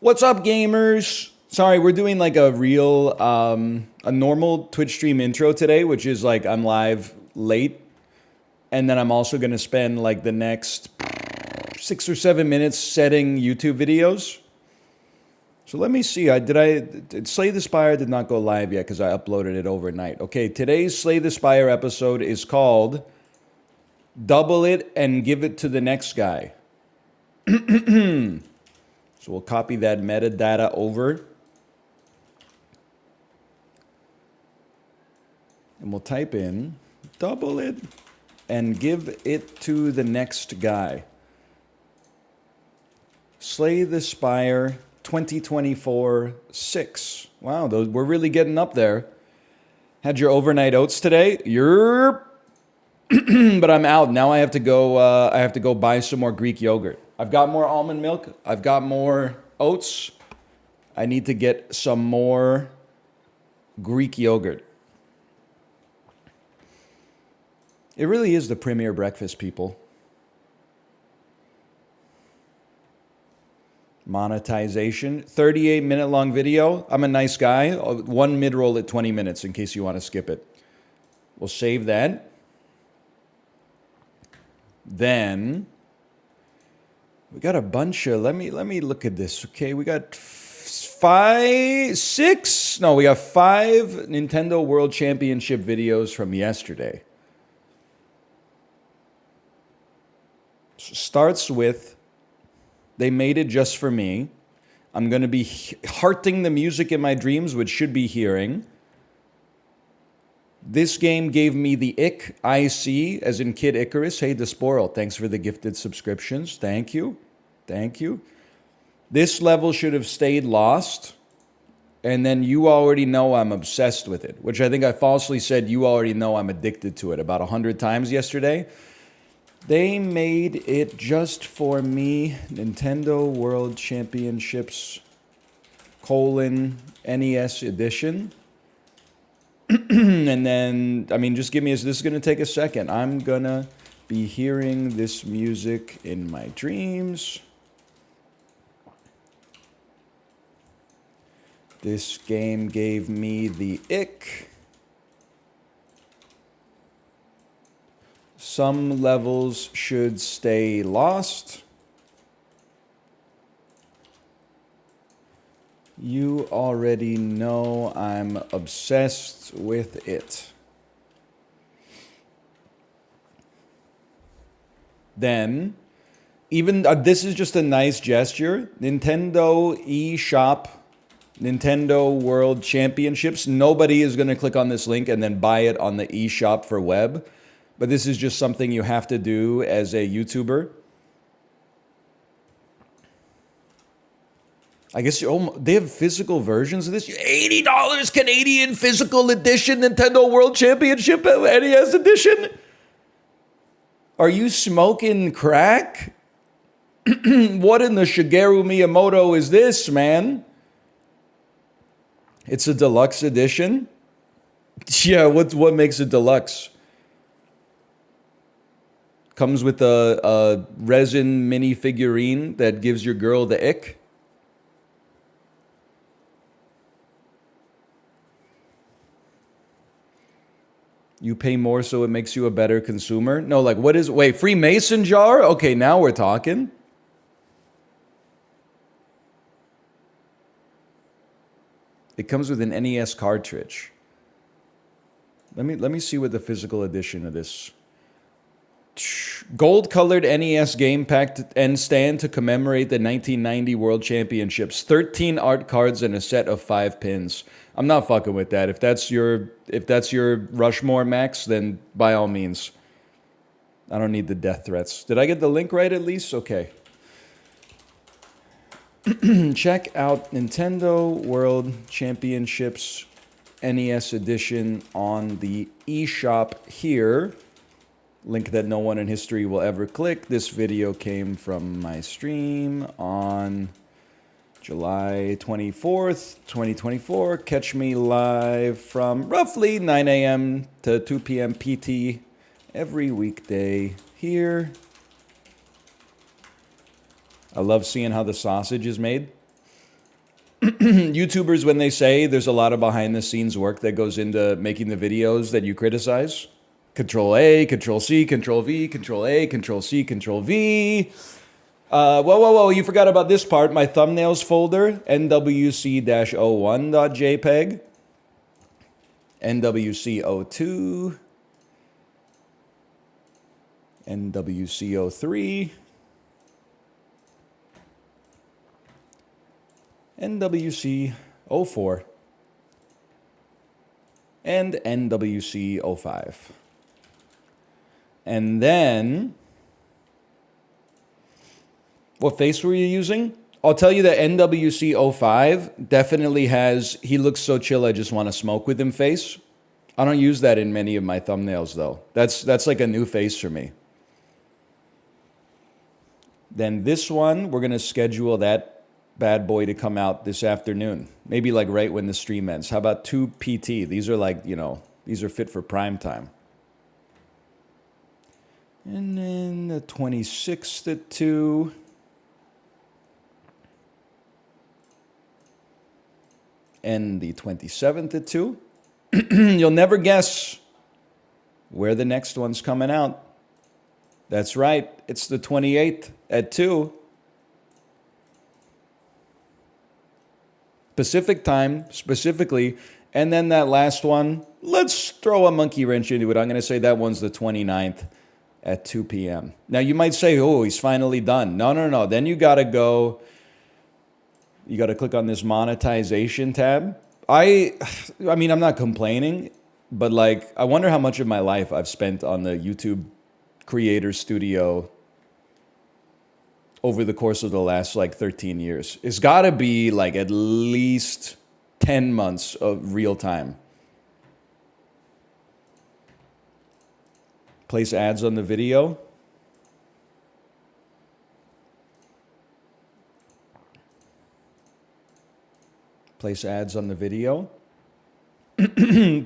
What's up, gamers? Sorry, we're doing like a real, a normal Twitch stream intro today, which is like I'm live late. And then I'm also going to spend like the next 6 or 7 minutes setting YouTube videos. So let me see. Slay the Spire did not go live yet because I uploaded it overnight. Okay, today's Slay the Spire episode is called Double It and Give It to the Next Guy. So we'll copy that metadata over. And we'll type in double it and give it to the next guy. Slay the Spire 2024-6. Wow, we're really getting up there. Had your overnight oats today? But I'm out. Now I have to go buy some more Greek yogurt. I've got more almond milk. I've got more oats. I need to get some more Greek yogurt. It really is the premier breakfast, people. Monetization. 38-minute long video. I'm a nice guy. One mid-roll at 20 minutes in case you want to skip it. We'll save that. Then we got a bunch of, let me look at this. Okay, we got five Nintendo World Championship videos from yesterday. Starts with, they made it just for me. I'm going to be hearting the music in my dreams, which should be hearing. This game gave me the ick, IC, as in Kid Icarus. Hey, Desporal, thanks for the gifted subscriptions. Thank you. Thank you. This level should have stayed lost. And then you already know I'm obsessed with it, which I think I falsely said you already know I'm addicted to it about 100 times yesterday. They made it just for me. Nintendo World Championships, NES Edition. And then, I mean, just give me this is going to take a second. I'm going to be hearing this music in my dreams. This game gave me the ick. Some levels should stay lost. You already know I'm obsessed with it. Then, even this is just a nice gesture. Nintendo eShop, Nintendo World Championships. Nobody is going to click on this link and then buy it on the eShop for web. But this is just something you have to do as a YouTuber. I guess they have physical versions of this. $80 Canadian physical edition Nintendo World Championship NES edition. Are you smoking crack? What in the Shigeru Miyamoto is this, man? It's a deluxe edition? Yeah, what makes it deluxe? Comes with a resin mini figurine that gives your girl the ick. You pay more so it makes you a better consumer? No, like wait, Freemason jar? Okay, now we're talking. It comes with an NES cartridge. Let me see what the physical edition of this. Gold-colored NES game pack and stand to commemorate the 1990 World Championships. 13 art cards and a set of 5 pins. I'm not fucking with that. If that's your Rushmore, Max, then by all means. I don't need the death threats. Did I get the link right at least? Okay. Check out Nintendo World Championships NES Edition on the eShop here. Link that no one in history will ever click. This video came from my stream on July 24th, 2024. Catch me live from roughly 9 a.m. to 2 p.m. PT every weekday here. I love seeing how the sausage is made. YouTubers, when they say there's a lot of behind the scenes work that goes into making the videos that you criticize. Control A, Control C, Control V, Control A, Control C, Control V. Whoa, you forgot about this part. My thumbnails folder, nwc-01.jpg, nwc02, nwc03, nwc04, and nwc05. And then, what face were you using? I'll tell you that NWC05 definitely has, he looks so chill, I just want to smoke with him face. I don't use that in many of my thumbnails though. That's like a new face for me. Then this one, we're going to schedule that bad boy to come out this afternoon. Maybe like right when the stream ends. How about 2 PT? These are like, you know, these are fit for prime time. And then the 26th at 2. And the 27th at 2. You'll never guess where the next one's coming out. That's right. It's the 28th at 2. Pacific time, specifically. And then that last one, let's throw a monkey wrench into it. I'm going to say that one's the 29th at 2 p.m. Now, you might say, oh, he's finally done. No. Then you got to go, you got to click on this monetization tab. I mean, I'm not complaining, but like, I wonder how much of my life I've spent on the YouTube Creator Studio over the course of the last like 13 years. It's got to be like at least 10 months of real time. Place ads on the video. Place ads on the video.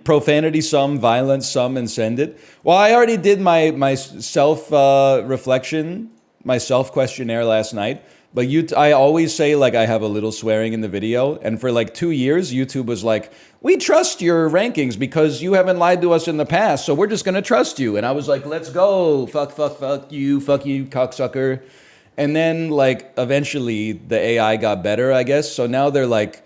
Profanity some, violence some, and send it. Well, I already did my self reflection, my self questionnaire last night. But I always say like I have a little swearing in the video. And for like 2 years, YouTube was like, we trust your rankings because you haven't lied to us in the past. So we're just going to trust you. And I was like, let's go. Fuck you, cocksucker. And then like eventually the AI got better, I guess. So now they're like,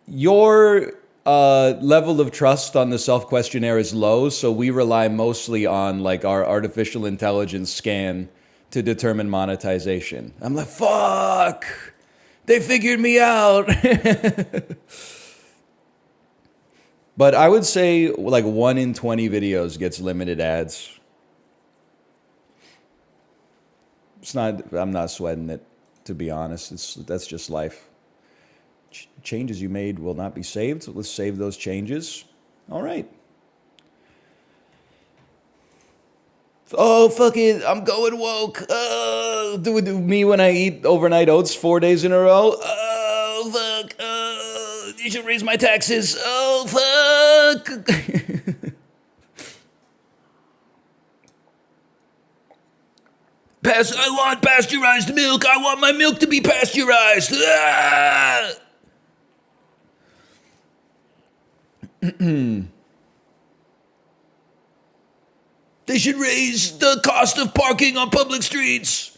your level of trust on the self questionnaire is low. So we rely mostly on like our artificial intelligence scan to determine monetization. I'm like, fuck, they figured me out. But I would say like 1 in 20 videos gets limited ads. It's not, I'm not sweating it, to be honest. That's just life. Changes you made will not be saved. Let's save those changes. All right. Oh, fuck it. I'm going woke. Do me when I eat overnight oats 4 days in a row. Oh, fuck. You should raise my taxes. Oh, fuck. I want pasteurized milk. I want my milk to be pasteurized. They should raise the cost of parking on public streets.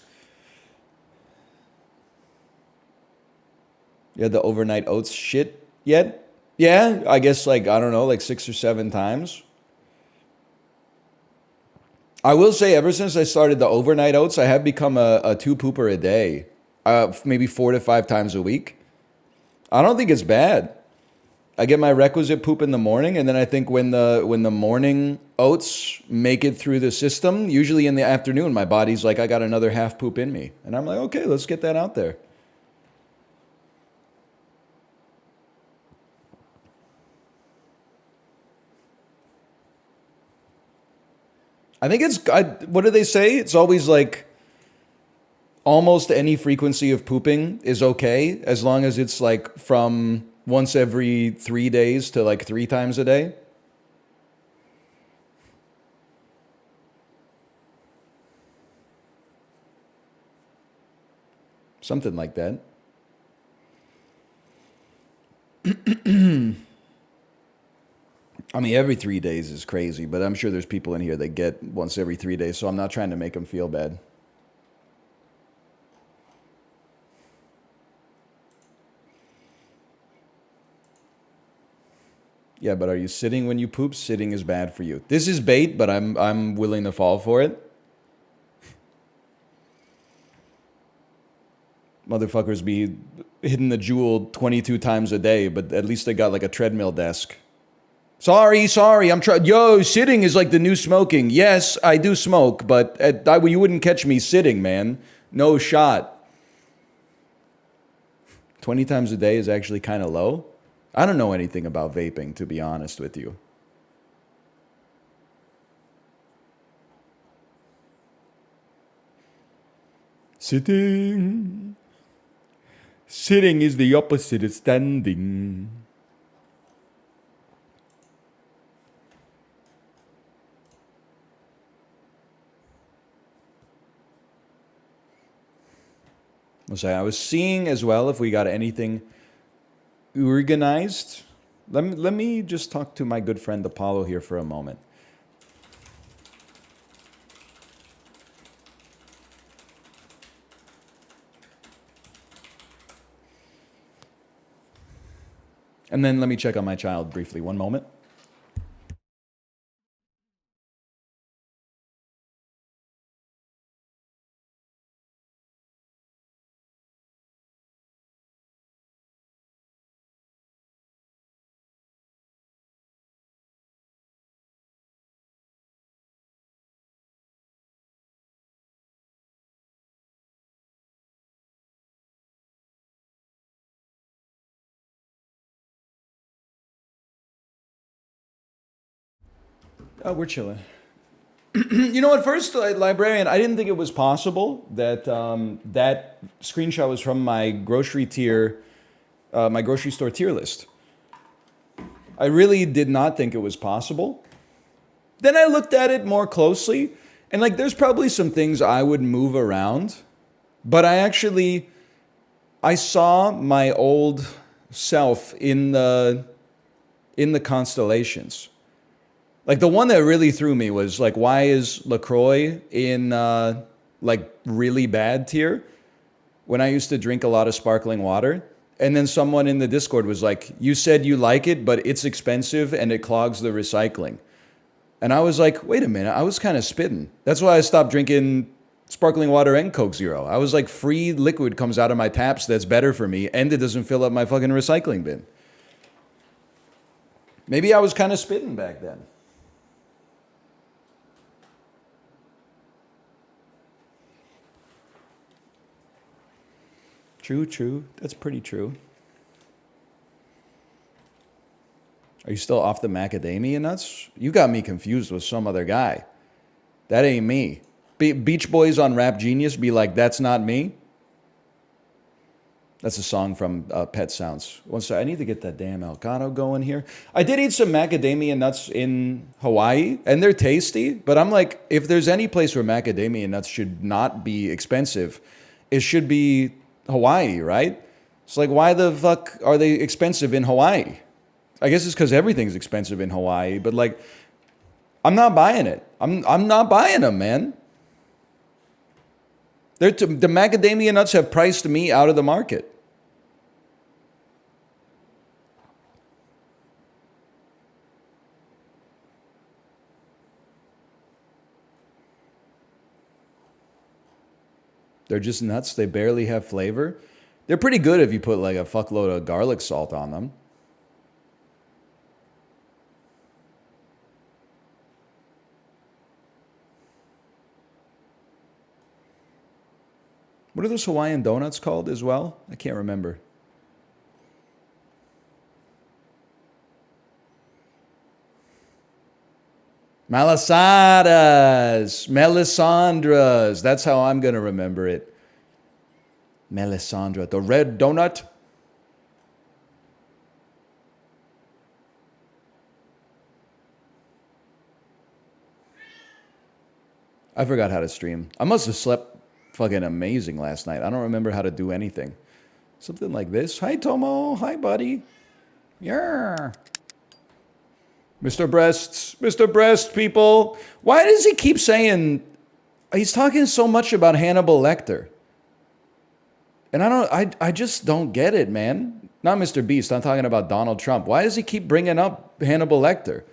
You had the overnight oats shit yet? Yeah, I guess like, I don't know, like 6 or 7 times. I will say ever since I started the overnight oats, I have become a 2-pooper a day. Maybe 4 to 5 times a week. I don't think it's bad. I get my requisite poop in the morning, and then I think when the morning oats make it through the system, usually in the afternoon, my body's like, I got another half poop in me. And I'm like, okay, let's get that out there. I think it's, what do they say? It's always like, almost any frequency of pooping is okay, as long as it's like from once every 3 days to like 3 times a day. Something like that. I mean, every 3 days is crazy, but I'm sure there's people in here that get once every 3 days, so I'm not trying to make them feel bad. Yeah, but are you sitting when you poop? Sitting is bad for you. This is bait, but I'm willing to fall for it. Motherfuckers be hitting the jewel 22 times a day, but at least they got like a treadmill desk. Sorry, I'm trying. Yo, sitting is like the new smoking. Yes, I do smoke, but you wouldn't catch me sitting, man. No shot. 20 times a day is actually kind of low. I don't know anything about vaping, to be honest with you. Sitting. Sitting is the opposite of standing. I was seeing as well if we got anything organized. Let me just talk to my good friend Apollo here for a moment. And then let me check on my child briefly. One moment. Oh, we're chilling. You know, at first, librarian, I didn't think it was possible that that screenshot was from my grocery tier, my grocery store tier list. I really did not think it was possible. Then I looked at it more closely, and like, there's probably some things I would move around, but I saw my old self in the constellations. Like, the one that really threw me was like, why is LaCroix in like really bad tier when I used to drink a lot of sparkling water? And then someone in the Discord was like, you said you like it, but it's expensive and it clogs the recycling. And I was like, wait a minute, I was kind of spitting. That's why I stopped drinking sparkling water and Coke Zero. I was like, free liquid comes out of my taps that's better for me, and it doesn't fill up my fucking recycling bin. Maybe I was kind of spitting back then. True. That's pretty true. Are you still off the macadamia nuts? You got me confused with some other guy. That ain't me. Beach Boys on Rap Genius be like, that's not me. That's a song from Pet Sounds. One second, I need to get that damn Elgato going here. I did eat some macadamia nuts in Hawaii, and they're tasty, but I'm like, if there's any place where macadamia nuts should not be expensive, it should be Hawaii, right? It's like, why the fuck are they expensive in Hawaii? I guess it's because everything's expensive in Hawaii, but like, I'm not buying it. I'm not buying them, man. The macadamia nuts have priced me out of the market. They're just nuts. They barely have flavor. They're pretty good if you put like a fuckload of garlic salt on them. What are those Hawaiian donuts called as well? I can't remember. Malasadas, Melisandras. That's how I'm going to remember it. Melisandra, the red donut. I forgot how to stream. I must have slept fucking amazing last night. I don't remember how to do anything. Something like this. Hi, Tomo. Hi, buddy. Yeah. Mr. Breast, people. Why does he keep saying, he's talking so much about Hannibal Lecter? And I just don't get it, man. Not Mr. Beast, I'm talking about Donald Trump. Why does he keep bringing up Hannibal Lecter?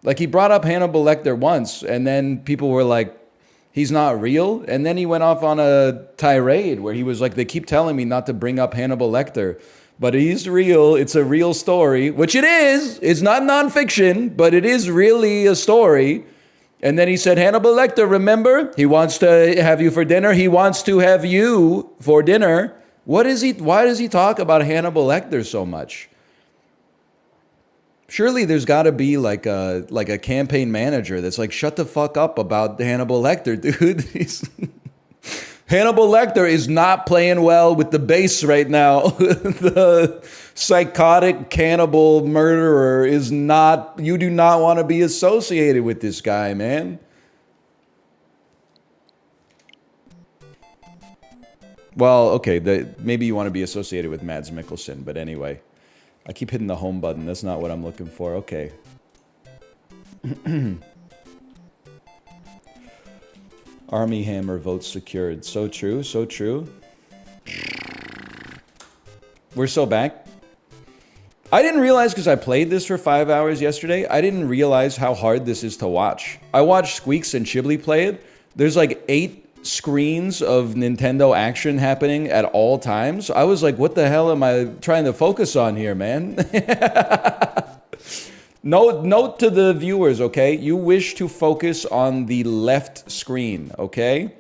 Like, he brought up Hannibal Lecter once, and then people were like, he's not real. And then he went off on a tirade where he was like, they keep telling me not to bring up Hannibal Lecter, but he's real. It's a real story, which it is. It's not nonfiction, but it is really a story. And then he said, Hannibal Lecter, remember? He wants to have you for dinner. He wants to have you for dinner. Why does he talk about Hannibal Lecter so much? Surely there's got to be like a campaign manager that's like, shut the fuck up about Hannibal Lecter, dude. Hannibal Lecter is not playing well with the base right now. The psychotic cannibal murderer is not, you do not want to be associated with this guy, man. Well, okay, maybe you want to be associated with Mads Mikkelsen, but anyway. I keep hitting the home button. That's not what I'm looking for. Okay. Army Hammer votes secured. So true, so true. We're so back. I didn't realize, because I played this for 5 hours yesterday, I didn't realize how hard this is to watch. I watched Squeaks and Chibli play it. There's like 8 screens of Nintendo action happening at all times. I was like, what the hell am I trying to focus on here, man? Note to the viewers, okay? You wish to focus on the left screen, okay?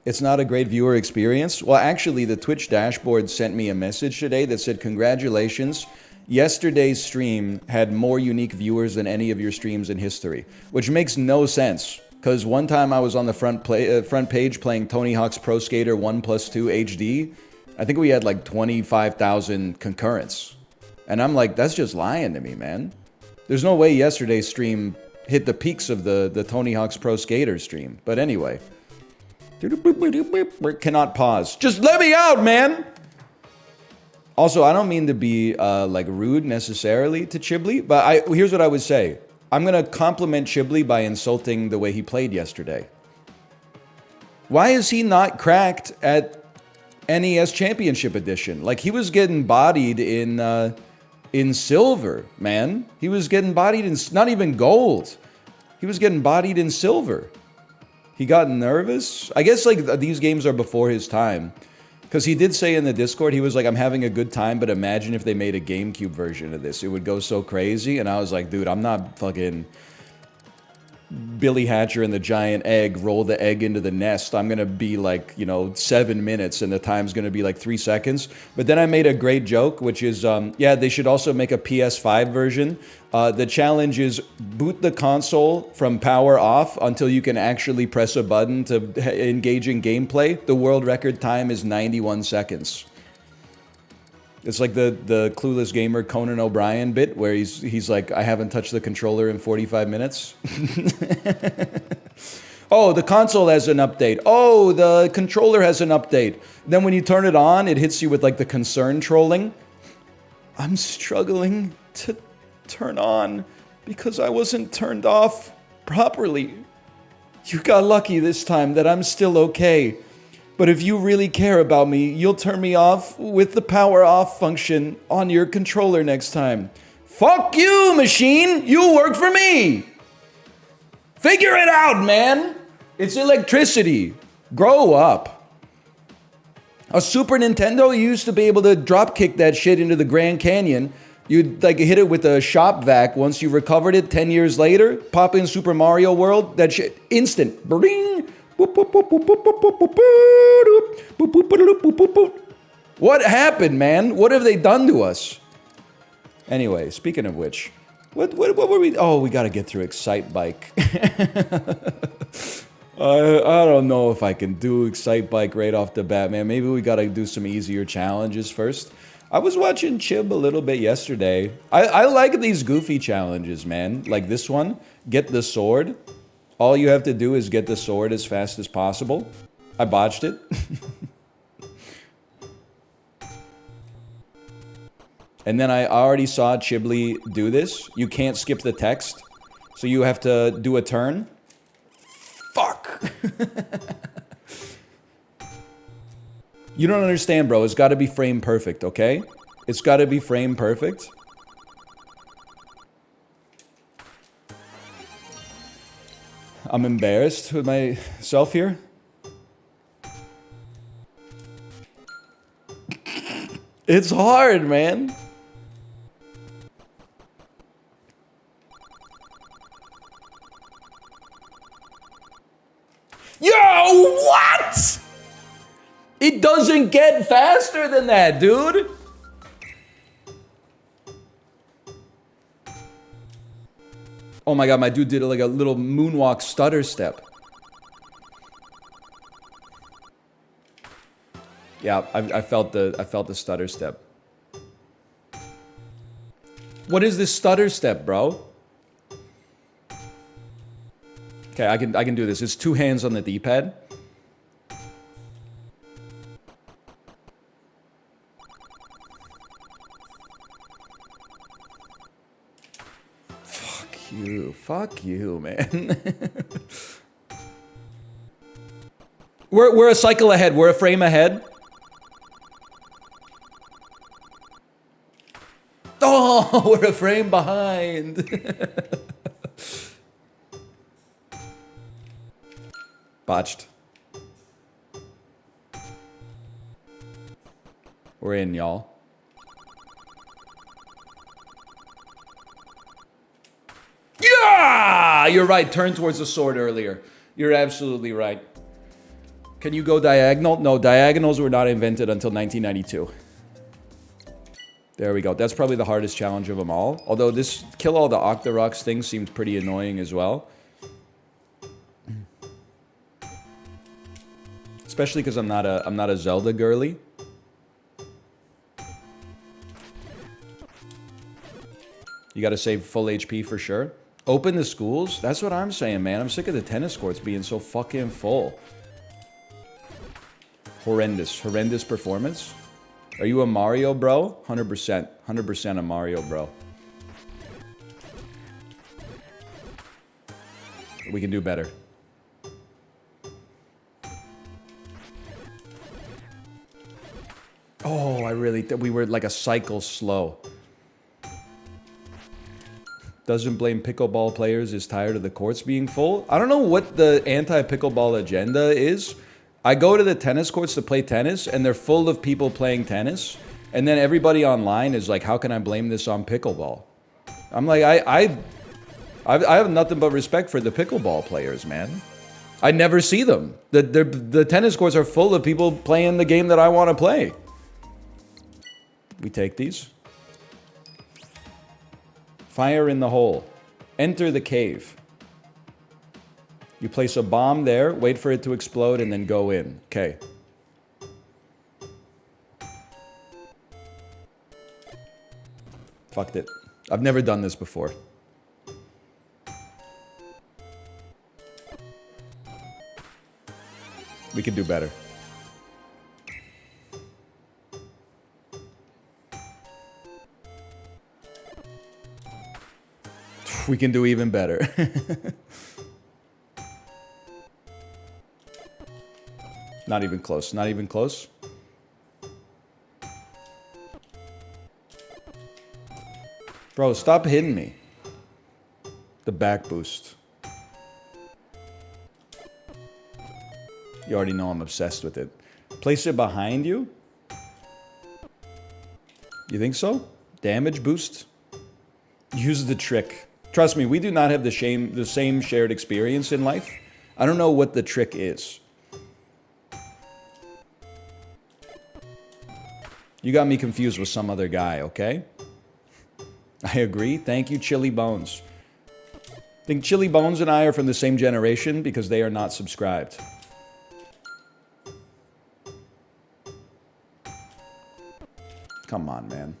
It's not a great viewer experience. Well, actually, the Twitch dashboard sent me a message today that said, congratulations. Yesterday's stream had more unique viewers than any of your streams in history, which makes no sense. Because one time I was on the front page playing Tony Hawk's Pro Skater 1+2 HD. I think we had like 25,000 concurrents. And I'm like, that's just lying to me, man. There's no way yesterday's stream hit the peaks of the Tony Hawk's Pro Skater stream. But anyway. Cannot pause. Just let me out, man! Also, I don't mean to be like rude necessarily to Chibli, but here's what I would say. I'm going to compliment Chibli by insulting the way he played yesterday. Why is he not cracked at NES Championship Edition? Like, he was getting bodied in silver, man. He was getting bodied in, not even gold. He was getting bodied in silver. He got nervous. I guess, like, these games are before his time. Because he did say in the Discord, he was like, I'm having a good time, but imagine if they made a GameCube version of this. It would go so crazy. And I was like, dude, I'm not fucking Billy Hatcher and the giant egg, roll the egg into the nest. I'm going to be like, 7 minutes and the time's going to be like 3 seconds. But then I made a great joke, which is, yeah, they should also make a PS5 version. The challenge is boot the console from power off until you can actually press a button to engage in gameplay. The world record time is 91 seconds. It's like the Clueless Gamer Conan O'Brien bit where he's like, I haven't touched the controller in 45 minutes. Oh, the console has an update. Oh, the controller has an update. Then when you turn it on, it hits you with like the concern trolling. I'm struggling to turn on because I wasn't turned off properly. You got lucky this time that I'm still okay. But if you really care about me, you'll turn me off with the power off function on your controller next time. Fuck you, machine! You work for me! Figure it out, man! It's electricity. Grow up. A Super Nintendo, you used to be able to drop kick that shit into the Grand Canyon. You'd like hit it with a shop vac. Once you recovered it 10 years later, pop in Super Mario World, that shit, instant. Bring. What happened, man? What have they done to us? Anyway, speaking of which, what were we? Oh, we got to get through Excite Bike. I don't know if I can do Excite Bike right off the bat, man. Maybe we got to do some easier challenges first. I was watching Chib a little bit yesterday. I like these goofy challenges, man. Like this one, get the sword. All you have to do is get the sword as fast as possible. I botched it. And then I already saw Chibli do this. You can't skip the text. So you have to do a turn. Fuck! You don't understand, bro. It's gotta be frame perfect, okay? It's gotta be frame perfect. I'm embarrassed with myself here. It's hard, man. Yo, what? It doesn't get faster than that, dude. Oh my god, my dude did like a little moonwalk stutter step. Yeah, I felt the stutter step. What is this stutter step, bro? Okay, I can do this. It's 2 hands on the D-pad. Fuck you, man. We're a cycle ahead. We're a frame ahead. Oh, we're a frame behind. Botched. We're in, y'all. Yeah! You're right. Turn towards the sword earlier. You're absolutely right. Can you go diagonal? No, diagonals were not invented until 1992. There we go. That's probably the hardest challenge of them all. Although this kill all the Octoroks thing seems pretty annoying as well. Especially because I'm not a Zelda girly. You gotta save full HP for sure. Open the schools? That's what I'm saying, man. I'm sick of the tennis courts being so fucking full. Horrendous. Horrendous performance. Are you a Mario bro? 100%. 100% a Mario bro. We can do better. Oh, I really... we were like a cycle slow. Doesn't blame pickleball players, is tired of the courts being full. I don't know what the anti-pickleball agenda is. I go to the tennis courts to play tennis, and they're full of people playing tennis. And then everybody online is like, how can I blame this on pickleball? I'm like, I have nothing but respect for the pickleball players, man. I never see them. The tennis courts are full of people playing the game that I want to play. We take these. Fire in the hole. Enter the cave. You place a bomb there, wait for it to explode, and then go in. Okay. Fucked it. I've never done this before. We could do better. We can do even better. Not even close. Not even close. Bro, stop hitting me. The back boost. You already know I'm obsessed with it. Place it behind you? You think so? Damage boost? Use the trick. Trust me, we do not have the same shared experience in life. I don't know what the trick is. You got me confused with some other guy, okay? I agree. Thank you, Chili Bones. I think Chili Bones and I are from the same generation because they are not subscribed. Come on, man.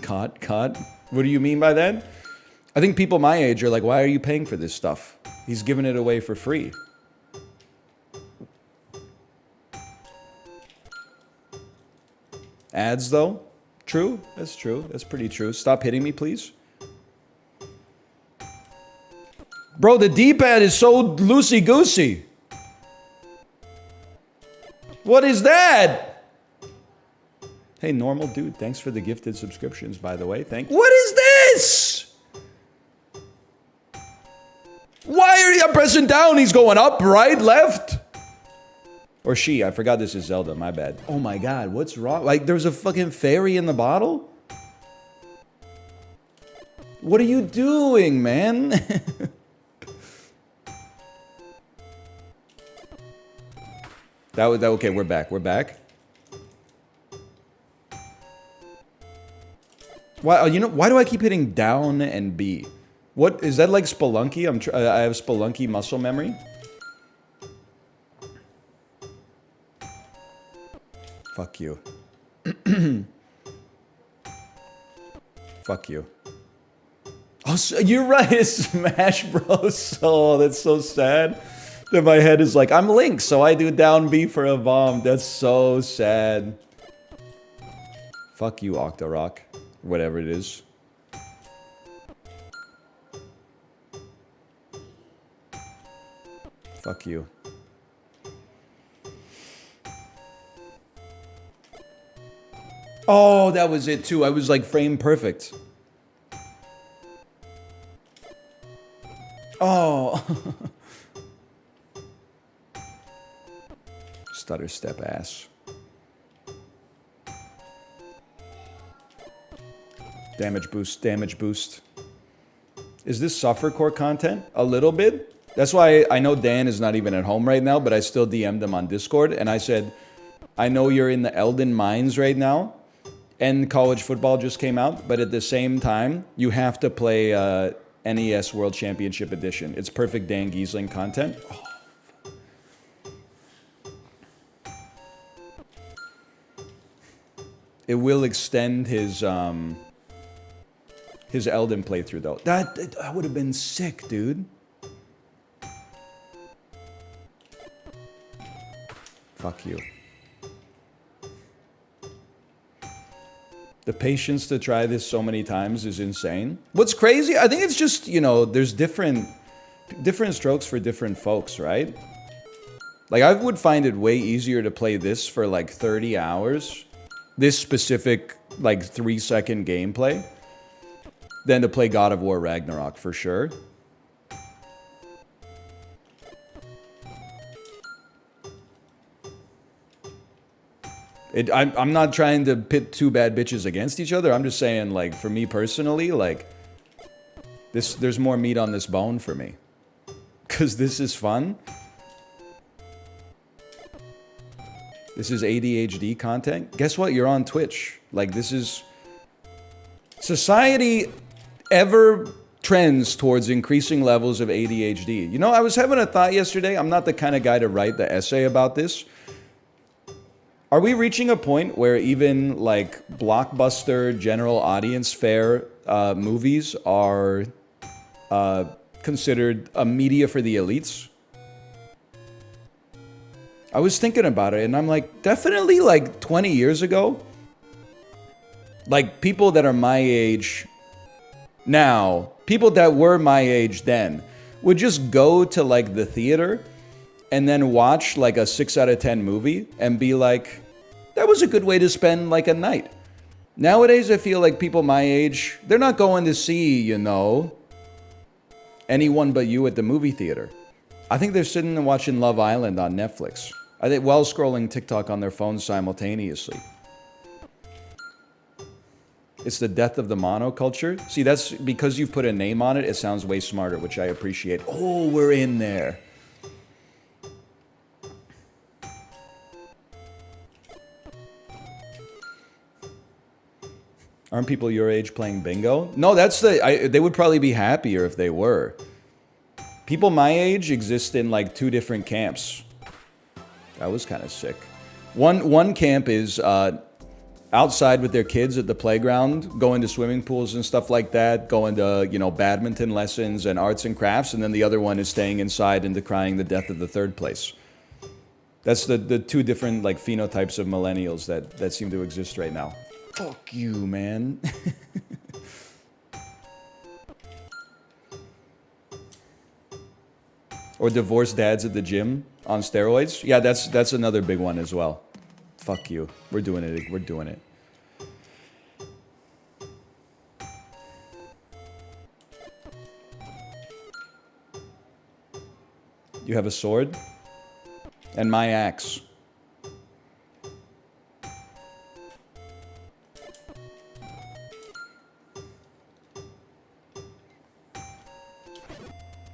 Cut? What do you mean by that? I think people my age are like, why are you paying for this stuff? He's giving it away for free. Ads, though? True. That's true. That's pretty true. Stop hitting me, please. Bro, the D-pad is so loosey-goosey. What is that? Hey, normal dude. Thanks for the gifted subscriptions, by the way. What is this? Why are you pressing down? He's going up, right, left? Or she. I forgot this is Zelda. My bad. Oh my god. What's wrong? Like, there's a fucking fairy in the bottle? What are you doing, man? Okay, we're back. We're back. Why? You know, why do I keep hitting down and B? What is that, like Spelunky? I have Spelunky muscle memory. Fuck you. Fuck you. Oh, so you're right. It's Smash Bros. Oh, that's so sad. That my head is like, I'm Link, so I do down B for a bomb. That's so sad. Fuck you, Octorok. Whatever it is. Fuck you. Oh, that was it too. I was like frame perfect. Oh. Stutter step ass. Damage boost, damage boost. Is this suffer core content? A little bit. That's why I know Dan is not even at home right now, but I still DM'd him on Discord and I said, I know you're in the Elden Mines right now and college football just came out, but at the same time, you have to play NES World Championship Edition. It's perfect Dan Giesling content. Oh. It will extend his Elden playthrough though. That would have been sick, dude. Fuck you. The patience to try this so many times is insane. What's crazy? I think it's just, you know, there's different strokes for different folks, right? Like, I would find it way easier to play this for like 30 hours. This specific, like, 3-second gameplay than to play God of War Ragnarok, for sure. I'm not trying to pit two bad bitches against each other. I'm just saying, like, for me personally, like, there's more meat on this bone for me. Because this is fun. This is ADHD content. Guess what? You're on Twitch. Like, this is... Society ever trends towards increasing levels of ADHD. You know, I was having a thought yesterday. I'm not the kind of guy to write the essay about this. Are we reaching a point where even, like, blockbuster, general audience fare movies are considered a media for the elites? I was thinking about it, and I'm like, definitely, like, 20 years ago, like, people that are my age now, people that were my age then, would just go to, like, the theater and then watch, like, a 6 out of 10 movie and be like, that was a good way to spend, like, a night. Nowadays, I feel like people my age, they're not going to see, you know, anyone but you at the movie theater. I think they're sitting and watching Love Island on Netflix. I think while scrolling TikTok on their phones simultaneously. It's the death of the monoculture. See, that's because you've put a name on it, it sounds way smarter, which I appreciate. Oh, we're in there. Aren't people your age playing bingo? No, that's they would probably be happier if they were. People my age exist in like 2 different camps. That was kind of sick. One camp is outside with their kids at the playground, going to swimming pools and stuff like that, going to, you know, badminton lessons and arts and crafts, and then the other one is staying inside and decrying the death of the third place. That's the 2 different, like, phenotypes of millennials that seem to exist right now. Fuck you, man. Or divorced dads at the gym on steroids. Yeah, that's another big one as well. Fuck you. We're doing it. We're doing it. You have a sword? And my axe.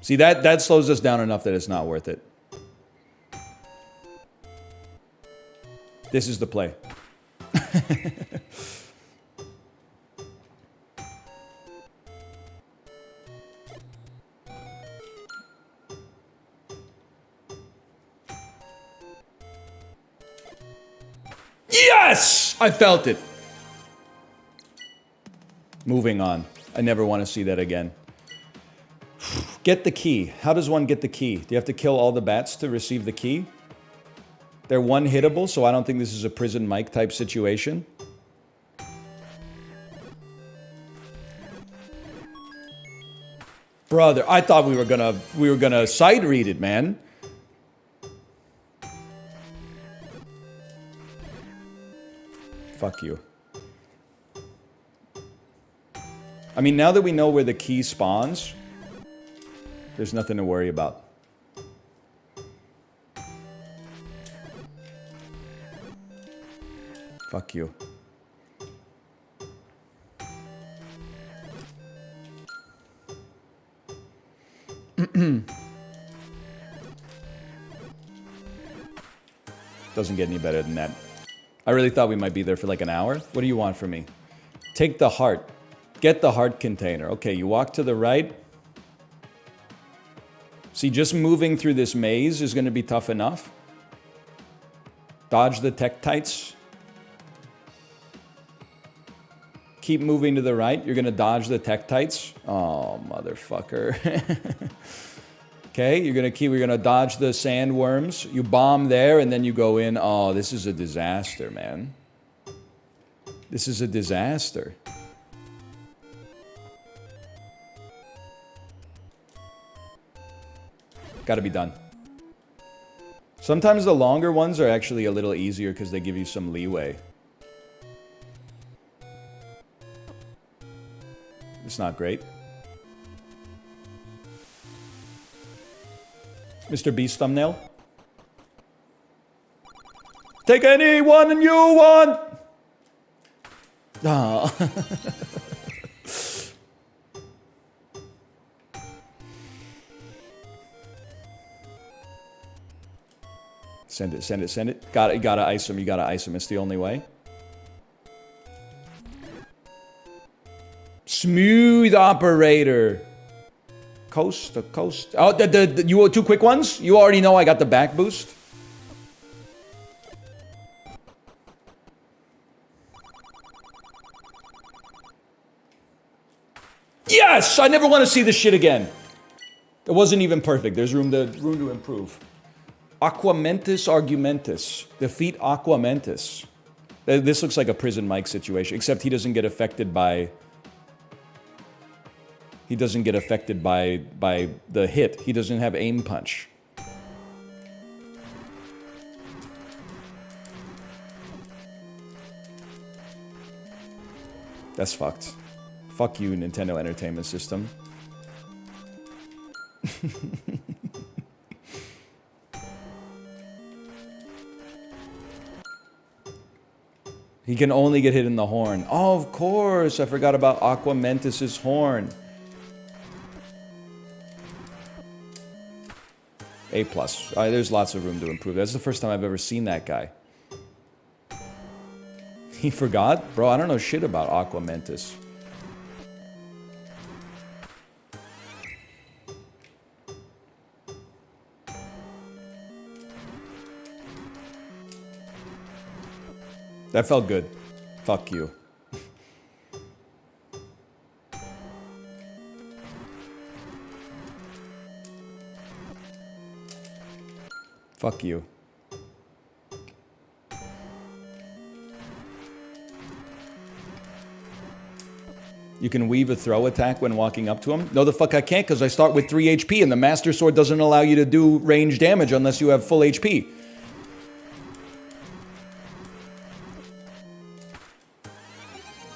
See, that slows us down enough that it's not worth it. This is the play. Yes! I felt it. Moving on. I never want to see that again. Get the key. How does one get the key? Do you have to kill all the bats to receive the key? They're one-hittable, so I don't think this is a prison Mike type situation. Brother, I thought we were gonna sight read it, man. Fuck you. I mean, now that we know where the key spawns, there's nothing to worry about. Fuck you. Doesn't get any better than that. I really thought we might be there for like an hour. What do you want from me? Take the heart. Get the heart container. Okay, you walk to the right. See, just moving through this maze is going to be tough enough. Dodge the Tektites. Keep moving to the right. You're going to dodge the Tektites. Oh, motherfucker. Okay, we're going to dodge the sandworms. You bomb there and then you go in. Oh, this is a disaster, man. This is a disaster. Got to be done. Sometimes the longer ones are actually a little easier because they give you some leeway. It's not great. Mr. Beast thumbnail. Take any one you want. Oh. Send it, send it, send it. You gotta ice him, you gotta ice him. It's the only way. Smooth operator. Coast to coast. Oh, you want 2 quick ones? You already know I got the back boost. Yes! I never want to see this shit again. It wasn't even perfect. There's room to improve. Aquamentus Argumentus. Defeat Aquamentus. This looks like a prison Mike situation, except he doesn't get affected by... He doesn't get affected by the hit. He doesn't have aim punch. That's fucked. Fuck you, Nintendo Entertainment System. He can only get hit in the horn. Oh, of course. I forgot about Aquamentus' horn. A+. There's lots of room to improve. That's the first time I've ever seen that guy. He forgot? Bro, I don't know shit about Aquamentus. That felt good. Fuck you. Fuck you. You can weave a throw attack when walking up to him. No, the fuck I can't, because I start with 3 HP, and the Master Sword doesn't allow you to do range damage unless you have full HP.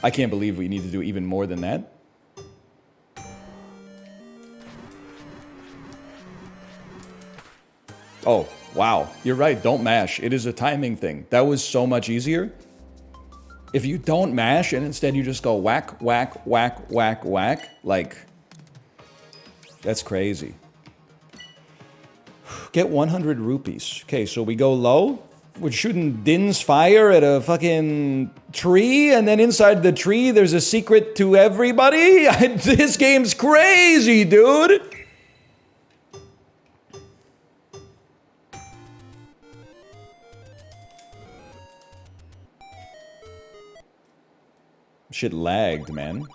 I can't believe we need to do even more than that. Oh, wow. You're right, don't mash. It is a timing thing. That was so much easier. If you don't mash and instead you just go whack, whack, whack, whack, whack, like, that's crazy. Get 100 rupees. Okay, so we go low. We're shooting Din's fire at a fucking tree, and then inside the tree there's a secret to everybody? This game's crazy, dude! Shit lagged, man.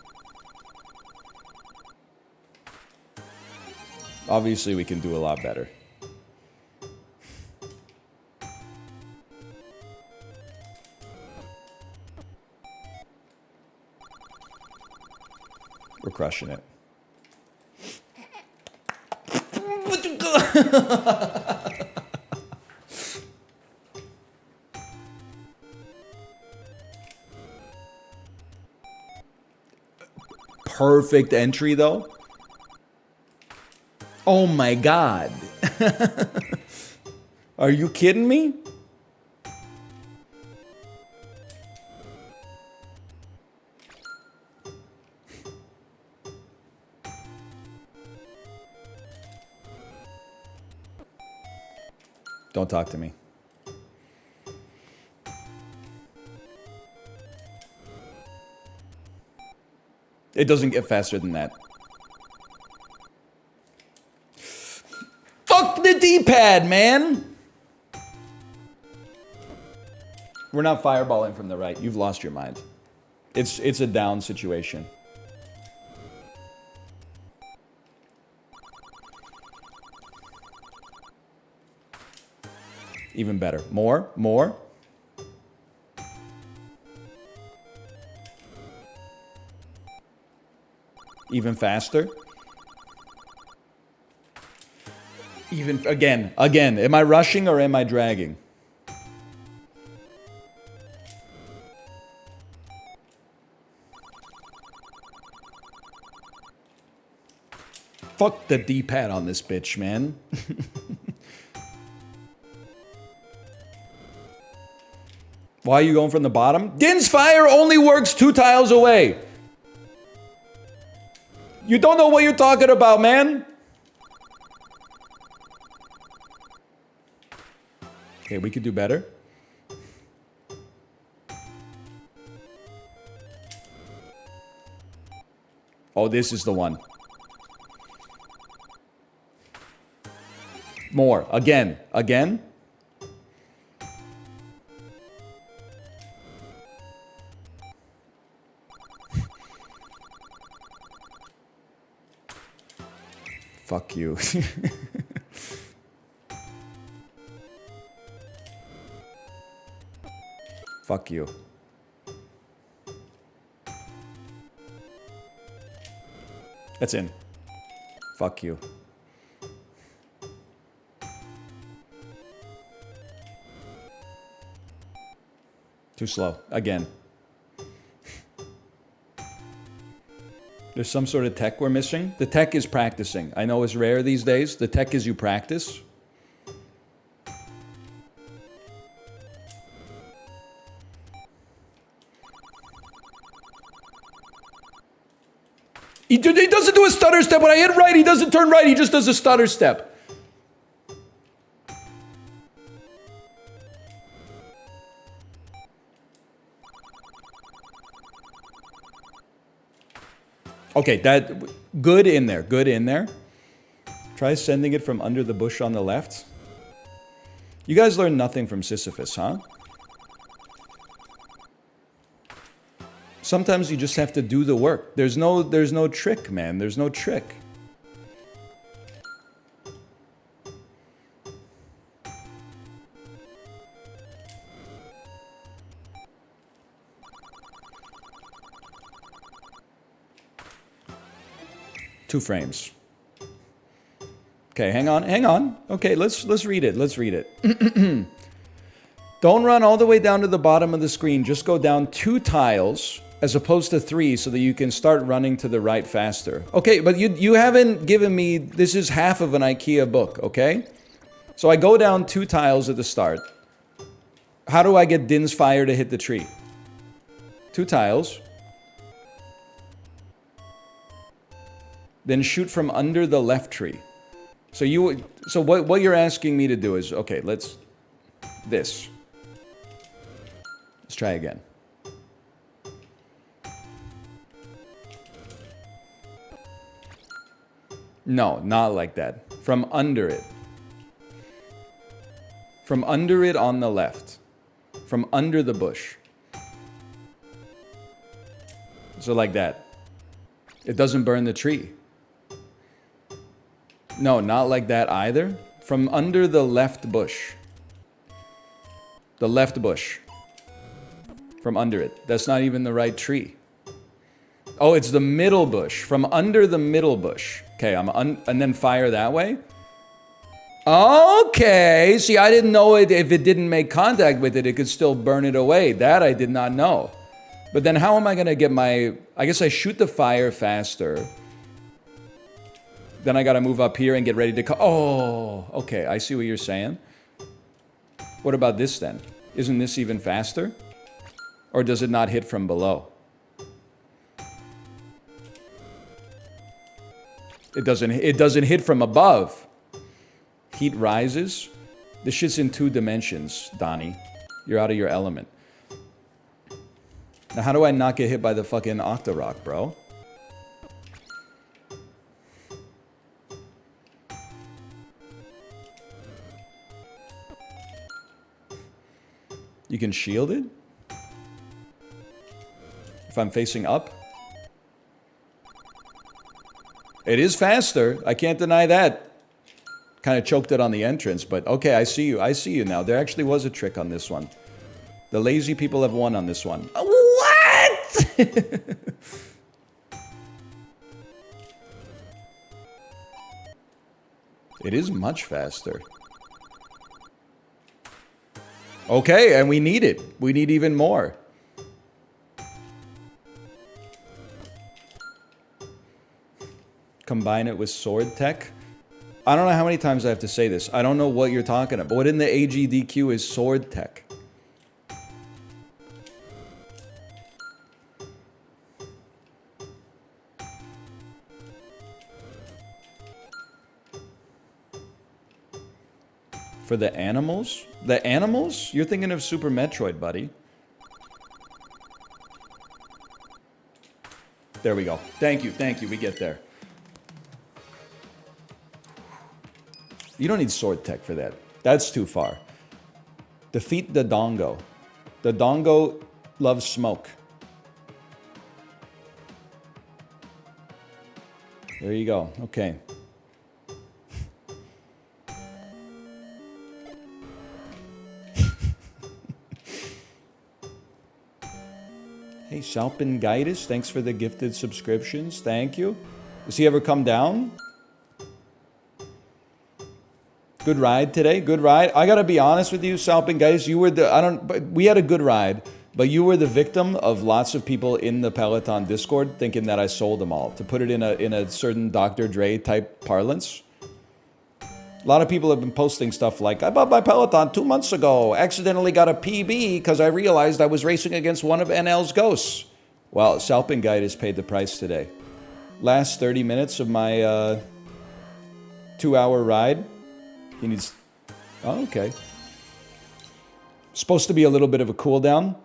Obviously, we can do a lot better. We're crushing it. Perfect entry, though. Oh my god. Are you kidding me? Don't talk to me. It doesn't get faster than that. Fuck the D-pad, man! We're not fireballing from the right. You've lost your mind. It's a down situation. Even better. More, more. Even faster. Even, again. Am I rushing or am I dragging? Fuck the D-pad on this bitch, man. Why are you going from the bottom? Din's fire only works 2 tiles away. You don't know what you're talking about, man. Okay, we could do better. Oh, this is the one. More. Again. Again. Fuck you. Fuck you. That's in. Fuck you. Too slow. Again. There's some sort of tech we're missing. The tech is practicing. I know it's rare these days. The tech is you practice. He doesn't do a stutter step. When I hit right, he doesn't turn right. He just does a stutter step. Okay, that good in there. Good in there. Try sending it from under the bush on the left. You guys learned nothing from Sisyphus, huh? Sometimes you just have to do the work. There's no trick, man. There's no trick. 2 frames. Okay, hang on. Okay, let's read it. Let's read it. Don't run all the way down to the bottom of the screen. Just go down 2 tiles as opposed to 3 so that you can start running to the right faster. Okay, but you haven't given me... This is half of an IKEA book, okay? So I go down 2 tiles at the start. How do I get Din's fire to hit the tree? 2 tiles. Then shoot from under the left tree. So what you're asking me to do is, okay, let's try again. No, not like that. From under it. From under it on the left. From under the bush. So like that. It doesn't burn the tree. No, not like that either. From under the left bush. The left bush. From under it. That's not even the right tree. Oh, it's the middle bush. From under the middle bush. Okay, and then fire that way? Okay. See, I didn't know if it didn't make contact with it, it could still burn it away. That I did not know. But then how am I going to get my... I guess I shoot the fire faster. Then I got to move up here and get ready to... Oh, okay. I see what you're saying. What about this then? Isn't this even faster? Or does it not hit from below? It doesn't hit from above. Heat rises. This shit's in 2 dimensions, Donnie. You're out of your element. Now, how do I not get hit by the fucking Octorok, bro? You can shield it? If I'm facing up? It is faster. I can't deny that. Kind of choked it on the entrance, but okay, I see you. I see you now. There actually was a trick on this one. The lazy people have won on this one. What? It is much faster. Okay, and we need it. We need even more. Combine it with sword tech. I don't know how many times I have to say this. I don't know what you're talking about. What in the AGDQ is sword tech? For the animals? The animals? You're thinking of Super Metroid, buddy. There we go. Thank you, we get there. You don't need sword tech for that. That's too far. Defeat the Dongo. The Dongo loves smoke. There you go. Okay. Hey, Salpingitis, thanks for the gifted subscriptions. Thank you. Does he ever come down? Good ride today. Good ride. I gotta be honest with you, Salpingitis. You were we had a good ride, but you were the victim of lots of people in the Peloton Discord thinking that I sold them all. To put it in a certain Dr. Dre type parlance. A lot of people have been posting stuff like, I bought my Peloton 2 months ago, accidentally got a PB because I realized I was racing against one of NL's ghosts. Well, Salpingitis paid the price today. Last 30 minutes of my 2-hour ride. He needs... Oh, okay. Supposed to be a little bit of a cool down.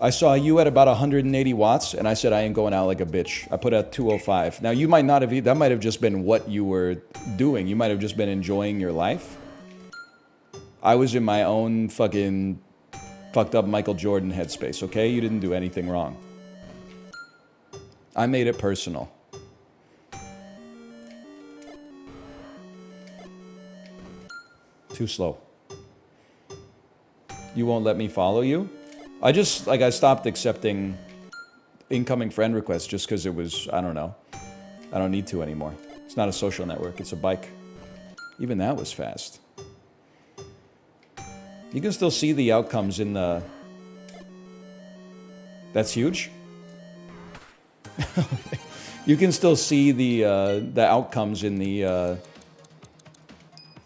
I saw you at about 180 watts, and I said I ain't going out like a bitch. I put out 205. Now, you might not have... That might have just been what you were doing. You might have just been enjoying your life. I was in my own fucking fucked up Michael Jordan headspace, okay? You didn't do anything wrong. I made it personal. Too slow. You won't let me follow you? I stopped accepting incoming friend requests just because it was, I don't know. I don't need to anymore. It's not a social network, it's a bike. Even that was fast. You can still see the outcomes in the... That's huge? You can still see the outcomes in the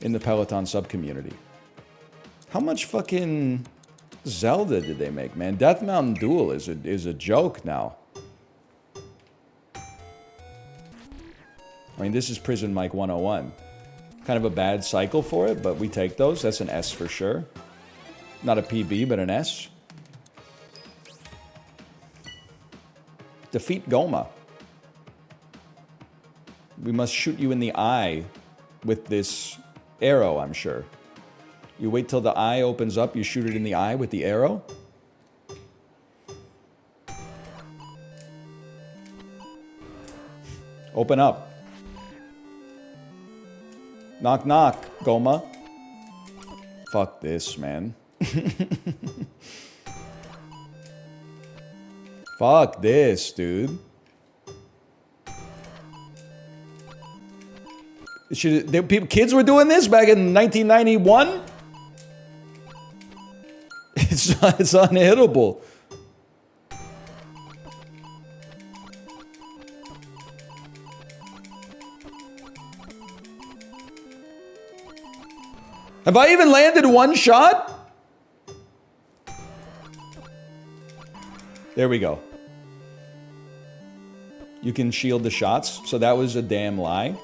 Peloton sub-community. How much fucking Zelda did they make, man? Death Mountain Duel is a joke now. I mean, this is Prison Mike 101. Kind of a bad cycle for it, but we take those. That's an S for sure. Not a PB, but an S. Defeat Goma. We must shoot you in the eye with this arrow, I'm sure. You wait till the eye opens up, you shoot it in the eye with the arrow. Open up. Knock, knock, Goma. Fuck this, man. Fuck this, dude. Kids were doing this back in 1991? It's unhittable. Have I even landed one shot? There we go. You can shield the shots, so that was a damn lie.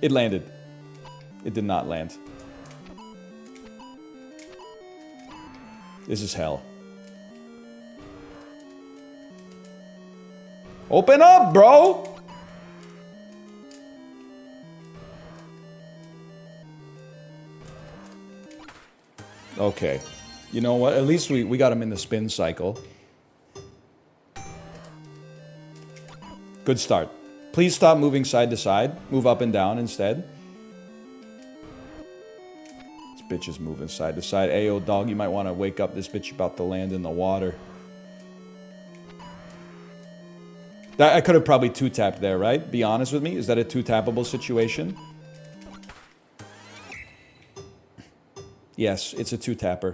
It landed. It did not land. This is hell. Open up, bro! Okay. You know what? At least we got him in the spin cycle. Good start. Please stop moving side to side. Move up and down instead. This bitch is moving side to side. Ayo, dog, you might want to wake up. This bitch about to land in the water. I could have probably two-tapped there, right? Be honest with me. Is that a two-tappable situation? Yes, it's a two-tapper.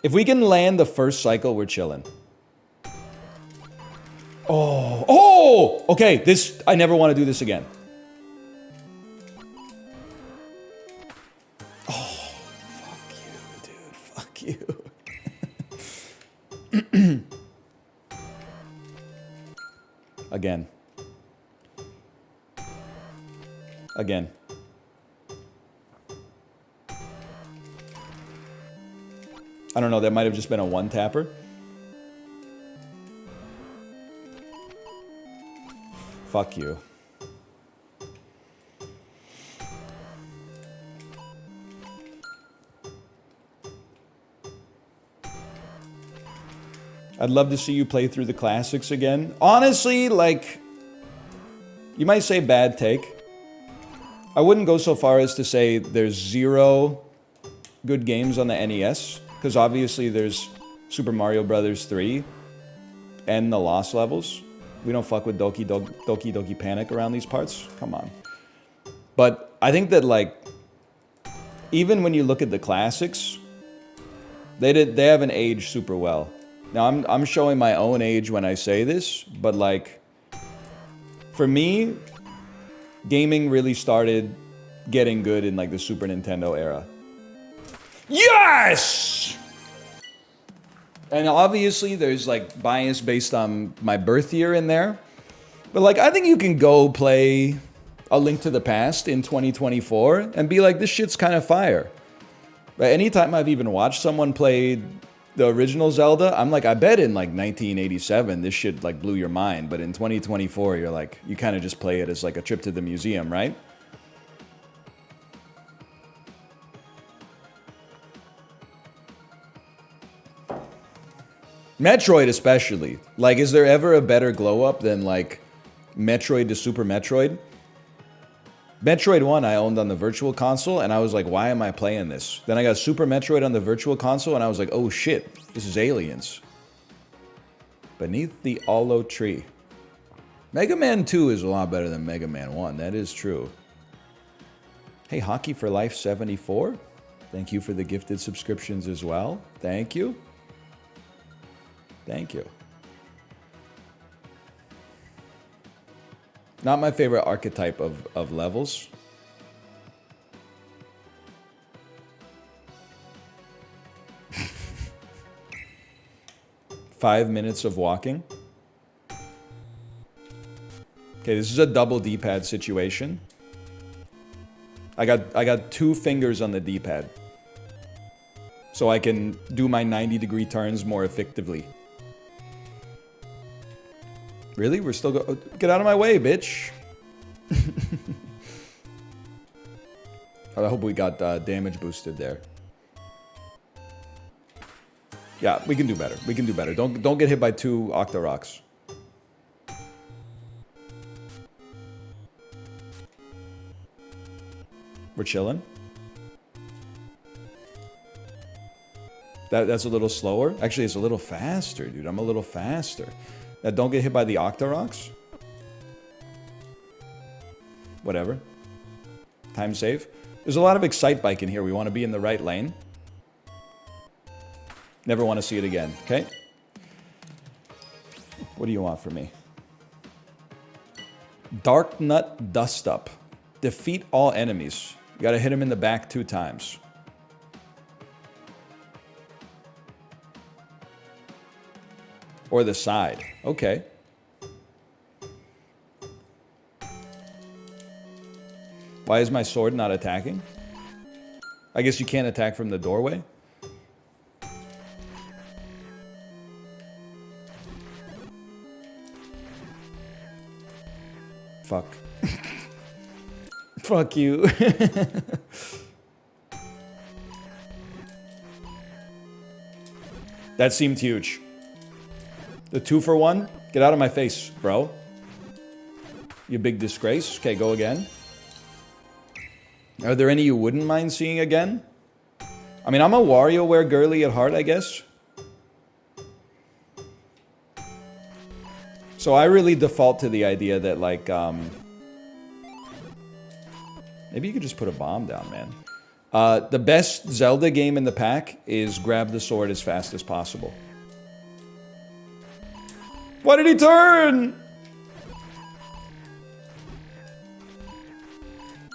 If we can land the first cycle, we're chilling. Oh, oh! Okay, this, I never want to do this again. Oh, fuck you, dude. Fuck you. Again. Again. I don't know, that might have just been a one-tapper. Fuck you. I'd love to see you play through the classics again. Honestly, like, you might say bad take. I wouldn't go so far as to say there's zero good games on the NES, because obviously there's Super Mario Bros. 3 and the Lost Levels. We don't fuck with Doki Doki Panic around these parts. Come on. But I think that, like, even when you look at the classics, they haven't aged super well. Now, I'm showing my own age when I say this, but, like, for me, gaming really started getting good in, like, the Super Nintendo era. Yes! And obviously, there's, like, bias based on my birth year in there. But, like, I think you can go play A Link to the Past in 2024 and be like, this shit's kind of fire. But anytime I've even watched someone play the original Zelda, I'm like, I bet in, like, 1987, this shit, like, blew your mind. But in 2024, you're like, you kind of just play it as, like, a trip to the museum, right? Metroid especially. Like, is there ever a better glow-up than, like, Metroid to Super Metroid? Metroid 1 I owned on the Virtual Console, and I was like, why am I playing this? Then I got Super Metroid on the Virtual Console, and I was like, oh shit, this is Aliens. Beneath the Aloe Tree. Mega Man 2 is a lot better than Mega Man 1, that is true. Hey, Hockey for Life 74. Thank you for the gifted subscriptions as well. Thank you. Thank you. Not my favorite archetype of levels. Five minutes of walking. Okay, this is a double D-pad situation. I got 2 fingers on the D-pad. So I can do my 90-degree turns more effectively. Really? We're still get out of my way, bitch. I hope we got damage boosted there. Yeah, we can do better. We can do better. Don't get hit by 2 Octoroks. We're chilling. That's a little slower. Actually, it's a little faster, dude. I'm a little faster. Now, don't get hit by the Octoroks. Whatever. Time save. There's a lot of Excite Bike in here. We want to be in the right lane. Never want to see it again, okay? What do you want from me? Dark Nut Dust Up. Defeat all enemies. You gotta hit him in the back 2 times. Or the side. Okay. Why is my sword not attacking? I guess you can't attack from the doorway? Fuck. Fuck you. That seemed huge. The 2-for-1? Get out of my face, bro. You big disgrace. Okay, go again. Are there any you wouldn't mind seeing again? I mean, I'm a WarioWare girly at heart, I guess. So I really default to the idea that, like, maybe you could just put a bomb down, man. The best Zelda game in the pack is grab the sword as fast as possible. Why did he turn?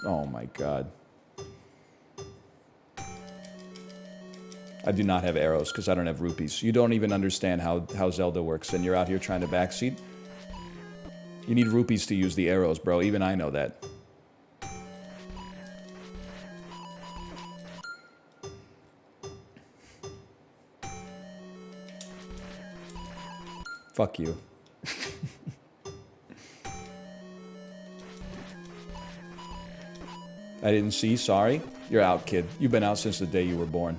Oh my god. I do not have arrows because I don't have rupees. You don't even understand how Zelda works, and you're out here trying to backseat. You need rupees to use the arrows, bro. Even I know that. Fuck you. I didn't see, sorry. You're out, kid. You've been out since the day you were born.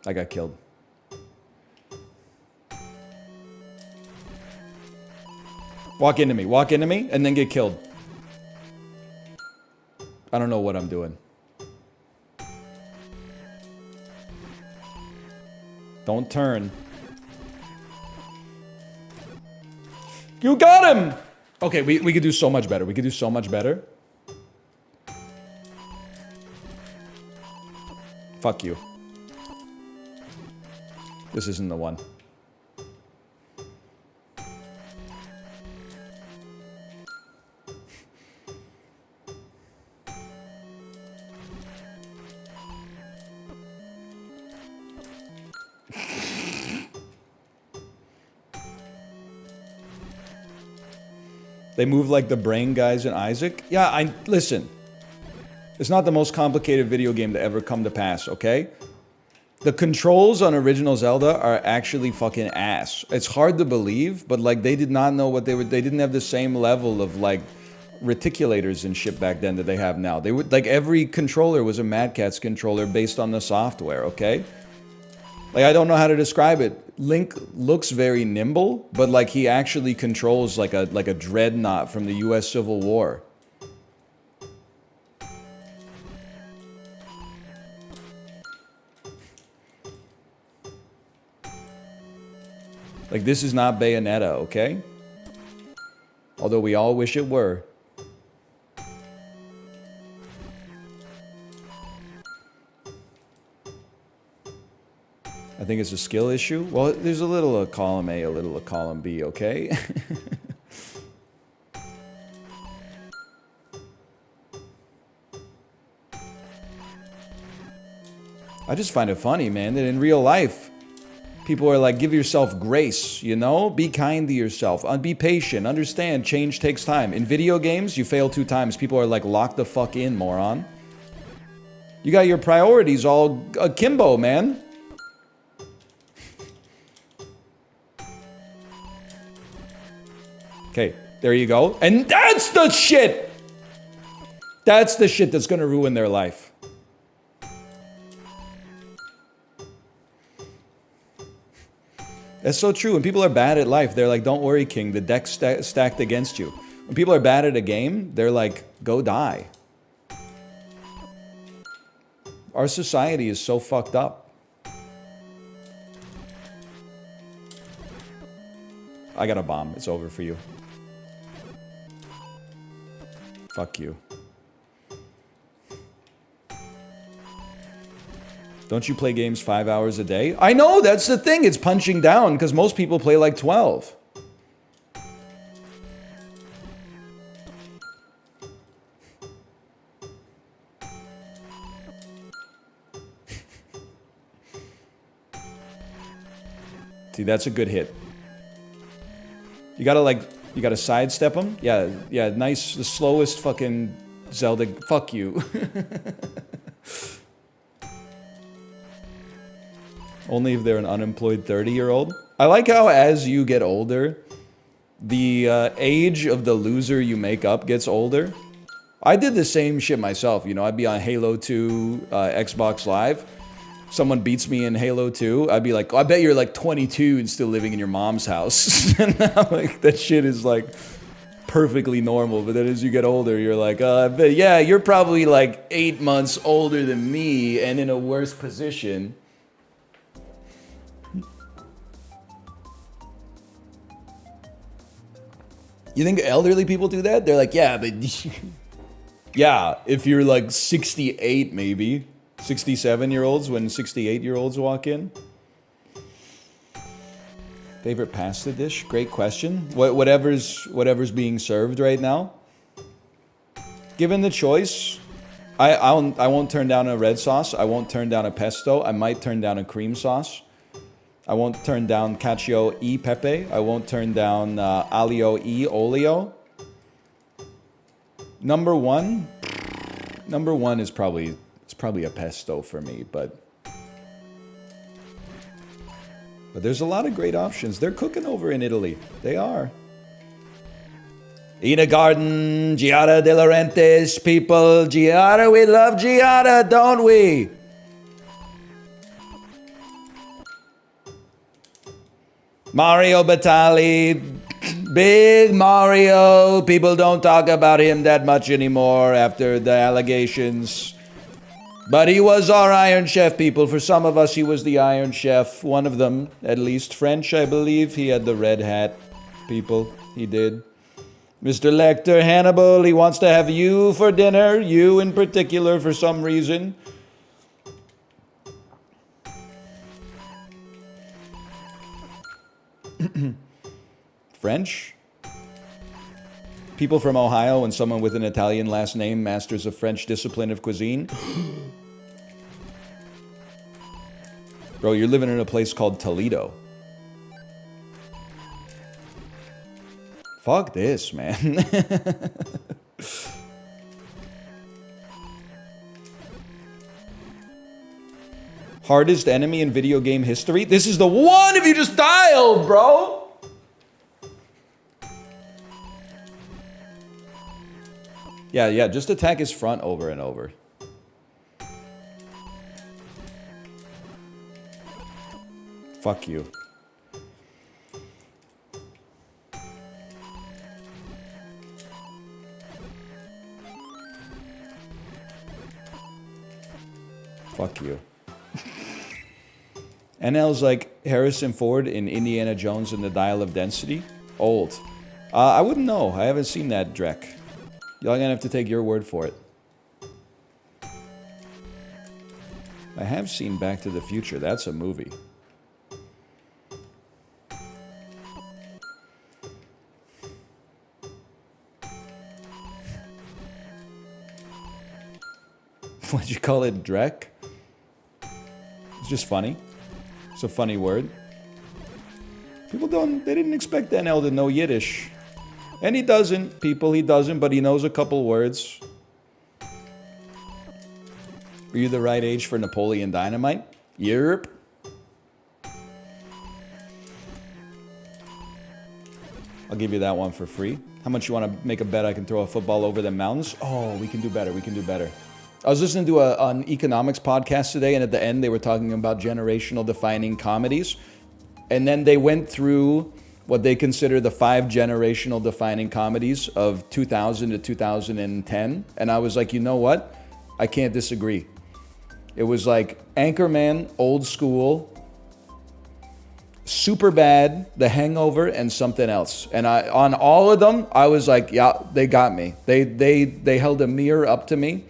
I got killed. Walk into me, and then get killed. I don't know what I'm doing. Don't turn. You got him! Okay, we could do so much better. We could do so much better. Fuck you. This isn't the one. They move like the brain guys in Isaac. Yeah, listen. It's not the most complicated video game to ever come to pass, okay? The controls on original Zelda are actually fucking ass. It's hard to believe, but like they did not know what they didn't have the same level of like reticulators and shit back then that they have now. They would like every controller was a Mad Catz controller based on the software, okay? Like, I don't know how to describe it. Link looks very nimble, but like he actually controls like a dreadnought from the US Civil War. Like, this is not Bayonetta, okay? Although we all wish it were. I think it's a skill issue. Well, there's a little of column A, a little of column B, okay? I just find it funny, man, that in real life, people are like, give yourself grace, you know? Be kind to yourself. Be patient. Understand, change takes time. In video games, you fail 2 times. People are like, lock the fuck in, moron. You got your priorities all akimbo, man. Okay, there you go. And that's the shit! That's the shit that's gonna ruin their life. That's so true. When people are bad at life, they're like, don't worry, King, the deck's stacked against you. When people are bad at a game, they're like, go die. Our society is so fucked up. I got a bomb. It's over for you. Fuck you. Don't you play games 5 hours a day? I know, that's the thing. It's punching down because most people play like 12. See, that's a good hit. You gotta sidestep him. Yeah, nice, the slowest fucking Zelda. Fuck you. Only if they're an unemployed 30-year-old. I like how as you get older, the age of the loser you make up gets older. I did the same shit myself, you know, I'd be on Halo 2, Xbox Live. Someone beats me in Halo 2, I'd be like, oh, I bet you're like 22 and still living in your mom's house. And now, like, that shit is like perfectly normal. But then as you get older, you're like, I bet, yeah, you're probably like 8 months older than me and in a worse position. You think elderly people do that? They're like, yeah, but yeah, if you're like 68 maybe. 67-year-olds when 68-year-olds walk in. Favorite pasta dish? Great question. Whatever's being served right now. Given the choice, I won't turn down a red sauce. I won't turn down a pesto. I might turn down a cream sauce. I won't turn down cacio e pepe. I won't turn down aglio e olio. Number one is probably a pesto for me, but there's a lot of great options. They're cooking over in Italy. They are. Ina Garden, Giada De Laurentiis, people. Giada, we love Giada, don't we? Mario Batali, big Mario. People don't talk about him that much anymore after the allegations. But he was our Iron Chef, people. For some of us, he was the Iron Chef. One of them, at least. French, I believe. He had the red hat, people. He did. Mr. Lecter, Hannibal, he wants to have you for dinner. You in particular, for some reason. French? People from Ohio and someone with an Italian last name, masters of French discipline of cuisine. Bro, you're living in a place called Toledo. Fuck this, man. Hardest enemy in video game history? This is the one if you just dialed, bro! Yeah, just attack his front over and over. Fuck you. Fuck you. NL's like Harrison Ford in Indiana Jones and the Dial of Density. Old. I wouldn't know. I haven't seen that, Drek. Y'all gonna have to take your word for it. I have seen Back to the Future. That's a movie. What'd you call it, Drek? It's just funny. It's a funny word. People they didn't expect NL to know Yiddish. And he doesn't, people, he doesn't, but he knows a couple words. Were you the right age for Napoleon Dynamite? Yerp. I'll give you that one for free. How much you want to make a bet I can throw a football over the mountains? Oh, we can do better, we can do better. I was listening to an economics podcast today, and at the end they were talking about generational defining comedies. And then they went through what they consider the 5 generational defining comedies of 2000 to 2010. And I was like, you know what? I can't disagree. It was like Anchorman, Old School, Superbad, The Hangover, and something else. And on all of them, I was like, yeah, they got me. They held a mirror up to me.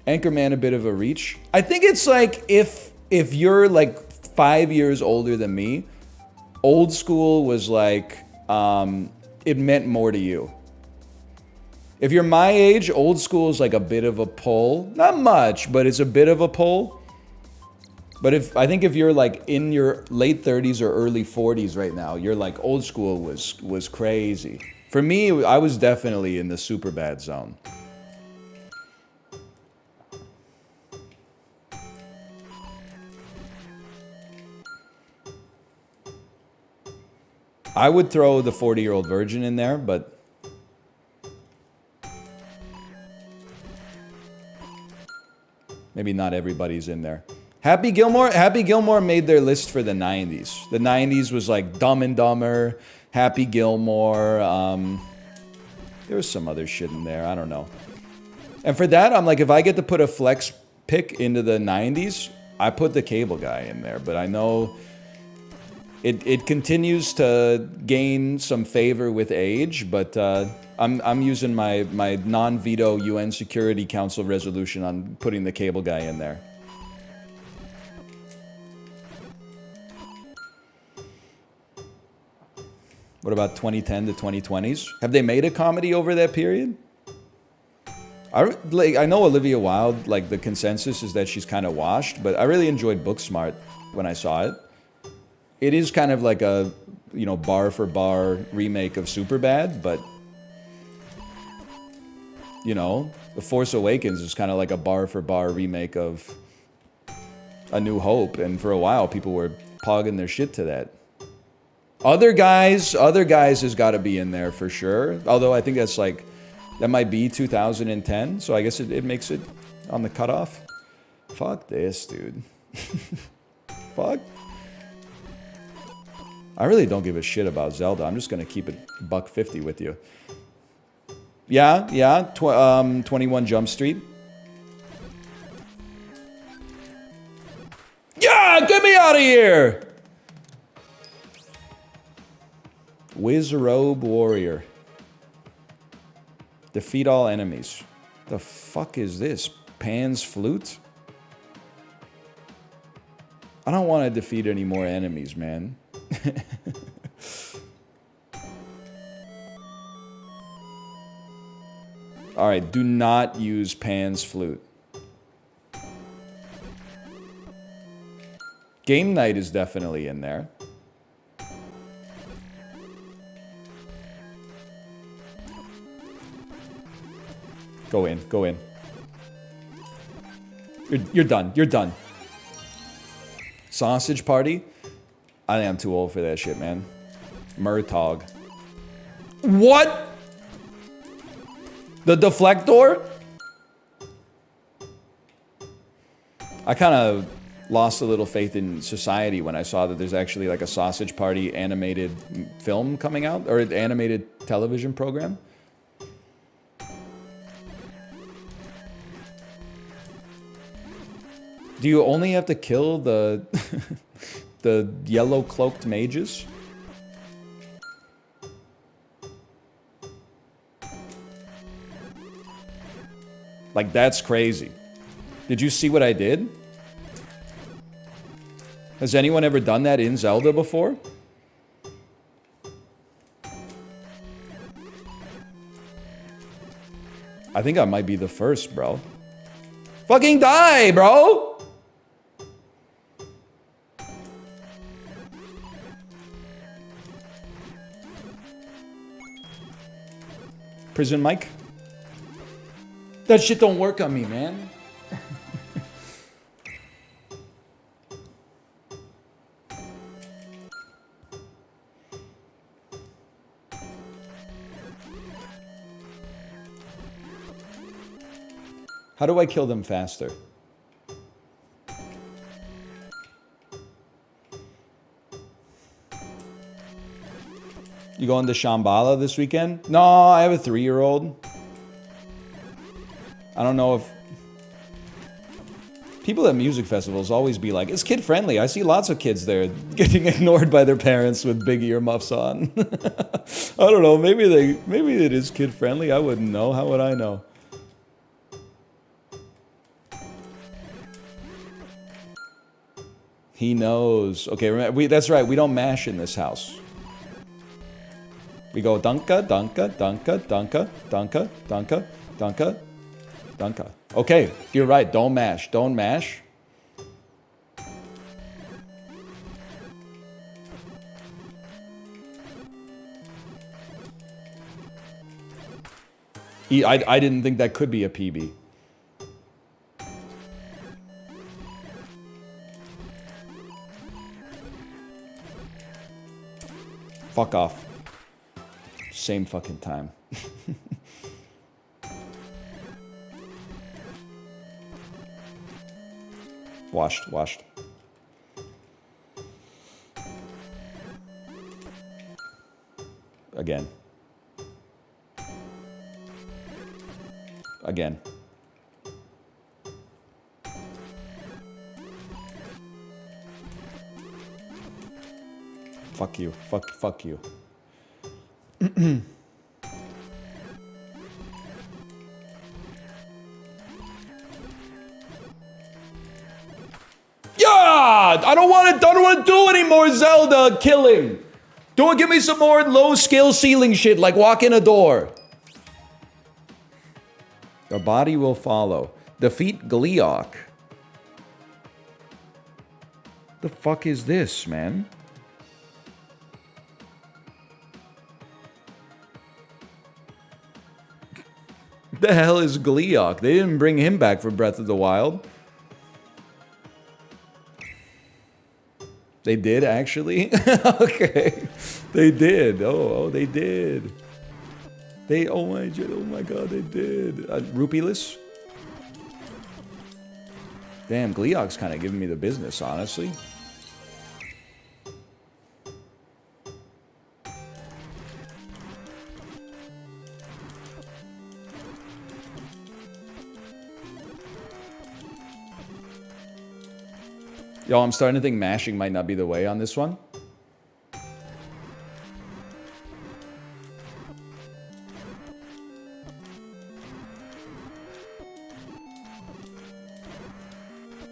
Anchorman, a bit of a reach. I think it's like if you're like 5 years older than me, Old School was like, it meant more to you. If you're my age, Old School is like a bit of a pull. Not much, but it's a bit of a pull. But I think if you're like in your late 30s or early 40s right now, you're like, Old School was crazy. For me, I was definitely in the Superbad zone. I would throw the 40-Year-Old Virgin in there, but maybe not everybody's in there. Happy Gilmore made their list for the 90s. The 90s was like Dumb and Dumber, Happy Gilmore. There was some other shit in there. I don't know. And for that, I'm like, if I get to put a flex pick into the 90s, I put the Cable Guy in there. But I know it continues to gain some favor with age, but I'm using my non-veto UN Security Council resolution on putting the Cable Guy in there. What about 2010 to 2020s? Have they made a comedy over that period? I know Olivia Wilde, like the consensus is that she's kind of washed, but I really enjoyed Booksmart when I saw it. It is kind of like a, bar for bar remake of Superbad, but The Force Awakens is kind of like a bar for bar remake of A New Hope, and for a while people were pogging their shit to that. Other guys has got to be in there for sure. Although I think that might be 2010, so I guess it makes it on the cutoff. Fuck this, dude. Fuck. I really don't give a shit about Zelda. I'm just gonna keep it $1.50 with you. Yeah. 21 Jump Street. Yeah, get me out of here! Wizrobe Warrior. Defeat all enemies. The fuck is this? Pan's Flute? I don't want to defeat any more enemies, man. Alright, do not use Pan's Flute. Game Night is definitely in there. Go in. You're done. Sausage Party? I think I'm too old for that shit, man. Murtaugh. What? The Deflector? I kind of lost a little faith in society when I saw that there's actually like a Sausage Party animated film coming out, or an animated television program. Do you only have to kill the the yellow cloaked mages? Like, that's crazy. Did you see what I did? Has anyone ever done that in Zelda before? I think I might be the first, bro. Fucking die, bro! Prison Mike? That shit don't work on me, man. How do I kill them faster? You going to Shambhala this weekend? No, I have a 3-year-old. I don't know if... People at music festivals always be like, it's kid-friendly. I see lots of kids there getting ignored by their parents with big earmuffs on. I don't know, maybe it is kid-friendly. I wouldn't know. How would I know? He knows. Okay, remember, that's right. We don't mash in this house. We go dunka, dunka, dunka, dunka, dunka, dunka, dunka, dunka. Okay, you're right. Don't mash. Don't mash. I didn't think that could be a PB. Fuck off. Same fucking time. Washed. Again. Fuck you. Fuck you. Yeah! I don't want to do any more Zelda killing. Give me some more low skill ceiling shit like walk in a door. The body will follow. Defeat Gleeok. The fuck is this, man? The hell is Gleeok? They didn't bring him back for Breath of the Wild. They did, actually? Okay. They did. Oh, they did. Oh my god, they did. Rupeeless? Damn, Gleeok's kind of giving me the business, honestly. Yo, I'm starting to think mashing might not be the way on this one.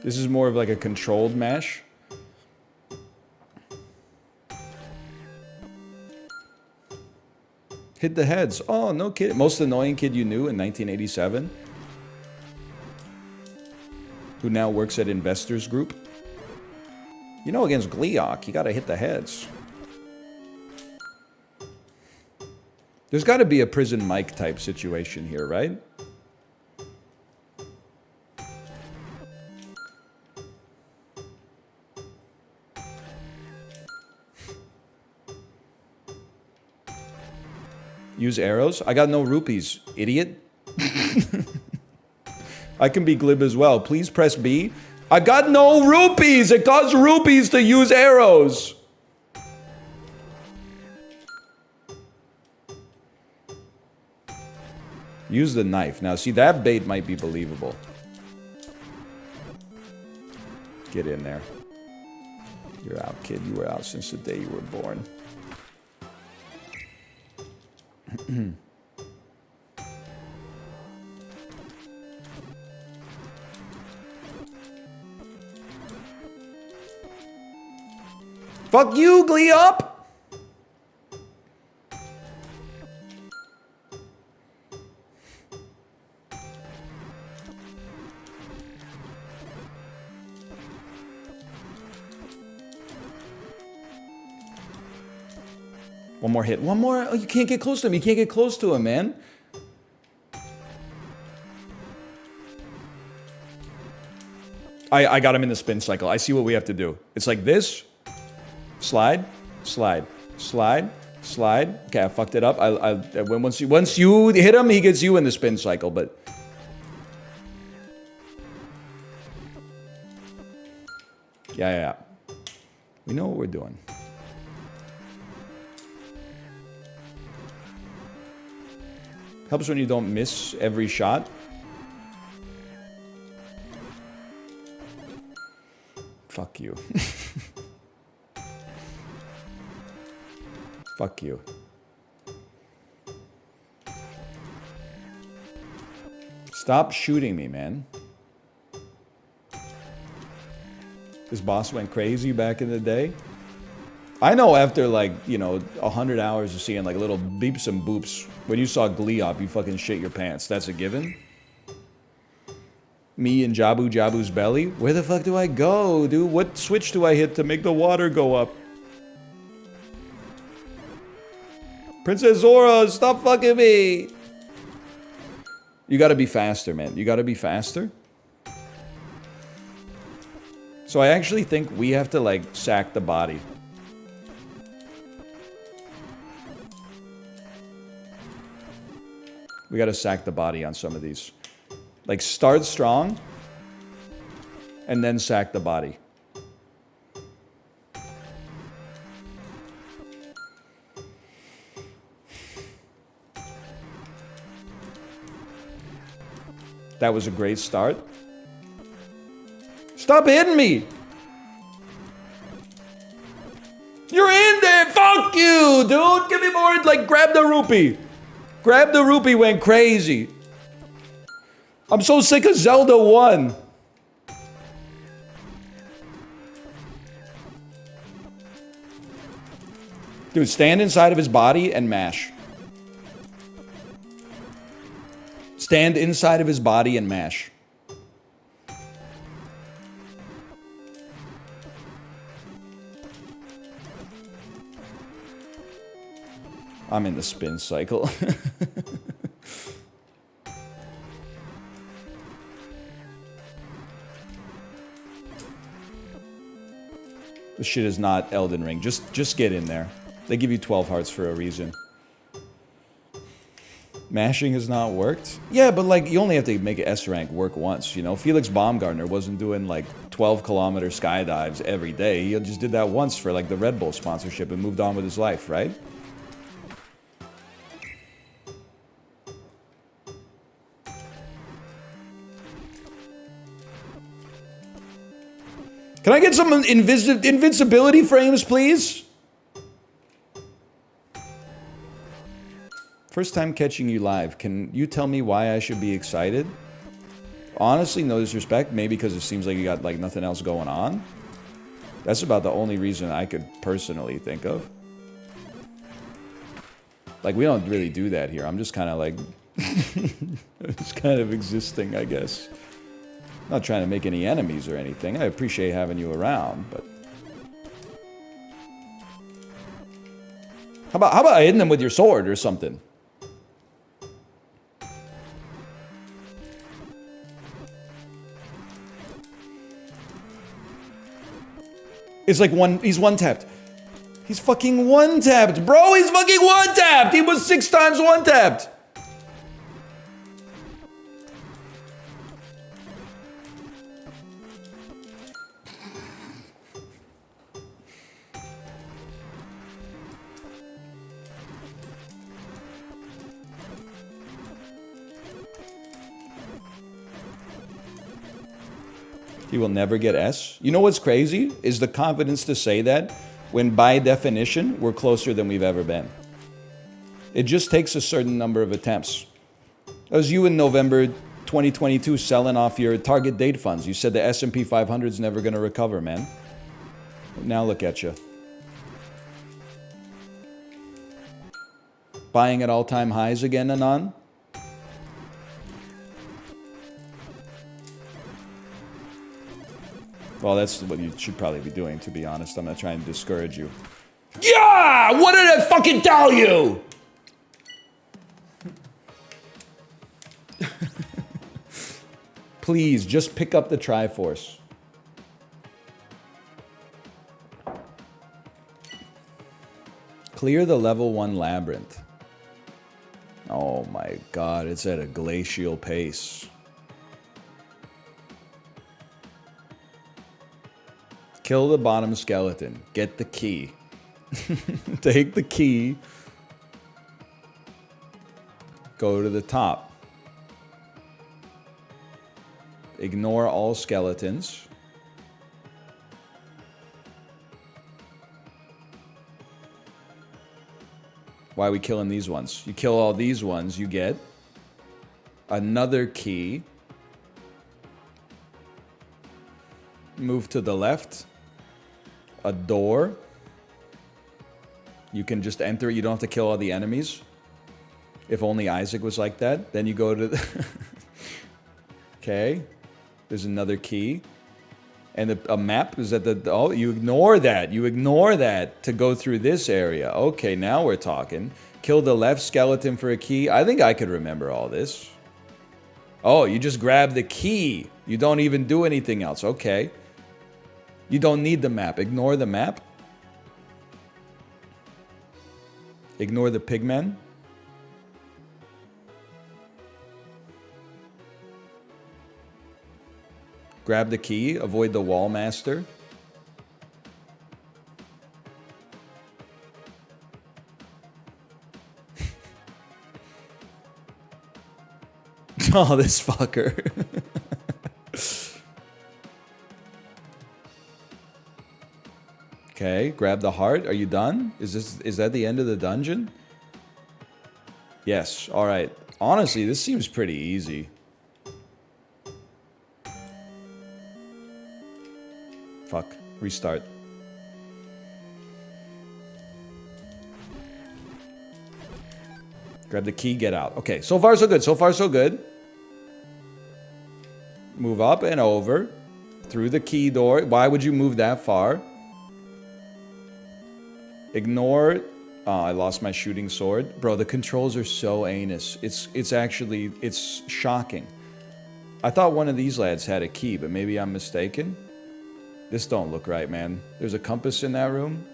This is more of like a controlled mash. Hit the heads. Oh, no kid. Most annoying kid you knew in 1987. Who now works at Investors Group. You know, against Gleeok, you gotta hit the heads. There's gotta be a Prison Mike type situation here, right? Use arrows? I got no rupees, idiot. I can be glib as well. Please press B. I've got no rupees. It costs rupees to use arrows. Use the knife. Now, see, that bait might be believable. Get in there. You're out, kid. You were out since the day you were born. Fuck you, Glee Up! One more hit. One more. Oh, you can't get close to him. You can't get close to him, man. I got him in the spin cycle. I see what we have to do. It's like this. Slide, slide, slide, slide. Okay, I fucked it up. Once you hit him, he gets you in the spin cycle, but... Yeah. We know what we're doing. Helps when you don't miss every shot. Fuck you. Fuck you. Stop shooting me, man. This boss went crazy back in the day. I know after, like, you know, 100 hours of seeing, like, little beeps and boops, when you saw Glee Up, you fucking shit your pants. That's a given. Me and Jabu's belly. Where the fuck do I go, dude? What switch do I hit to make the water go up? Princess Zora, stop fucking me! You gotta be faster, man. You gotta be faster. So I actually think we have to, like, sack the body. We gotta sack the body on some of these. Like, start strong, and then sack the body. That was a great start. Stop hitting me! You're in there! Fuck you, dude! Give me more, like, grab the rupee. Grab the rupee went crazy. I'm so sick of Zelda 1. Dude, stand inside of his body and mash. Stand inside of his body and mash. I'm in the spin cycle. This shit is not Elden Ring. Just get in there. They give you 12 hearts for a reason. Mashing has not worked? Yeah, but like, you only have to make an S rank work once, you know? Felix Baumgartner wasn't doing like 12-kilometer skydives every day. He just did that once for like the Red Bull sponsorship and moved on with his life, right? Can I get some invincibility frames, please? First time catching you live. Can you tell me why I should be excited? Honestly, no disrespect. Maybe because it seems like you got like nothing else going on. That's about the only reason I could personally think of. Like, we don't really do that here. I'm just kind of like... just kind of existing, I guess. Not trying to make any enemies or anything. I appreciate having you around, but... How about hitting them with your sword or something? It's like he's one-tapped. He's fucking one-tapped, bro! He's fucking one-tapped! He was 6 times one-tapped! He will never get S. You know what's crazy? Is the confidence to say that when by definition, we're closer than we've ever been. It just takes a certain number of attempts. That was you in November 2022 selling off your target date funds. You said the S&P 500 is never going to recover, man. Now look at you. Buying at all-time highs again, Anon? Well, that's what you should probably be doing, to be honest. I'm not trying to discourage you. Yeah! What did I fucking tell you? Please, just pick up the Triforce. Clear the level 1 labyrinth. Oh my god, it's at a glacial pace. Kill the bottom skeleton. Get the key. Take the key. Go to the top. Ignore all skeletons. Why are we killing these ones? You kill all these ones, you get another key. Move to the left. A door. You can just enter it. You don't have to kill all the enemies. If only Isaac was like that. Then you go to the... Okay. There's another key. And a map is at the... Oh, you ignore that. You ignore that to go through this area. Okay, now we're talking. Kill the left skeleton for a key. I think I could remember all this. Oh, you just grab the key. You don't even do anything else. Okay. You don't need the map. Ignore the map. Ignore the pigmen. Grab the key. Avoid the wall master. Oh, this fucker. Okay, grab the heart. Are you done? Is that the end of the dungeon? Yes. All right. Honestly, this seems pretty easy. Fuck. Restart. Grab the key, get out. Okay, so far so good. So far so good. Move up and over. Through the key door. Why would you move that far? Ignore... Oh, I lost my shooting sword. Bro, the controls are so anus. It's actually... It's shocking. I thought one of these lads had a key, but maybe I'm mistaken. This don't look right, man. There's a compass in that room.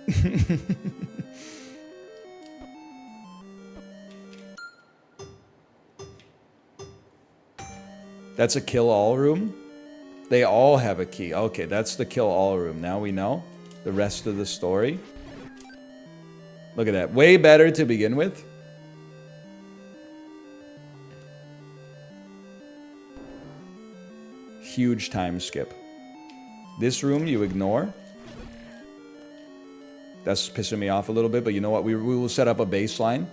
That's a kill-all room? They all have a key. Okay, that's the kill-all room. Now we know the rest of the story. Look at that. Way better to begin with. Huge time skip. This room you ignore. That's pissing me off a little bit, but you know what? We will set up a baseline.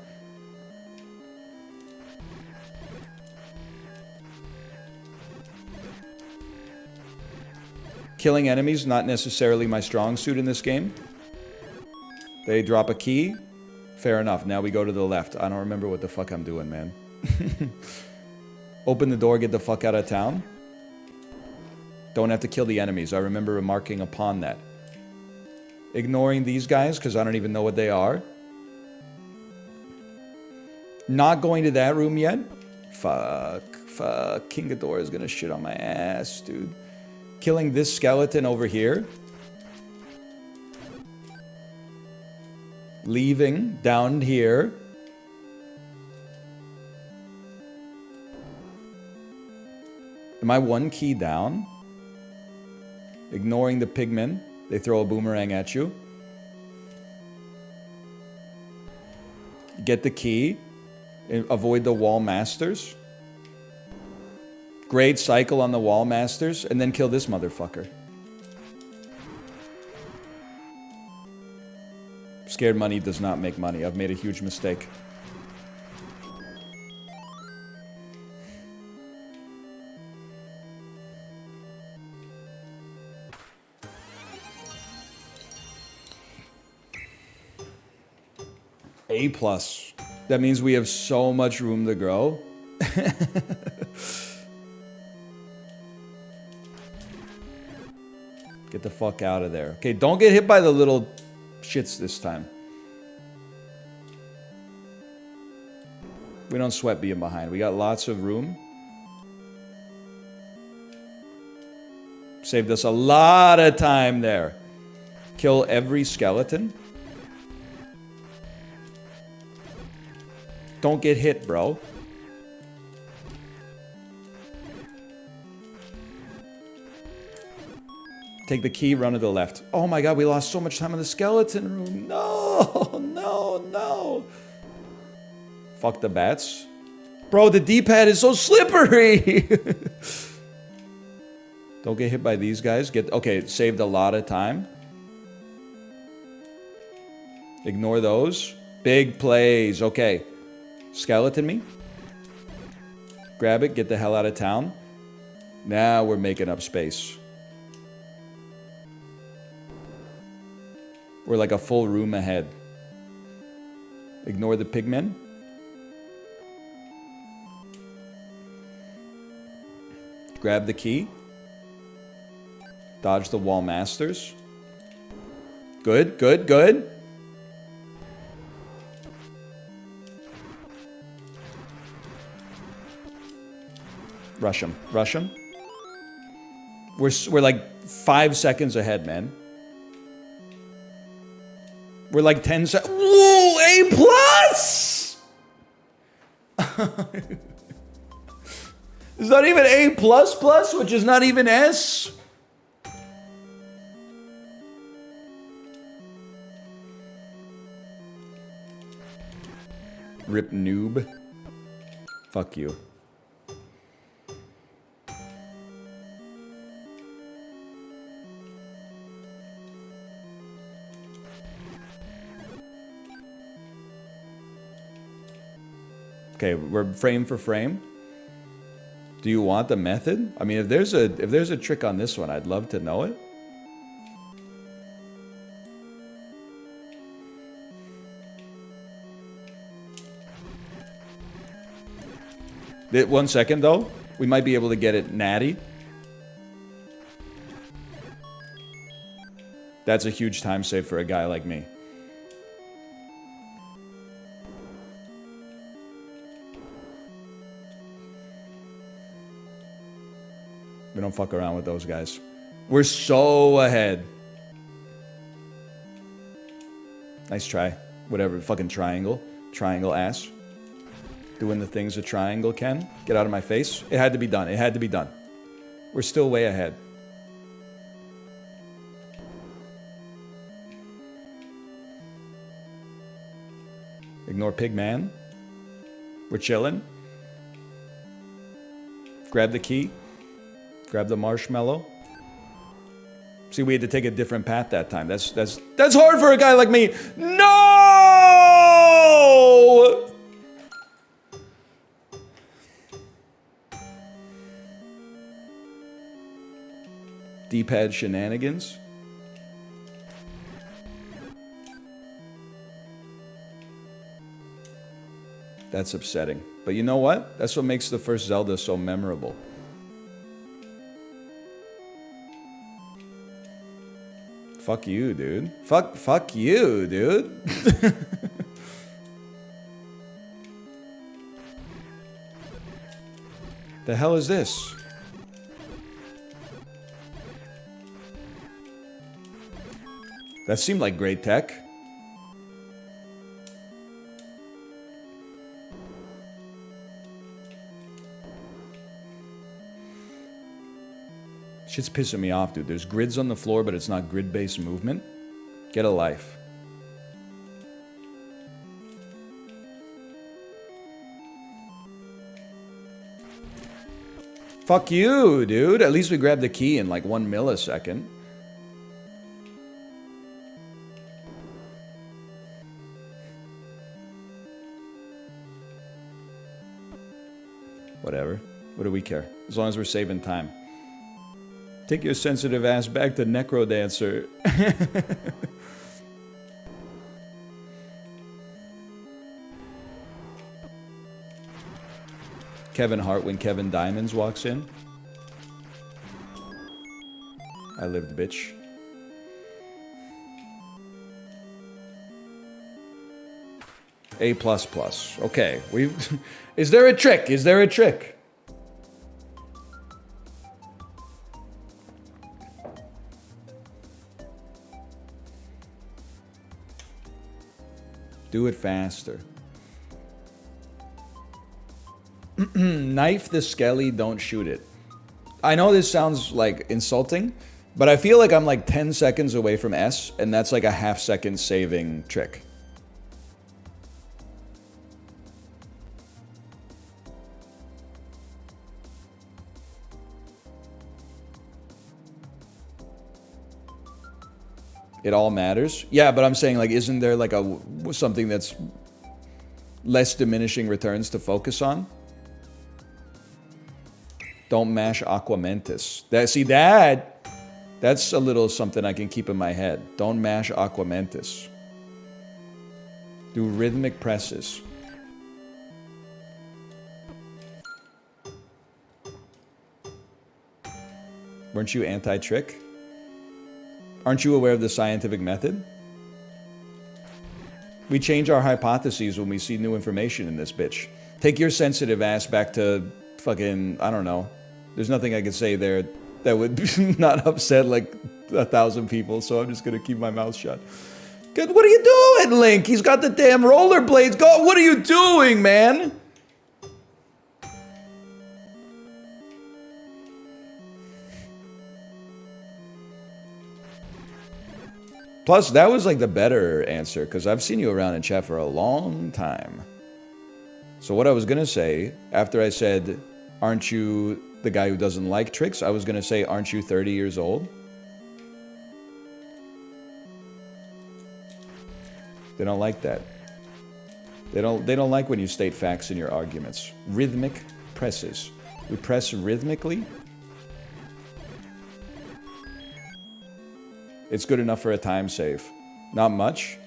Killing enemies, not necessarily my strong suit in this game. They drop a key. Fair enough. Now we go to the left. I don't remember what the fuck I'm doing, man. Open the door, get the fuck out of town. Don't have to kill the enemies. I remember remarking upon that. Ignoring these guys, because I don't even know what they are. Not going to that room yet. Fuck. King Ghidorah is gonna shit on my ass, dude. Killing this skeleton over here. Leaving down here. Am I one key down? Ignoring the pigmen. They throw a boomerang at you. Get the key. Avoid the wall masters. Great cycle on the wall masters, and then kill this motherfucker. Scared money does not make money. I've made a huge mistake. A+. That means we have so much room to grow. Get the fuck out of there. Okay, don't get hit by the little shits this time. We don't sweat being behind. We got lots of room. Saved us a lot of time there. Kill every skeleton. Don't get hit, bro. Take the key, run to the left. Oh my god, we lost so much time in the skeleton room. No, no, no. Fuck the bats. Bro, the D-pad is so slippery. Don't get hit by these guys. Okay, it saved a lot of time. Ignore those. Big plays. Okay. Skeleton me. Grab it, get the hell out of town. Now we're making up space. We're like a full room ahead. Ignore the pigmen. Grab the key. Dodge the wall masters. Good, good, good. Rush him. Rush him. We're like 5 seconds ahead, man. We're like 10 seconds. Whoa, A+! It's not even A++, which is not even S. Rip noob. Fuck you. Okay, we're frame for frame. Do you want the method? I mean, if there's a trick on this one, I'd love to know it. One second though, we might be able to get it natty. That's a huge time save for a guy like me. We don't fuck around with those guys. We're so ahead. Nice try. Whatever, fucking triangle. Triangle ass. Doing the things a triangle can. Get out of my face. It had to be done. It had to be done. We're still way ahead. Ignore Pigman. We're chilling. Grab the key. Grab the marshmallow. See, we had to take a different path that time. That's hard for a guy like me. No! D-pad shenanigans. That's upsetting. But you know what? That's what makes the first Zelda so memorable. Fuck you, dude. Fuck you, dude. The hell is this? That seemed like great tech. Shit's pissing me off, dude. There's grids on the floor, but it's not grid-based movement. Get a life. Fuck you, dude. At least we grabbed the key in like 1 millisecond. Whatever. What do we care? As long as we're saving time. Take your sensitive ass back to Necrodancer. Kevin Hart when Kevin Diamonds walks in. I lived, bitch. A++. Okay, we've... Is there a trick? Is there a trick? Do it faster. Knife the skelly, don't shoot it. I know this sounds like insulting, but I feel like I'm like 10 seconds away from S, and that's like a half-second saving trick. It all matters? Yeah, but I'm saying, like, isn't there like a something that's less diminishing returns to focus on? Don't mash Aquamentus. That's a little something I can keep in my head. Don't mash Aquamentus. Do rhythmic presses. Weren't you anti-trick? Aren't you aware of the scientific method? We change our hypotheses when we see new information in this bitch. Take your sensitive ass back to fucking, I don't know. There's nothing I could say there that would not upset like 1,000 people, so I'm just gonna keep my mouth shut. Good, what are you doing, Link? He's got the damn rollerblades. Go, what are you doing, man? Plus, that was like the better answer, because I've seen you around in chat for a long time. So what I was gonna say, after I said, aren't you the guy who doesn't like tricks? I was gonna say, aren't you 30 years old? They don't like that. They don't like when you state facts in your arguments. Rhythmic presses. We press rhythmically. It's good enough for a time save. Not much.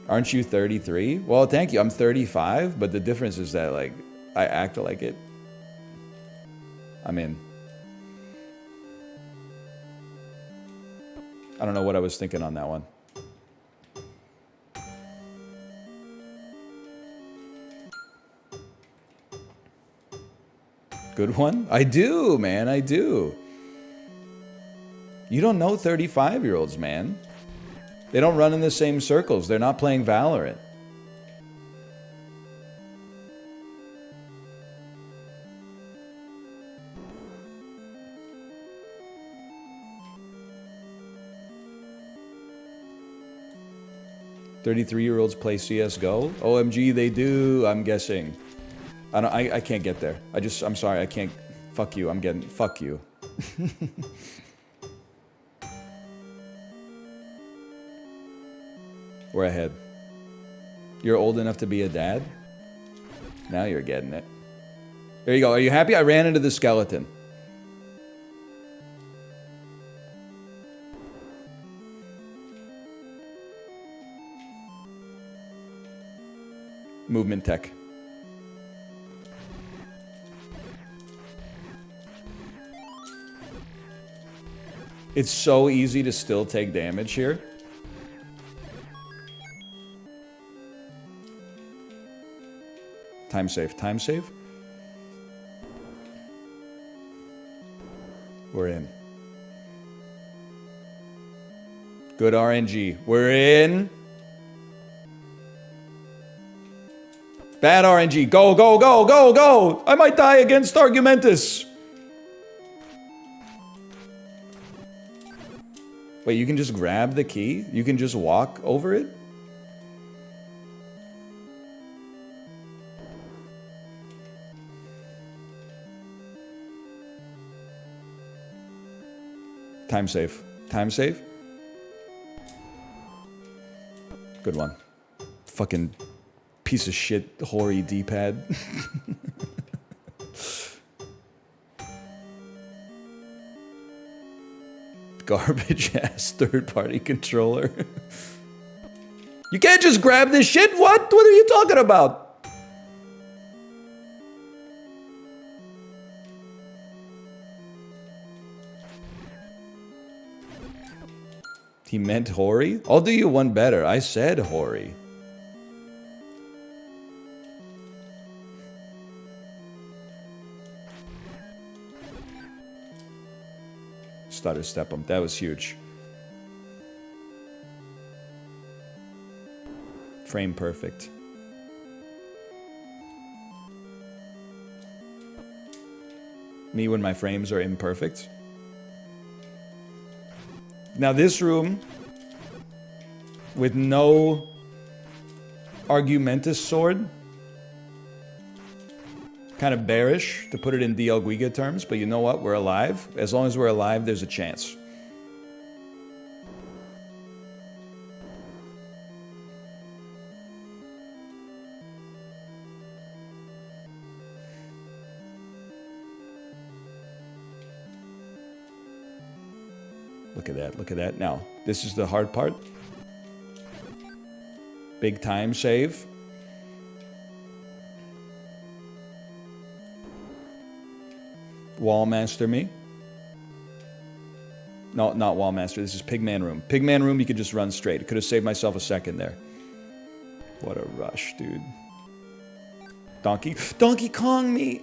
Aren't you 33? Well, thank you. I'm 35, but the difference is that, like, I act like it. I'm in. I don't know what I was thinking on that one. Good one? I do, man. I do. You don't know 35-year-olds, man. They don't run in the same circles. They're not playing Valorant. "33-year-olds play CS:GO? OMG, they do, I'm guessing. I can't get there. I'm sorry, I can't. Fuck you, fuck you. We're ahead. You're old enough to be a dad? Now you're getting it. There you go. Are you happy? I ran into the skeleton. Movement tech. It's so easy to still take damage here. Time save. Time save. We're in. Good RNG. We're in. Bad RNG. Go, go, go, go, go! I might die against Argumentus. Wait, you can just grab the key? You can just walk over it? Time save. Time save. Good one. Fucking piece of shit, hoary D-pad. Garbage ass third-party controller. You can't just grab this shit? What? What are you talking about? He meant hoary? I'll do you one better. I said hoary. Stutter step him. That was huge. Frame perfect. Me when my frames are imperfect. Now this room, with no Argumentus sword, kind of bearish to put it in DL Guiga terms, but you know what? We're alive. As long as we're alive, there's a chance. Look at that, look at that. Now, this is the hard part. Big time save. Wallmaster me. No, not Wallmaster. This is Pigman Room. Pigman Room, you could just run straight. Could have saved myself a second there. What a rush, dude. Donkey Kong me.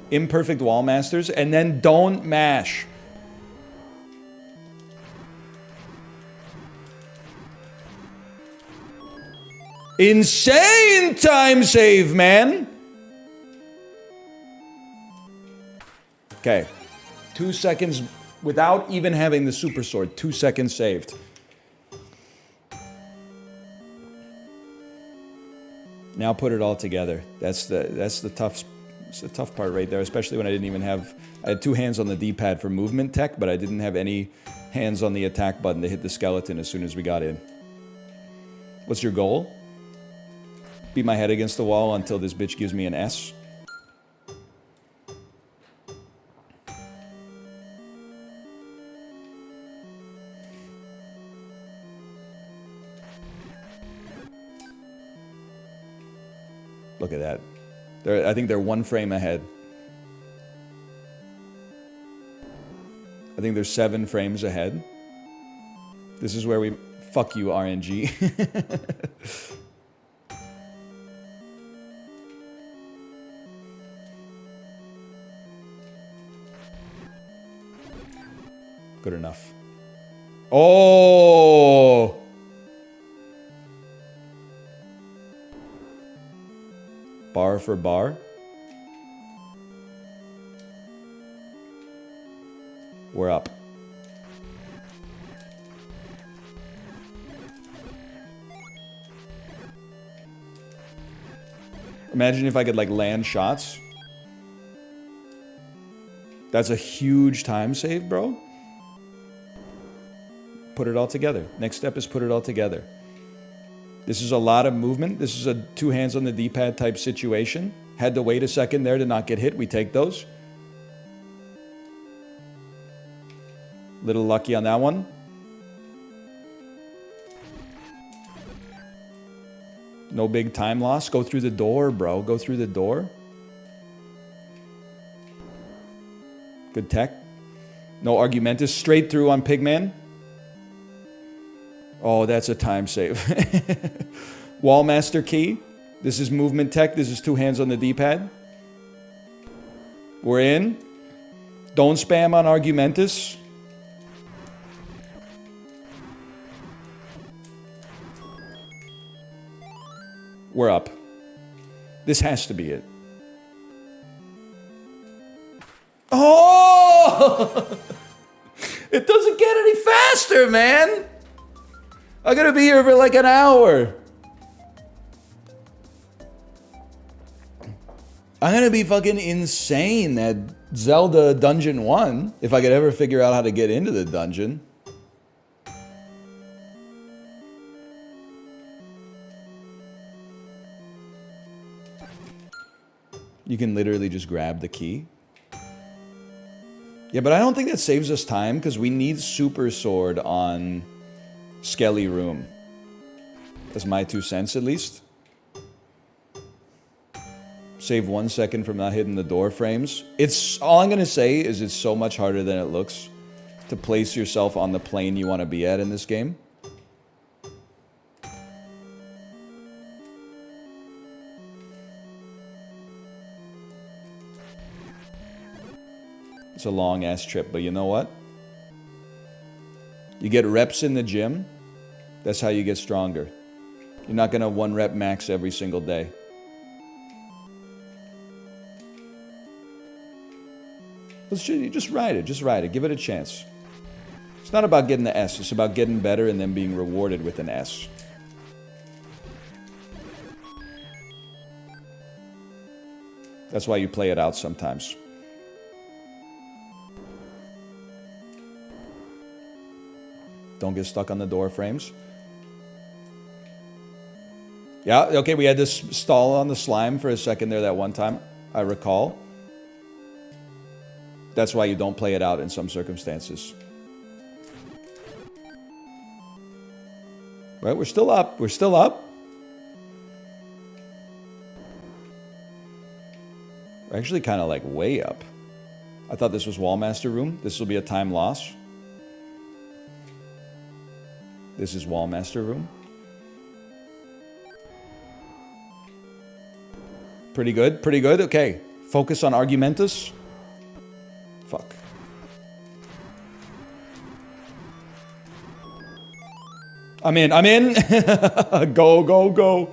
Imperfect Wallmasters, and then don't mash. Insane time save, man. Okay. 2 seconds without even having the super sword. 2 seconds saved. Now put it all together. That's the tough part right there, especially when I didn't even have... I had 2 hands on the D-pad for movement tech, but I didn't have any hands on the attack button to hit the skeleton as soon as we got in. What's your goal? Beat my head against the wall until this bitch gives me an S. Look at that. I think they're 1 frame ahead. I think they're 7 frames ahead. This is where we... Fuck you, RNG. Good enough. Oh! Bar for bar. We're up. Imagine if I could, like, land shots. That's a huge time save, bro. Put it all together. Next step is put it all together. This is a lot of movement. This is a 2 hands on the D-pad type situation. Had to wait a second there to not get hit. We take those. Little lucky on that one. No big time loss. Go through the door, bro. Go through the door. Good tech. No Argumentus. Straight through on Pigman. Oh, that's a time save. Wallmaster key. This is movement tech. This is 2 hands on the D-pad. We're in. Don't spam on Argumentus. We're up. This has to be it. Oh! It doesn't get any faster, man! I'm gonna be here for like an hour. I'm gonna be fucking insane at Zelda Dungeon 1, if I could ever figure out how to get into the dungeon. You can literally just grab the key. Yeah, but I don't think that saves us time because we need Super Sword on Skelly Room. That's my 2 cents at least. Save 1 second from not hitting the door frames. It's all I'm gonna say is it's so much harder than it looks to place yourself on the plane you want to be at in this game. It's a long ass trip, but you know what? You get reps in the gym. That's how you get stronger. You're not gonna 1 rep max every single day. Just ride it. Just ride it. Give it a chance. It's not about getting the S. It's about getting better and then being rewarded with an S. That's why you play it out sometimes. Don't get stuck on the door frames. Yeah, okay, we had this stall on the slime for a second there that one time, I recall. That's why you don't play it out in some circumstances. Right, we're still up. We're still up. We're actually kind of like way up. I thought this was Wallmaster Room. This will be a time loss. This is Wallmaster Room. Pretty good, pretty good. Okay, focus on Argumentus. Fuck. I'm in, I'm in. Go, go, go.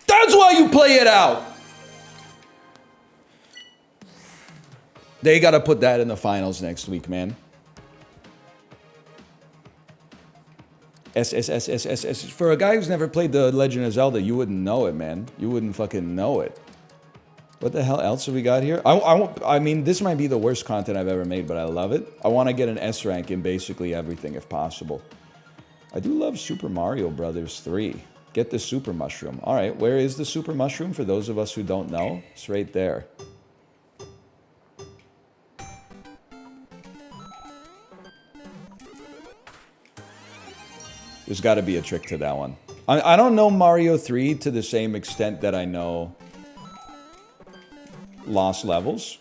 That's why you play it out. They gotta put that in the finals next week, man. S. For a guy who's never played The Legend of Zelda, you wouldn't know it, man. You wouldn't fucking know it. What the hell else have we got here? I mean, this might be the worst content I've ever made, but I love it. I want to get an S rank in basically everything if possible. I do love Super Mario Brothers 3. Get the Super Mushroom. All right, where is the Super Mushroom for those of us who don't know? It's right there. There's got to be a trick to that one. I don't know Mario 3 to the same extent that I know Lost Levels.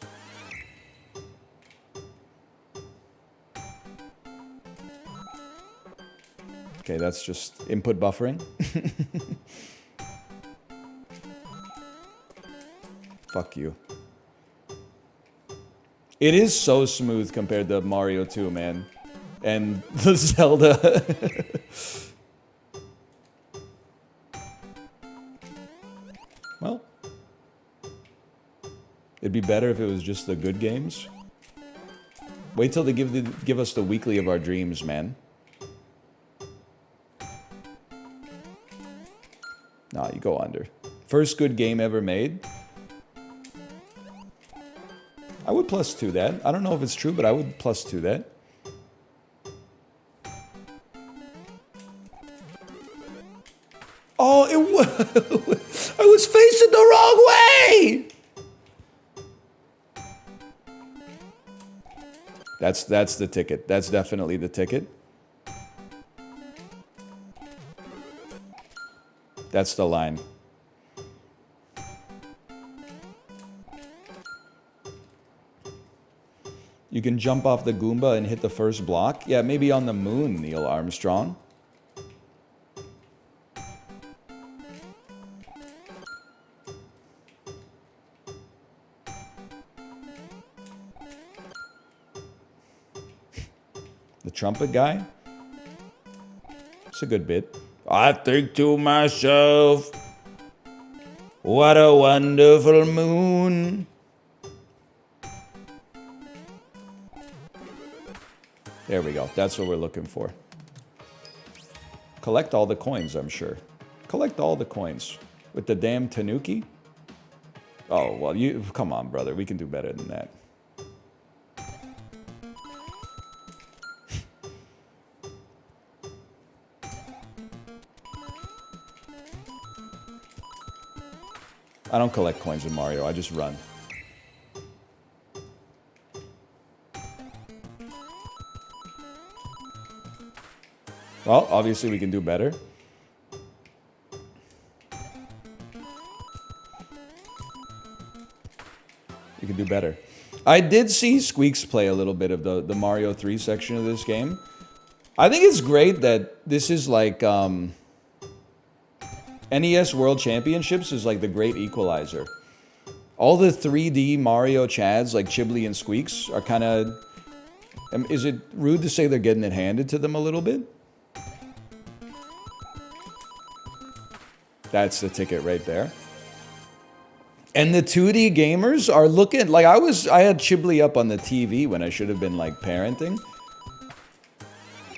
Okay, that's just input buffering. Fuck you. It is so smooth compared to Mario 2, man. And the Zelda. Well, it'd be better if it was just the good games. Wait till they give us the weekly of our dreams, man. Nah, you go under. First good game ever made. I would +2 that. I don't know if it's true, but I would +2 that. Oh, it was. I was facing the wrong way. That's the ticket. That's definitely the ticket. That's the line. You can jump off the Goomba and hit the first block. Yeah, maybe on the moon, Neil Armstrong. The trumpet guy? It's a good bit. I think to myself, what a wonderful moon. There we go. That's what we're looking for. Collect all the coins, I'm sure. Collect all the coins. With the damn tanuki? Oh, well, you... Come on, brother. We can do better than that. I don't collect coins in Mario. I just run. Well, obviously we can do better. You can do better. I did see Squeaks play a little bit of the Mario 3 section of this game. I think it's great that this is like... NES World Championships is like the great equalizer. All the 3D Mario chads like Chiblee and Squeaks are kind of... Is it rude to say they're getting it handed to them a little bit? That's the ticket right there. And the 2D gamers are looking... Like, I had Chiblee up on the TV when I should have been, like, parenting.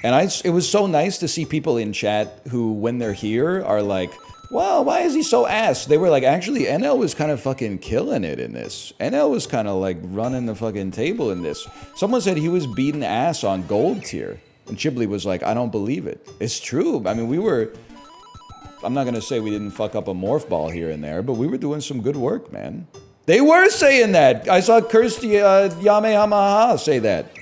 And it was so nice to see people in chat who, when they're here, are like... Wow, why is he so ass? They were like, actually, NL was kind of fucking killing it in this. NL was kind of like running the fucking table in this. Someone said he was beating ass on gold tier. And Chiblee was like, I don't believe it. It's true. I mean, we were... I'm not going to say we didn't fuck up a morph ball here and there, but we were doing some good work, man. They were saying that. I saw Kirsty Yamehamaha say that.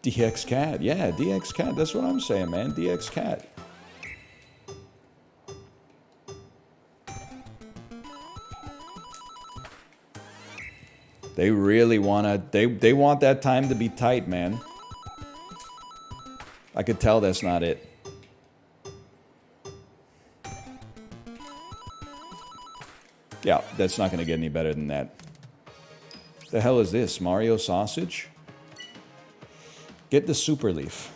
DX Cat. Yeah, DX Cat. That's what I'm saying, man. DX Cat. They really want to... They want that time to be tight, man. I could tell that's not it. Yeah, that's not going to get any better than that. The hell is this? Mario sausage? Get the super leaf.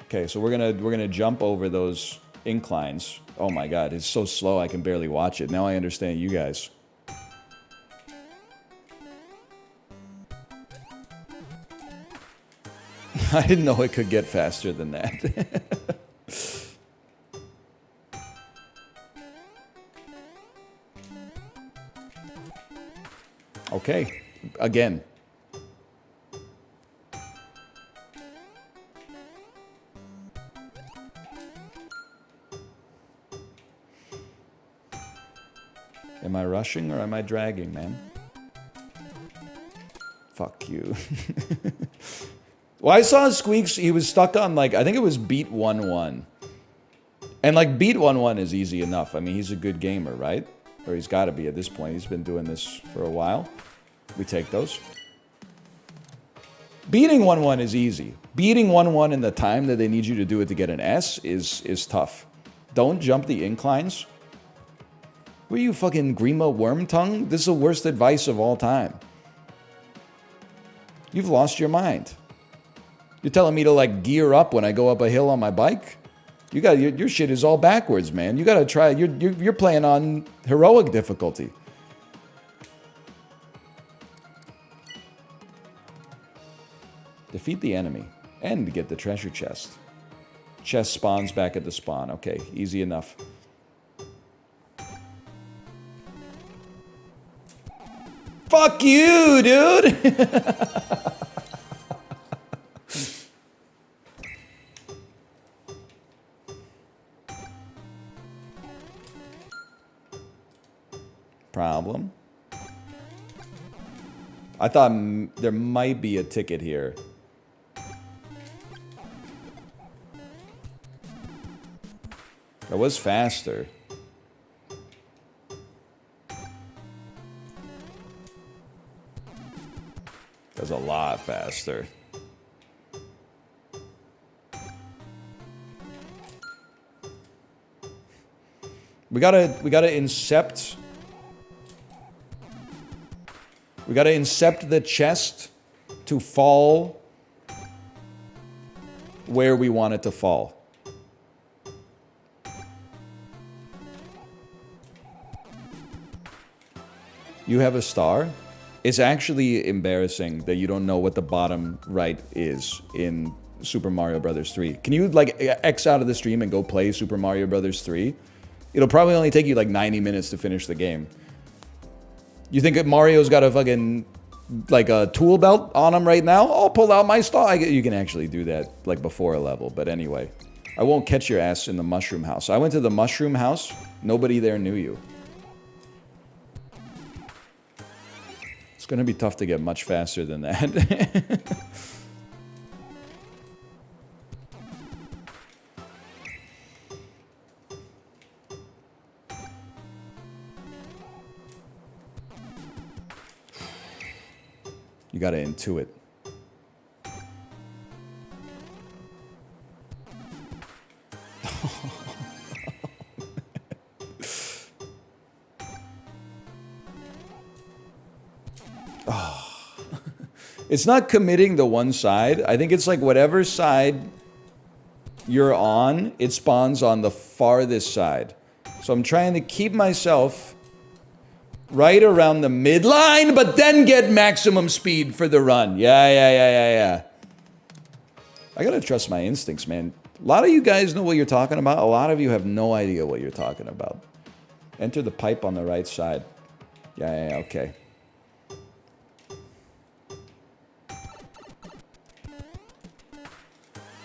Okay, so we're gonna jump over those inclines. Oh my god, it's so slow I can barely watch it. Now I understand you guys. I didn't know it could get faster than that. Okay, again. Am I rushing or am I dragging, man? Fuck you. Well, I saw Squeaks, he was stuck on, like, I think it was beat 1-1. And, like, beat 1-1 is easy enough. I mean, he's a good gamer, right? Or he's got to be at this point. He's been doing this for a while. We take those. Beating 1-1 is easy. Beating 1-1 in the time that they need you to do it to get an S is tough. Don't jump the inclines. What are you, fucking Grima Wormtongue? This is the worst advice of all time. You've lost your mind. You're telling me to, like, gear up when I go up a hill on my bike? You got your shit is all backwards, man. You got to try. You're playing on heroic difficulty. Defeat the enemy and get the treasure chest. Chest spawns back at the spawn. Okay, easy enough. Fuck you, dude! Problem. I thought there might be a ticket here. That was faster. That was a lot faster. We gotta incept. We gotta incept the chest to fall where we want it to fall. You have a star? It's actually embarrassing that you don't know what the bottom right is in Super Mario Brothers 3. Can you, like, X out of the stream and go play Super Mario Brothers 3? It'll probably only take you, like, 90 minutes to finish the game. You think that Mario's got a fucking, like, a tool belt on him right now? I'll pull out my star. You can actually do that, like, before a level. But anyway, I won't catch your ass in the mushroom house. I went to the mushroom house. Nobody there knew you. It's going to be tough to get much faster than that. You got to intuit. It's not committing to one side. I think it's like whatever side you're on, it spawns on the farthest side. So I'm trying to keep myself right around the midline, but then get maximum speed for the run. Yeah. I gotta trust my instincts, man. A lot of you guys know what you're talking about. A lot of you have no idea what you're talking about. Enter the pipe on the right side. Yeah, okay.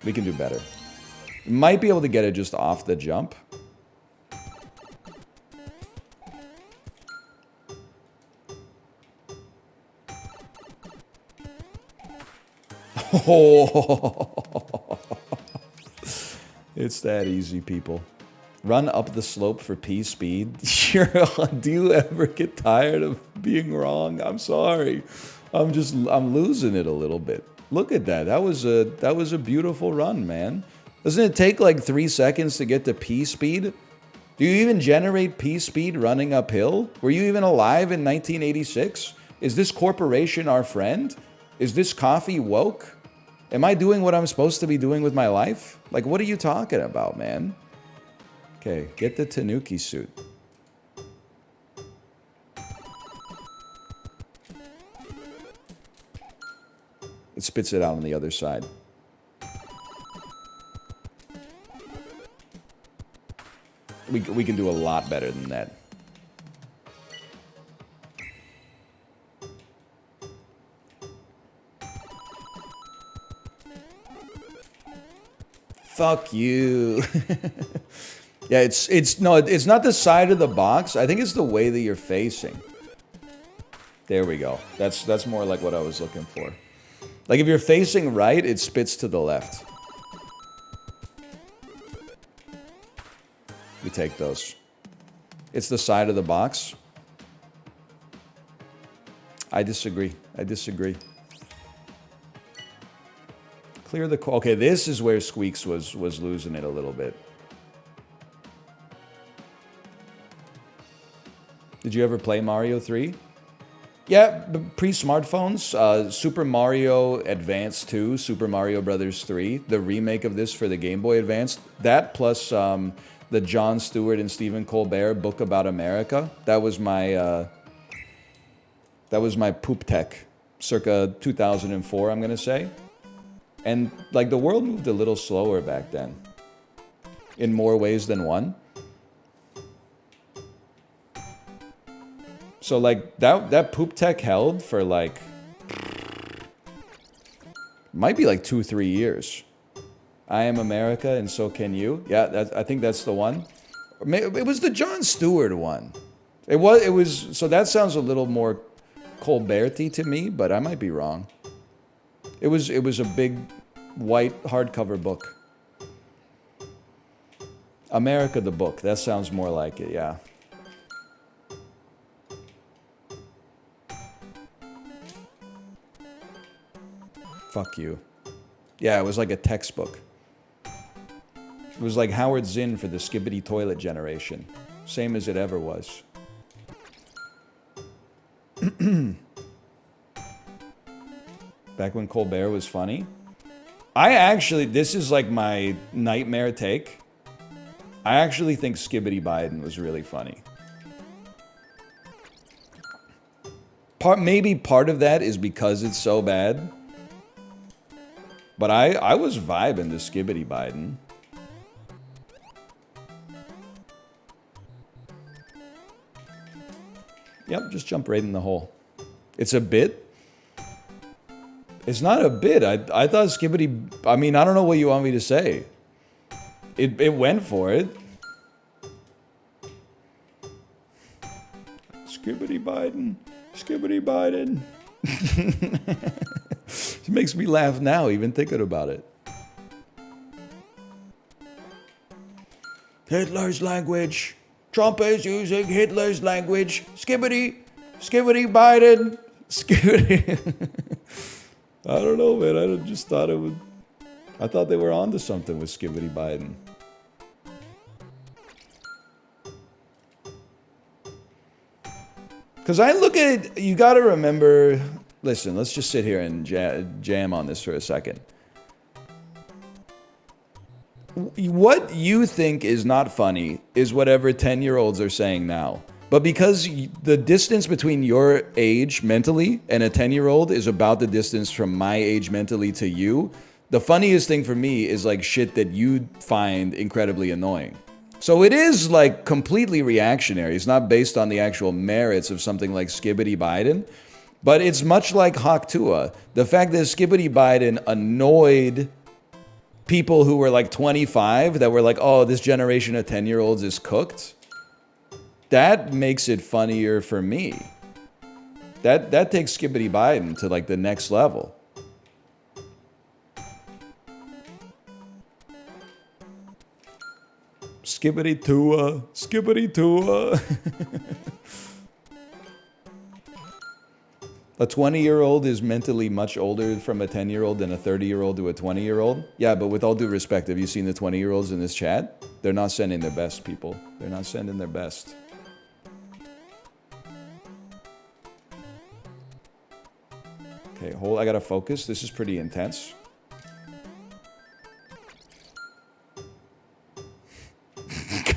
We can do better. Might be able to get it just off the jump. Oh, it's that easy, people. Run up the slope for P speed. Do you ever get tired of being wrong? I'm sorry. I'm losing it a little bit. Look at that. That was a beautiful run, man. Doesn't it take like 3 seconds to get to P speed? Do you even generate P speed running uphill? Were you even alive in 1986? Is this corporation our friend? Is this coffee woke? Am I doing what I'm supposed to be doing with my life? Like, what are you talking about, man? Okay, get the Tanuki suit. It spits it out on the other side. We can do a lot better than that. Fuck you. Yeah, it's not the side of the box. I think it's the way that you're facing. There we go. That's more like what I was looking for. Like, if you're facing right, it spits to the left. We take those. It's the side of the box. I disagree. Clear the... Okay, this is where Squeaks was losing it a little bit. Did you ever play Mario 3? Yeah, pre-smartphones, Super Mario Advance 2, Super Mario Brothers 3, the remake of this for the Game Boy Advance. That plus the Jon Stewart and Stephen Colbert book about America. That was my poop tech, circa 2004, I'm gonna say. And like the world moved a little slower back then, in more ways than one. So like that poop tech held for like, might be like 2-3 years. I am America and so can you. Yeah, I think that's the one. It was the Jon Stewart one. It was. So that sounds a little more Colbert-y to me, but I might be wrong. It was a big white hardcover book. America the book. That sounds more like it. Yeah. Fuck you. Yeah, it was like a textbook. It was like Howard Zinn for the skibbity toilet generation. Same as it ever was. Back when Colbert was funny. This is like my nightmare take. I actually think Skibbity Biden was really funny. Maybe part of that is because it's so bad. But I was vibing the Skibbity Biden. Yep, just jump right in the hole. It's a bit. It's not a bit. I thought Skibbity... I mean, I don't know what you want me to say. It went for it. Skibbity Biden. Skibbity Biden. It makes me laugh now, even thinking about it. Hitler's language. Trump is using Hitler's language. Skibbity. Skibbity Biden. Skibbity. I don't know, man. I just thought it would... I thought they were onto something with Skibbity Biden. Because I look at it, you got to remember... Listen, let's just sit here and jam on this for a second. What you think is not funny is whatever 10-year-olds are saying now. But because the distance between your age mentally and a 10-year-old is about the distance from my age mentally to you, the funniest thing for me is like shit that you find incredibly annoying. So it is like completely reactionary. It's not based on the actual merits of something like Skibbity Biden. But it's much like Haktua. The fact that Skibbity Biden annoyed people who were like 25 that were like, oh, this generation of 10-year-olds is cooked. That makes it funnier for me. That takes Skibbity Biden to like the next level. Skibbity Tua, Skibbity Tua. A 20-year-old is mentally much older from a 10-year-old than a 30-year-old to a 20-year-old. Yeah, but with all due respect, have you seen the 20-year-olds in this chat? They're not sending their best, people. They're not sending their best. Okay, hold. I gotta focus. This is pretty intense.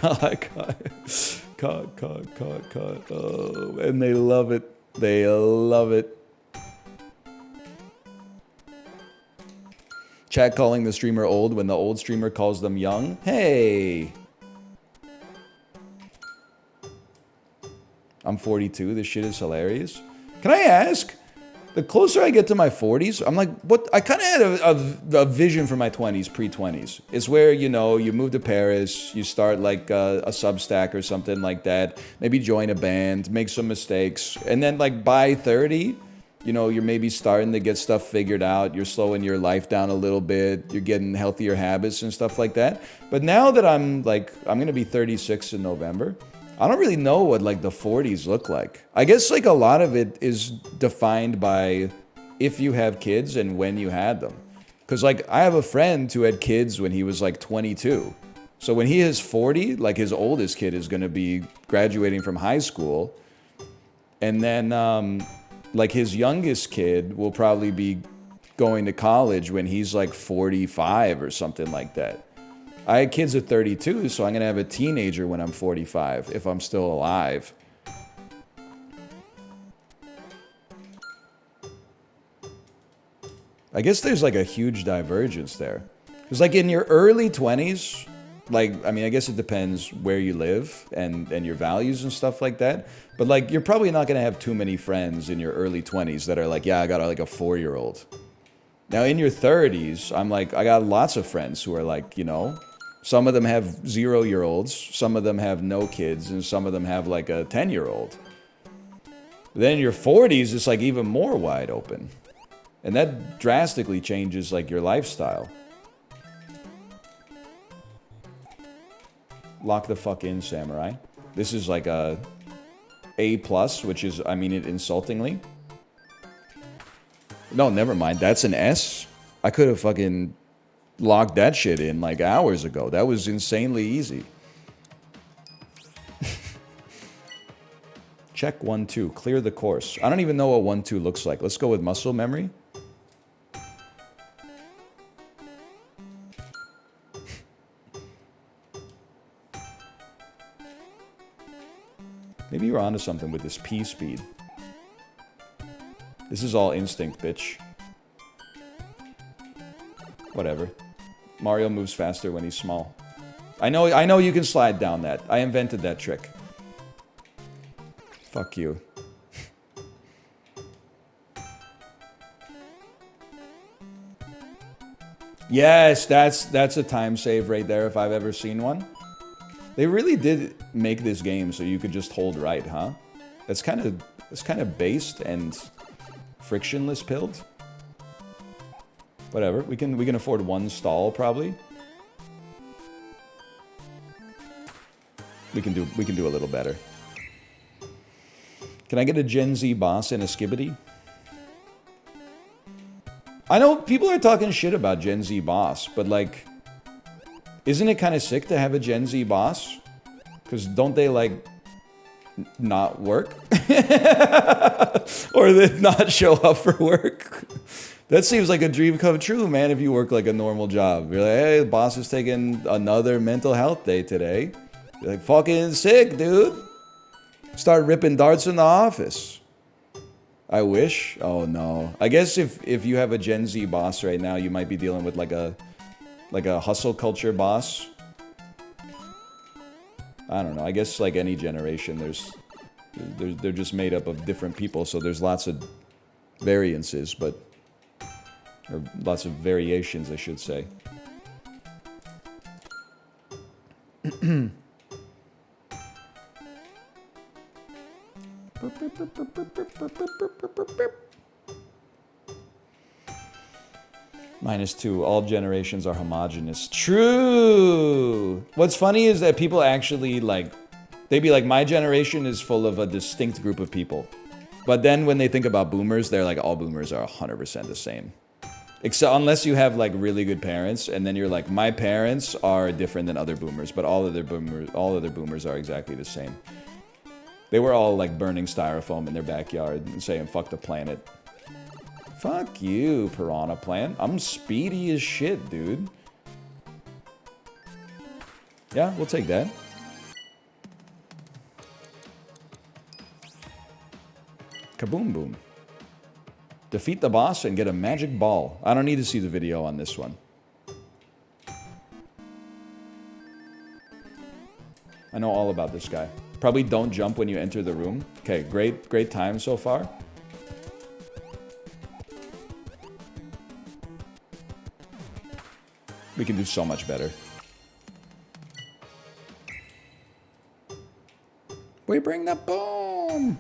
God. Oh, and they love it. They love it. Chat calling the streamer old when the old streamer calls them young. Hey! I'm 42. This shit is hilarious. Can I ask? The closer I get to my 40s, I'm like, what? I kind of had a vision for my 20s, pre-20s. It's where, you know, you move to Paris, you start like a Substack or something like that, maybe join a band, make some mistakes, and then like by 30, you know, you're maybe starting to get stuff figured out, you're slowing your life down a little bit, you're getting healthier habits and stuff like that. But now that I'm going to be 36 in November, I don't really know what like the 40s look like. I guess like a lot of it is defined by if you have kids and when you had them. Because like I have a friend who had kids when he was like 22. So when he is 40, like his oldest kid is going to be graduating from high school. And then like his youngest kid will probably be going to college when he's like 45 or something like that. I had kids at 32, so I'm going to have a teenager when I'm 45, if I'm still alive. I guess there's like a huge divergence there. Because like in your early 20s, like, I mean, I guess it depends where you live and your values and stuff like that. But like, you're probably not going to have too many friends in your early 20s that are like, yeah, I got like a 4-year-old. Now in your 30s, I'm like, I got lots of friends who are like, you know, some of them have 0-year-olds, some of them have no kids, and some of them have like a 10-year-old. Then in your 40s, it's like even more wide open. And that drastically changes like your lifestyle. Lock the fuck in, Samurai. This is like a A+, which is, I mean it insultingly. No, never mind. That's an S. I could have fucking locked that shit in like hours ago. That was insanely easy. Check 1-2. Clear the course. I don't even know what 1-2 looks like. Let's go with muscle memory. Maybe you're onto something with this P speed. This is all instinct, bitch. Whatever. Mario moves faster when he's small. I know you can slide down that. I invented that trick. Fuck you. Yes, that's a time save right there if I've ever seen one. They really did make this game so you could just hold right, huh? That's kind of based and frictionless build. Whatever. We can afford one stall probably. We can do a little better. Can I get a Gen Z boss and a Skibbity? I know people are talking shit about Gen Z boss, but like, isn't it kind of sick to have a Gen Z boss? Because don't they like not work? Or they not show up for work? That seems like a dream come true, man, if you work like a normal job. You're like, hey, the boss is taking another mental health day today. You're like, fucking sick, dude. Start ripping darts in the office. I wish. Oh no. I guess if you have a Gen Z boss right now, you might be dealing with like a hustle culture boss. I don't know. I guess like any generation, they're just made up of different people, so there's lots of variances, or lots of variations, I should say. -2. All generations are homogenous. True. What's funny is that people actually like, they'd be like, my generation is full of a distinct group of people. But then when they think about boomers, they're like, all boomers are 100% the same. Except unless you have like really good parents, and then you're like, my parents are different than other boomers, but all other boomers are exactly the same. They were all like burning styrofoam in their backyard and saying, fuck the planet. Fuck you, piranha plant. I'm speedy as shit, dude. Yeah, we'll take that. Kaboom boom. Defeat the boss and get a magic ball. I don't need to see the video on this one. I know all about this guy. Probably don't jump when you enter the room. Okay, great time so far. We can do so much better. We bring the boom!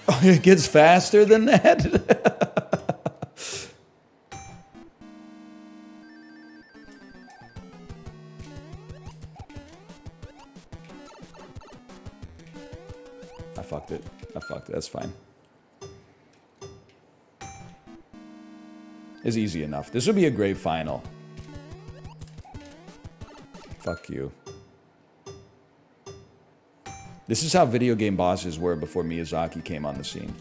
Oh, it gets faster than that? I fucked it. That's fine. It's easy enough. This would be a great final. Fuck you. This is how video game bosses were before Miyazaki came on the scene.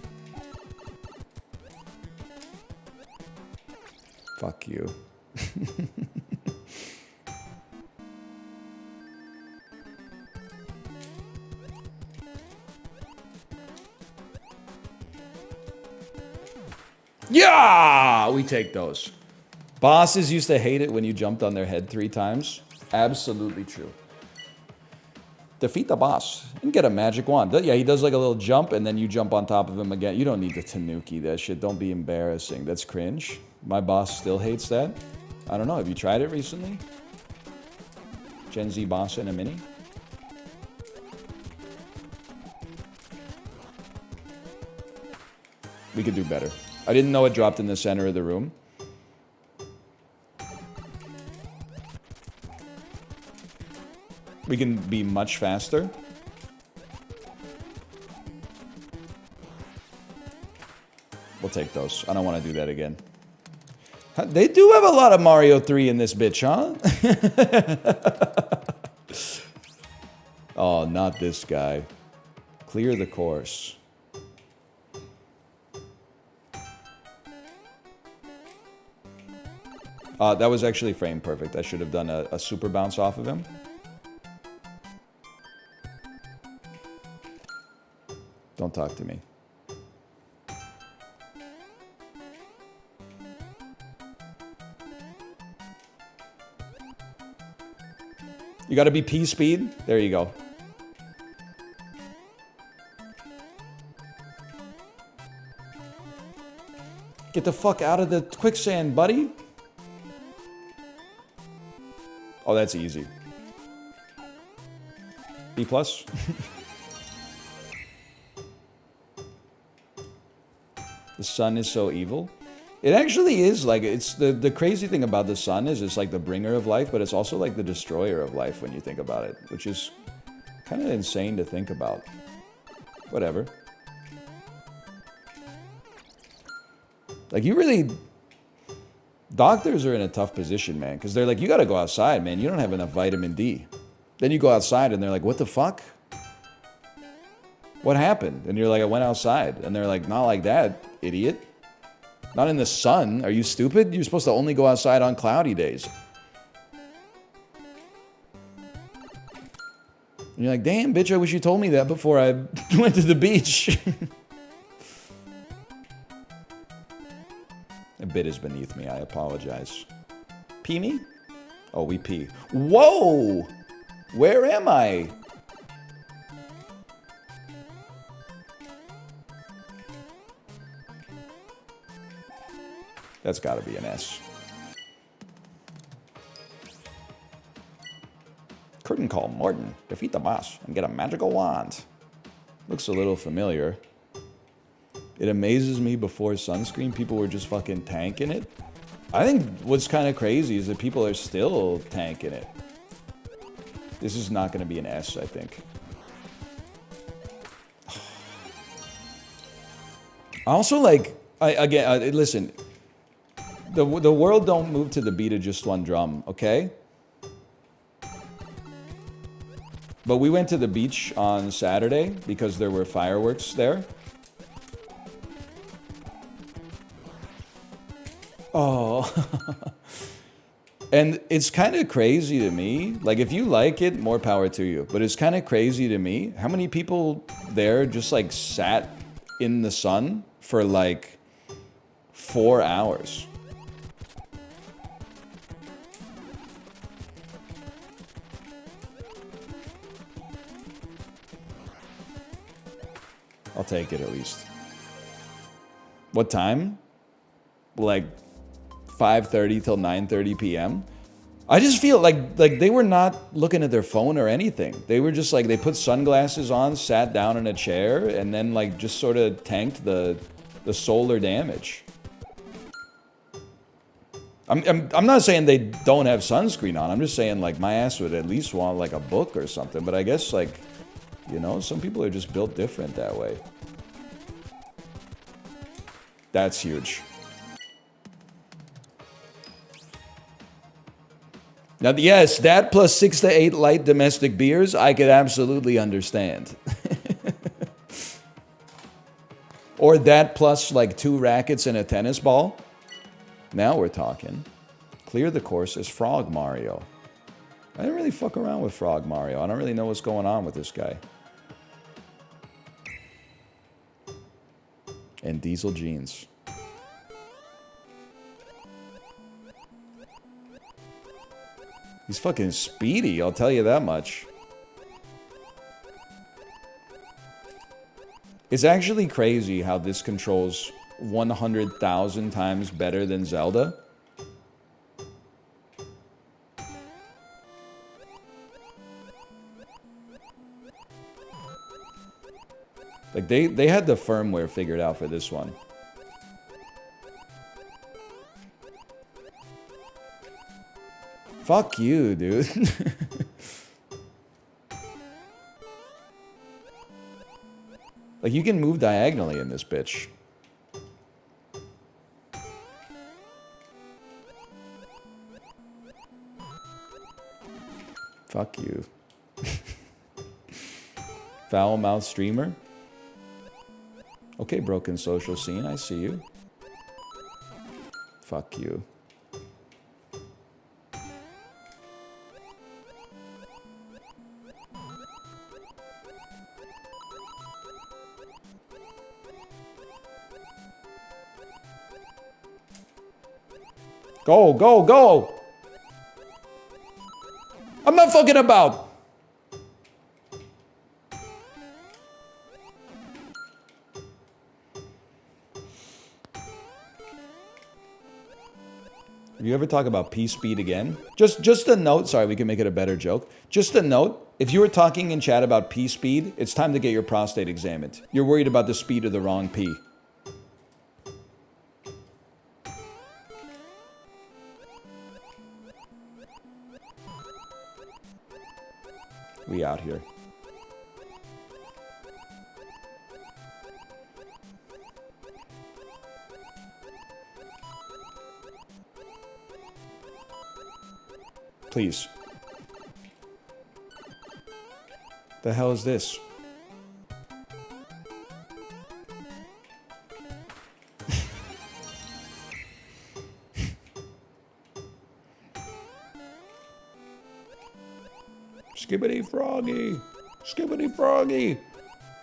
Fuck you. Yeah! We take those. Bosses used to hate it when you jumped on their head 3 times. Absolutely true. Defeat the boss and get a magic wand. Yeah, he does like a little jump and then you jump on top of him again. You don't need to tanuki that shit. Don't be embarrassing. That's cringe. My boss still hates that. I don't know. Have you tried it recently? Gen Z boss in a mini? We could do better. I didn't know it dropped in the center of the room. We can be much faster. We'll take those. I don't want to do that again. They do have a lot of Mario 3 in this bitch, huh? Oh, not this guy. Clear the course. That was actually frame perfect. I should have done a super bounce off of him. Don't talk to me. You gotta be P speed? There you go. Get the fuck out of the quicksand, buddy. Oh, that's easy. B plus. The sun is so evil. It actually is, like, it's the crazy thing about the sun is it's like the bringer of life, but it's also like the destroyer of life when you think about it, which is kind of insane to think about. Whatever. Like, you really... Doctors are in a tough position, man, because they're like, you gotta go outside, man. You don't have enough vitamin D. Then you go outside and they're like, what the fuck? What happened? And you're like, I went outside. And they're like, not like that, idiot. Not in the sun. Are you stupid? You're supposed to only go outside on cloudy days. And you're like, damn, bitch, I wish you told me that before I went to the beach. A bit is beneath me. I apologize. Pee me? Oh, we pee. Whoa! Where am I? That's got to be an S. Curtain call, Morton. Defeat the boss and get a magical wand. Looks a little familiar. It amazes me before sunscreen, people were just fucking tanking it. I think what's kind of crazy is that people are still tanking it. This is not going to be an S, I think. Also, like, listen. The world don't move to the beat of just one drum, okay? But we went to the beach on Saturday because there were fireworks there. Oh. And it's kind of crazy to me. Like, if you like it, more power to you. But it's kind of crazy to me. How many people there just, like, sat in the sun for, like, 4 hours? I'll take it at least. What time? Like 5:30 till 9:30 p.m. I just feel like they were not looking at their phone or anything. They were just like, they put sunglasses on, sat down in a chair, and then like just sort of tanked the solar damage. I'm not saying they don't have sunscreen on. I'm just saying, like, my ass would at least want like a book or something. But I guess, like, you know, some people are just built different that way. That's huge. Now, yes, that plus 6 to 8 light domestic beers, I could absolutely understand. Or that plus like 2 rackets and a tennis ball. Now we're talking. Clear the course as Frog Mario. I didn't really fuck around with Frog Mario. I don't really know what's going on with this guy. And diesel jeans. He's fucking speedy, I'll tell you that much. It's actually crazy how this controls 100,000 times better than Zelda. Like, they had the firmware figured out for this one. Fuck you, dude. Like, you can move diagonally in this bitch. Fuck you. Foul mouth streamer. Okay, broken social scene, I see you. Fuck you. Go, go, go! I'm not fucking about! If you ever talk about P-speed again, just a note, sorry, we can make it a better joke. Just a note, if you were talking in chat about P-speed, it's time to get your prostate examined. You're worried about the speed of the wrong P. We out here. Please. The hell is this? Skibbity froggy. Skibbity froggy.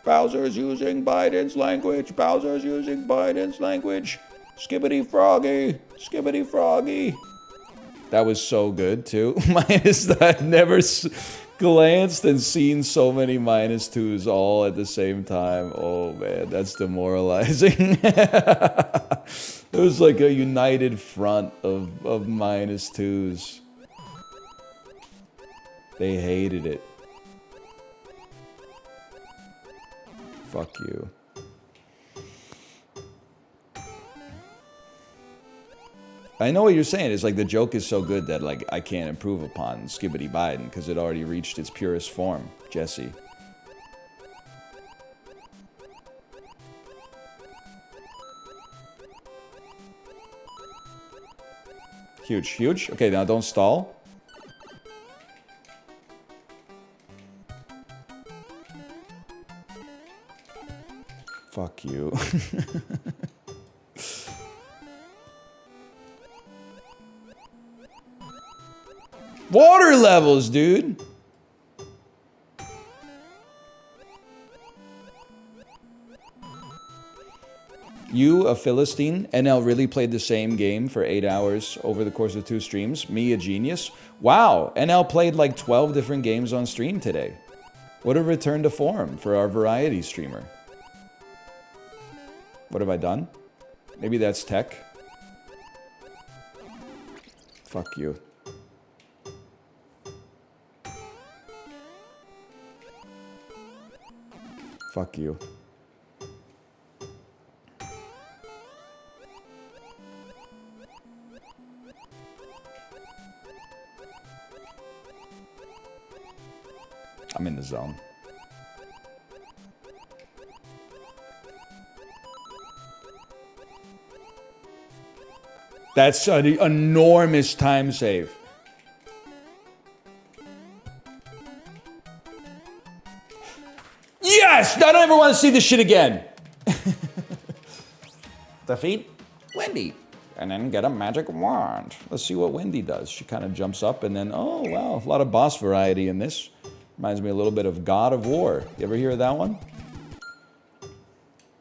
Bowser's using Biden's language. Bowser's using Biden's language. Skibbity froggy. Skibbity froggy. That was so good, too. I've never glanced and seen so many -2s all at the same time. Oh, man, that's demoralizing. It was like a united front of -2s. They hated it. Fuck you. I know what you're saying. It's like the joke is so good that like I can't improve upon Skibbity Biden because it already reached its purest form, Jesse. Huge, huge. Okay, now don't stall. Fuck you. Water levels, dude. You, a Philistine, NL really played the same game for 8 hours over the course of 2 streams. Me, a genius. Wow, NL played like 12 different games on stream today. What a return to form for our variety streamer. What have I done? Maybe that's tech. Fuck you. Fuck you. I'm in the zone. That's an enormous time save. Yes! I don't ever want to see this shit again. Defeat Wendy. And then get a magic wand. Let's see what Wendy does. She kind of jumps up and then, oh, wow, a lot of boss variety in this. Reminds me a little bit of God of War. You ever hear of that one?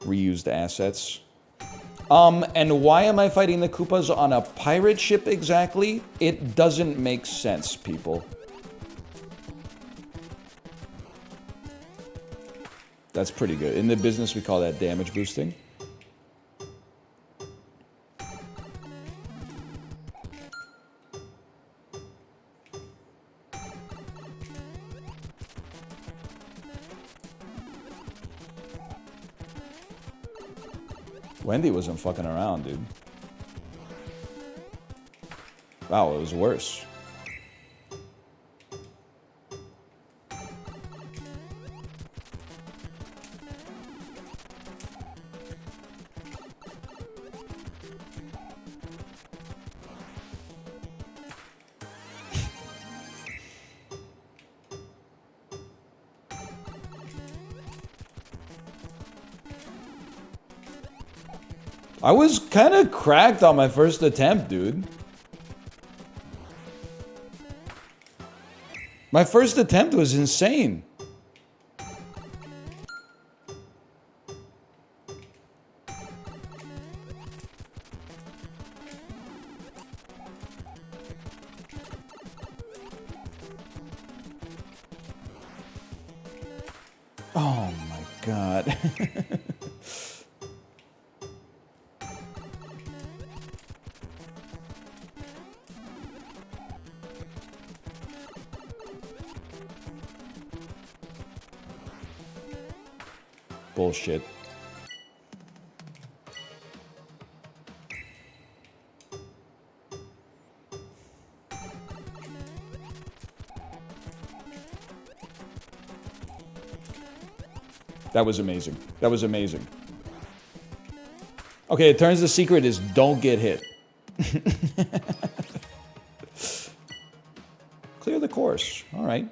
Reused assets. And why am I fighting the Koopas on a pirate ship exactly? It doesn't make sense, people. That's pretty good. In the business, we call that damage boosting. Wendy wasn't fucking around, dude. Wow, it was worse. I was kind of cracked on my first attempt, dude. My first attempt was insane. Oh my god. Bullshit. That was amazing. That was amazing. Okay, it turns the secret is don't get hit. Clear the course. All right.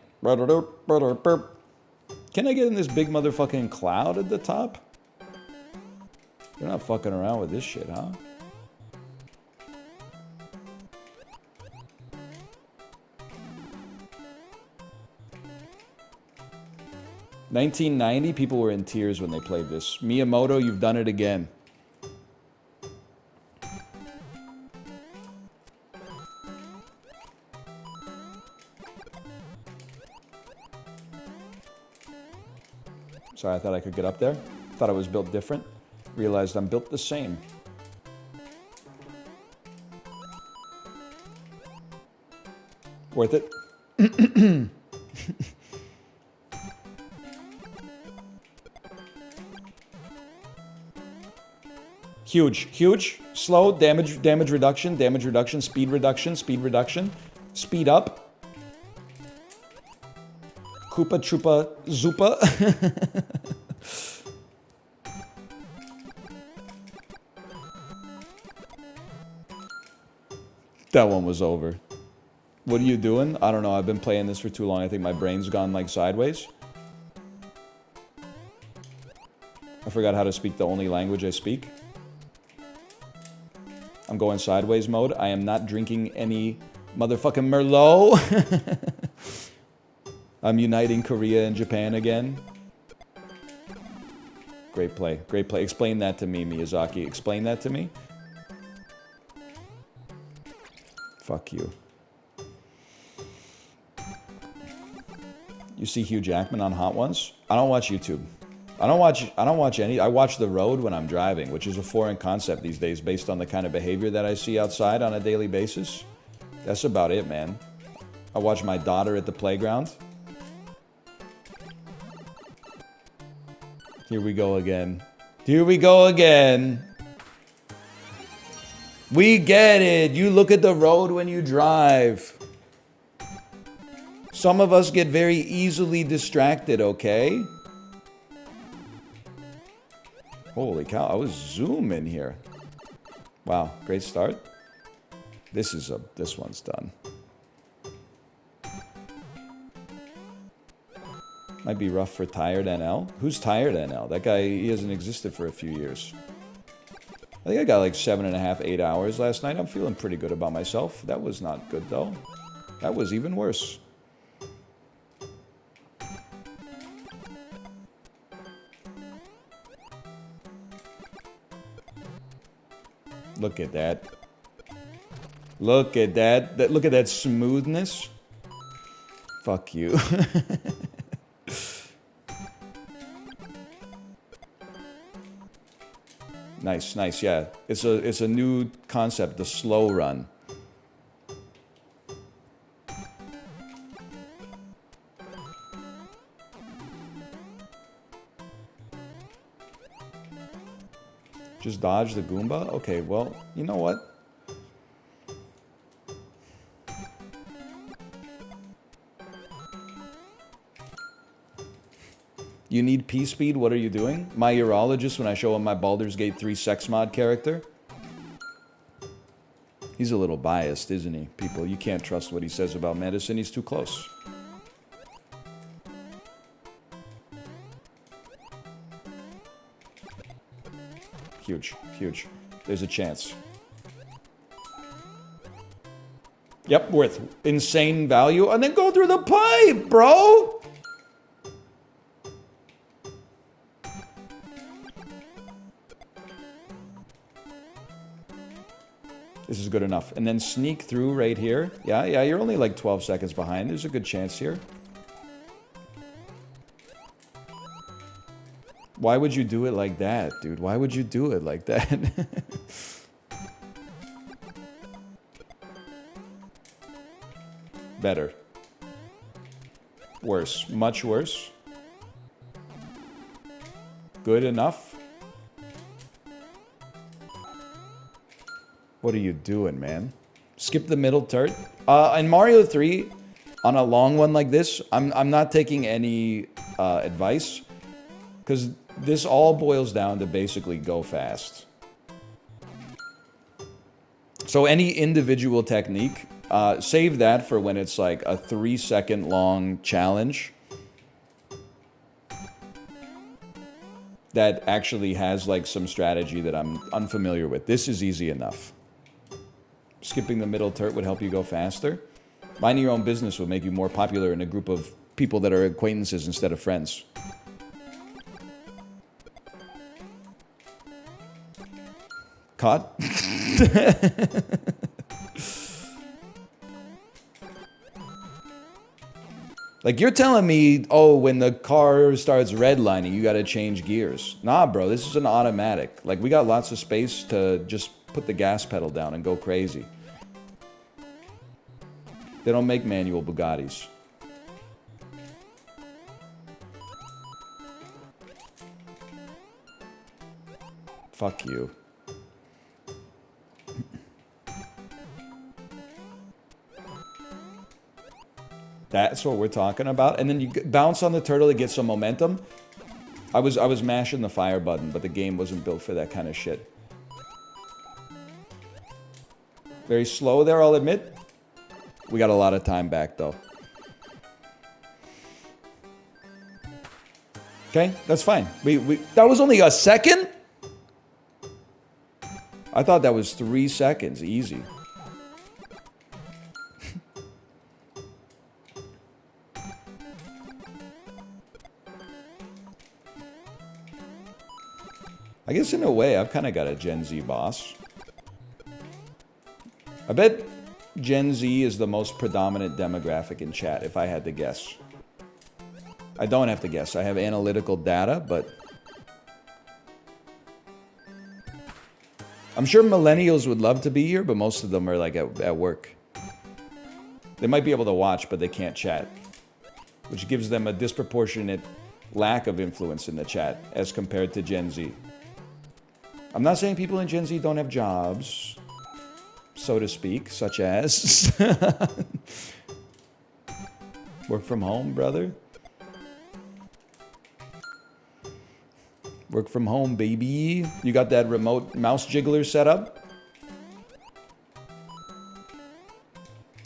Can I get in this big motherfucking cloud at the top? You're not fucking around with this shit, huh? $1990, people were in tears when they played this. Miyamoto, you've done it again. Sorry, I thought I could get up there. Thought I was built different. Realized I'm built the same. Worth it? Huge, huge. Slow, damage reduction, speed reduction, speed up. Koopa Troopa Zoopa. That one was over. What are you doing? I don't know. I've been playing this for too long. I think my brain's gone like sideways. I forgot how to speak the only language I speak. I'm going sideways mode. I am not drinking any motherfucking Merlot. I'm uniting Korea and Japan again. Great play. Great play. Explain that to me, Miyazaki. Explain that to me. Fuck you. You see Hugh Jackman on Hot Ones? I don't watch YouTube. I don't watch any. I watch The Road when I'm driving, which is a foreign concept these days based on the kind of behavior that I see outside on a daily basis. That's about it, man. I watch my daughter at the playground. Here we go again. Here we go again. We get it. You look at the road when you drive. Some of us get very easily distracted, okay? Holy cow, I was zooming here. Wow, great start. This one's done. Might be rough for Tired NL. Who's Tired NL? That guy, he hasn't existed for a few years. I think I got like 7.5, 8 hours last night. I'm feeling pretty good about myself. That was not good though. That was even worse. Look at that. Look at that. Look at that smoothness. Fuck you. Nice, nice, yeah. It's a new concept, the slow run. Just dodge the Goomba? Okay, well, you know what? You need P-Speed? What are you doing? My urologist when I show him my Baldur's Gate 3 sex mod character? He's a little biased, isn't he? People, you can't trust what he says about medicine. He's too close. Huge, huge. There's a chance. Yep, worth insane value. And then go through the pipe, bro! This is good enough. And then sneak through right here. Yeah, you're only like 12 seconds behind. There's a good chance here. Why would you do it like that, dude? Why would you do it like that? Better. Worse. Much worse. Good enough. What are you doing, man? Skip the middle turret. In Mario 3, on a long one like this, I'm not taking any advice. Because this all boils down to basically go fast. So any individual technique, save that for when it's like a 3-second long challenge that actually has like some strategy that I'm unfamiliar with. This is easy enough. Skipping the middle turret would help you go faster. Minding your own business would make you more popular in a group of people that are acquaintances instead of friends. Caught? Like, you're telling me, oh, when the car starts redlining, you gotta change gears. Nah, bro, this is an automatic. Like, we got lots of space to just put the gas pedal down and go crazy. They don't make manual Bugattis. Fuck you. That's what we're talking about. And then you bounce on the turtle to get some momentum. I was mashing the fire button, but the game wasn't built for that kind of shit. Very slow there, I'll admit. We got a lot of time back, though. Okay, that's fine. That was only a second? I thought that was 3 seconds. Easy. I guess in a way, I've kind of got a Gen Z boss. I bet Gen Z is the most predominant demographic in chat, if I had to guess. I don't have to guess. I have analytical data, but... I'm sure millennials would love to be here, but most of them are like at work. They might be able to watch, but they can't chat. Which gives them a disproportionate lack of influence in the chat as compared to Gen Z. I'm not saying people in Gen Z don't have jobs, so to speak, such as... Work from home, brother. Work from home, baby. You got that remote mouse jiggler set up?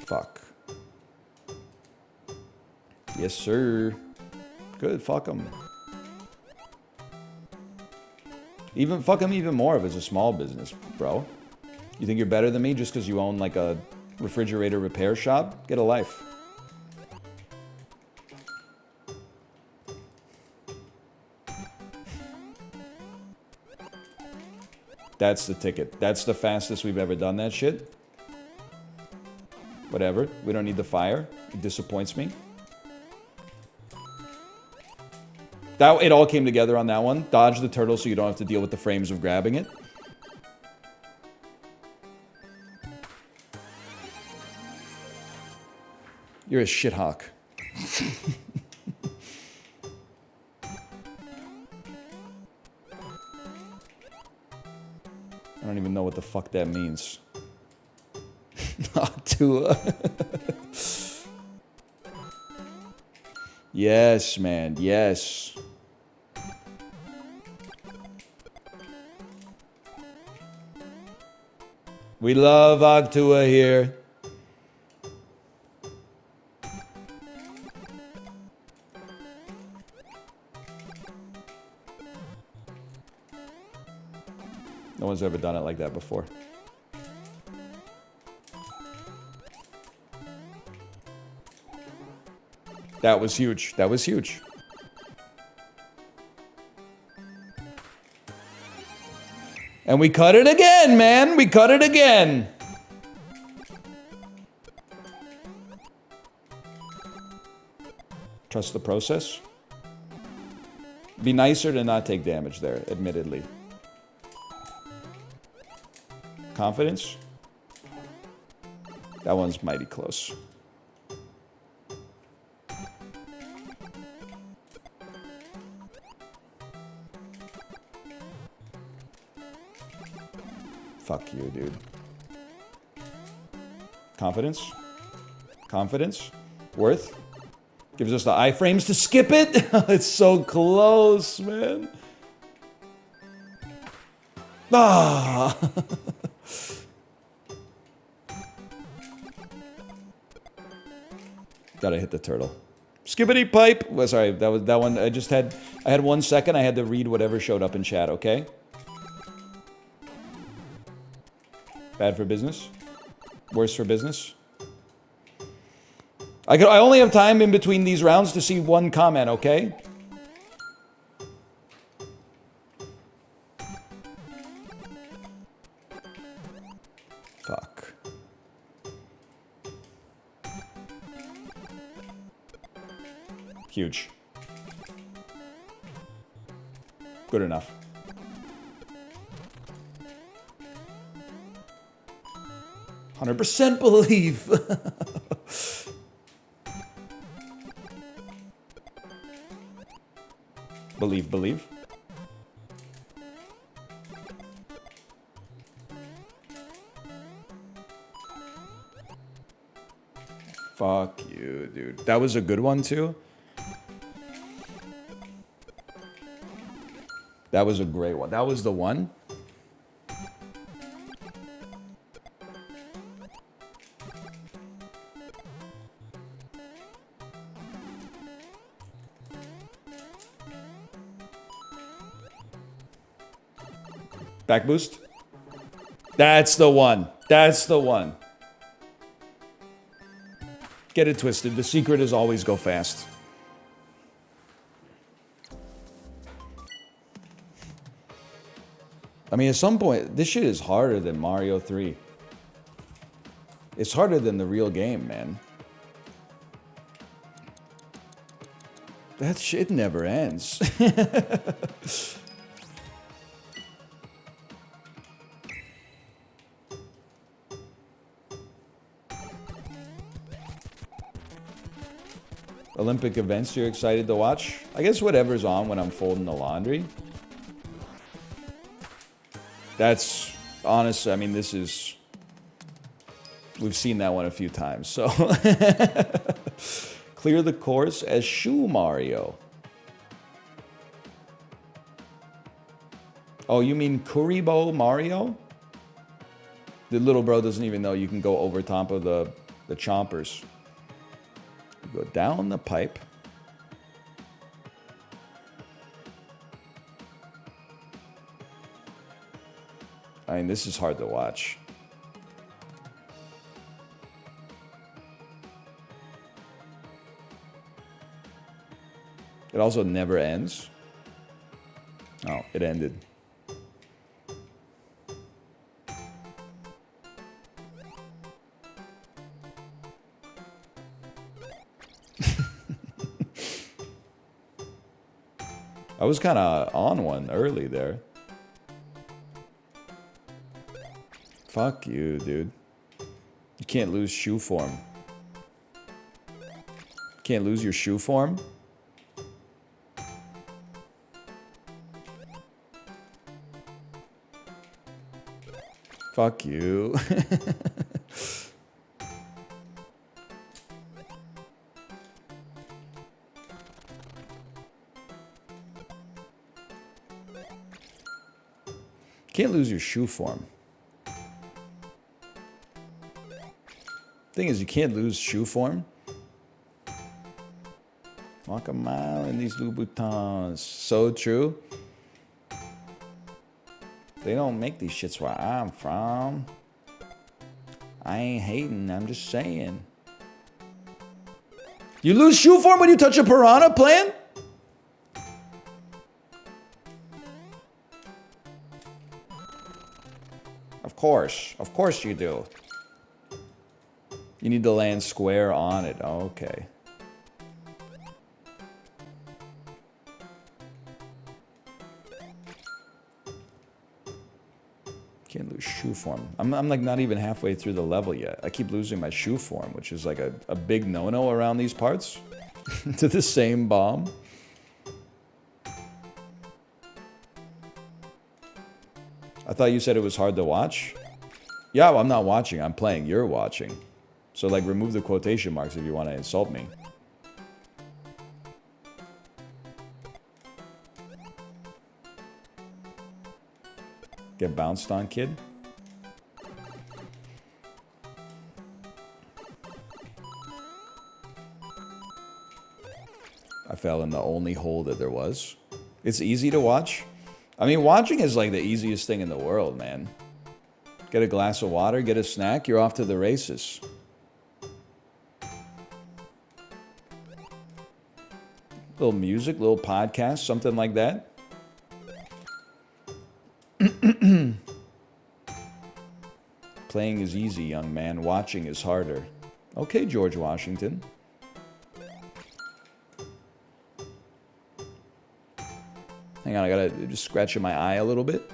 Fuck. Yes, sir. Good, fuck them. Fuck them even more if it's a small business, bro. You think you're better than me just because you own like a refrigerator repair shop? Get a life. That's the ticket. That's the fastest we've ever done that shit. Whatever. We don't need the fire. It disappoints me. It all came together on that one. Dodge the turtle so you don't have to deal with the frames of grabbing it. You're a shithawk. I don't even know what the fuck that means. Yes, man. Yes. We love Octua here. No one's ever done it like that before. That was huge. That was huge. And we cut it again, man. We cut it again. Trust the process. Be nicer to not take damage there, admittedly. Confidence? That one's mighty close. Fuck you, dude. Confidence? Confidence? Worth? Gives us the iframes to skip it? It's so close, man. Ah! Gotta hit the turtle. Skippity pipe! Well, sorry, that one. I had 1 second. I had to read whatever showed up in chat, okay? Bad for business? Worse for business? I only have time in between these rounds to see one comment, okay? Fuck. Huge. Good enough. "100% believe." Believe. Fuck you, dude. That was a good one, too. That was a great one. That was the one. Back boost. That's the one. That's the one. Get it twisted. The secret is always go fast. I mean, at some point, this shit is harder than Mario 3. It's harder than the real game, man. That shit never ends. Olympic events you're excited to watch? I guess whatever's on when I'm folding the laundry. That's honest. I mean, this is... We've seen that one a few times, so... Clear the course as Shoe Mario. Oh, you mean Kuribo Mario? The little bro doesn't even know you can go over top of the chompers. Go down the pipe. I mean, this is hard to watch. It also never ends. Oh, it ended. I was kind of on one early there. Fuck you, dude. You can't lose shoe form. Can't lose your shoe form? Fuck you. Can't lose your shoe form. Thing is, you can't lose shoe form. Walk a mile in these Louboutins. So true. They don't make these shits where I'm from. I ain't hating, I'm just saying. You lose shoe form when you touch a piranha plant? Of course you do. You need to land square on it. Okay. Shoe form. I'm like not even halfway through the level yet. I keep losing my shoe form, which is like a big no-no around these parts. To the same bomb. I thought you said it was hard to watch. Yeah, well, I'm not watching. I'm playing. You're watching. So, like, remove the quotation marks if you want to insult me. Get bounced on, kid. I fell in the only hole that there was. It's easy to watch. I mean, watching is like the easiest thing in the world, man. Get a glass of water, get a snack, you're off to the races. Little music, little podcast, something like that. Playing is easy, young man. Watching is harder. Okay, George Washington. Hang on, I gotta just scratch in my eye a little bit.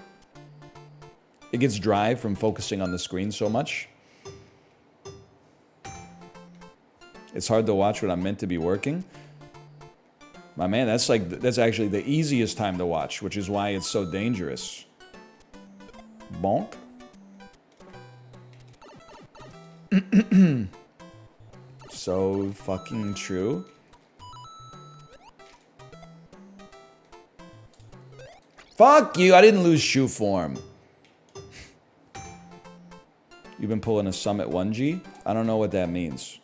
It gets dry from focusing on the screen so much. It's hard to watch when I'm meant to be working. My man, that's actually the easiest time to watch, which is why it's so dangerous. Bonk. So fucking true. Fuck you, I didn't lose shoe form. You've been pulling a Summit 1G? I don't know what that means.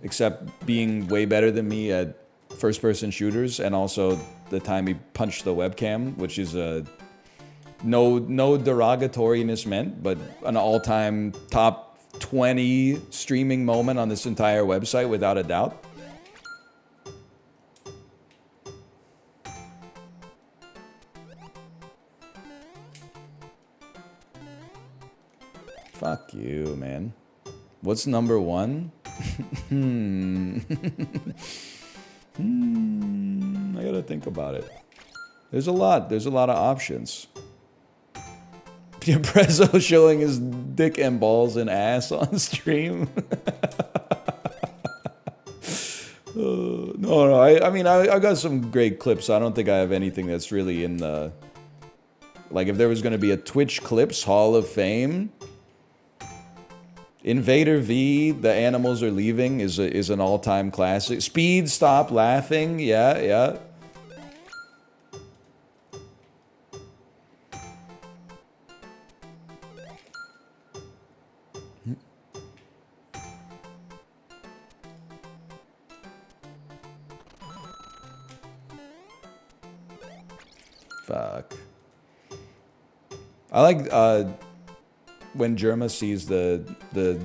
Except being way better than me at first-person shooters, and also the time he punched the webcam, which is no derogatoriness meant, but an all-time top 20 streaming moment on this entire website, without a doubt. Fuck you, man. What's number one? I gotta think about it. There's a lot of options. Prezzo showing his dick and balls and ass on stream. No, I mean, I got some great clips. I don't think I have anything that's really in the... Like, if there was gonna be a Twitch Clips Hall of Fame... Invader V, The Animals Are Leaving is an all-time classic. Speed, Stop Laughing, yeah. Fuck. I like, when Germa sees the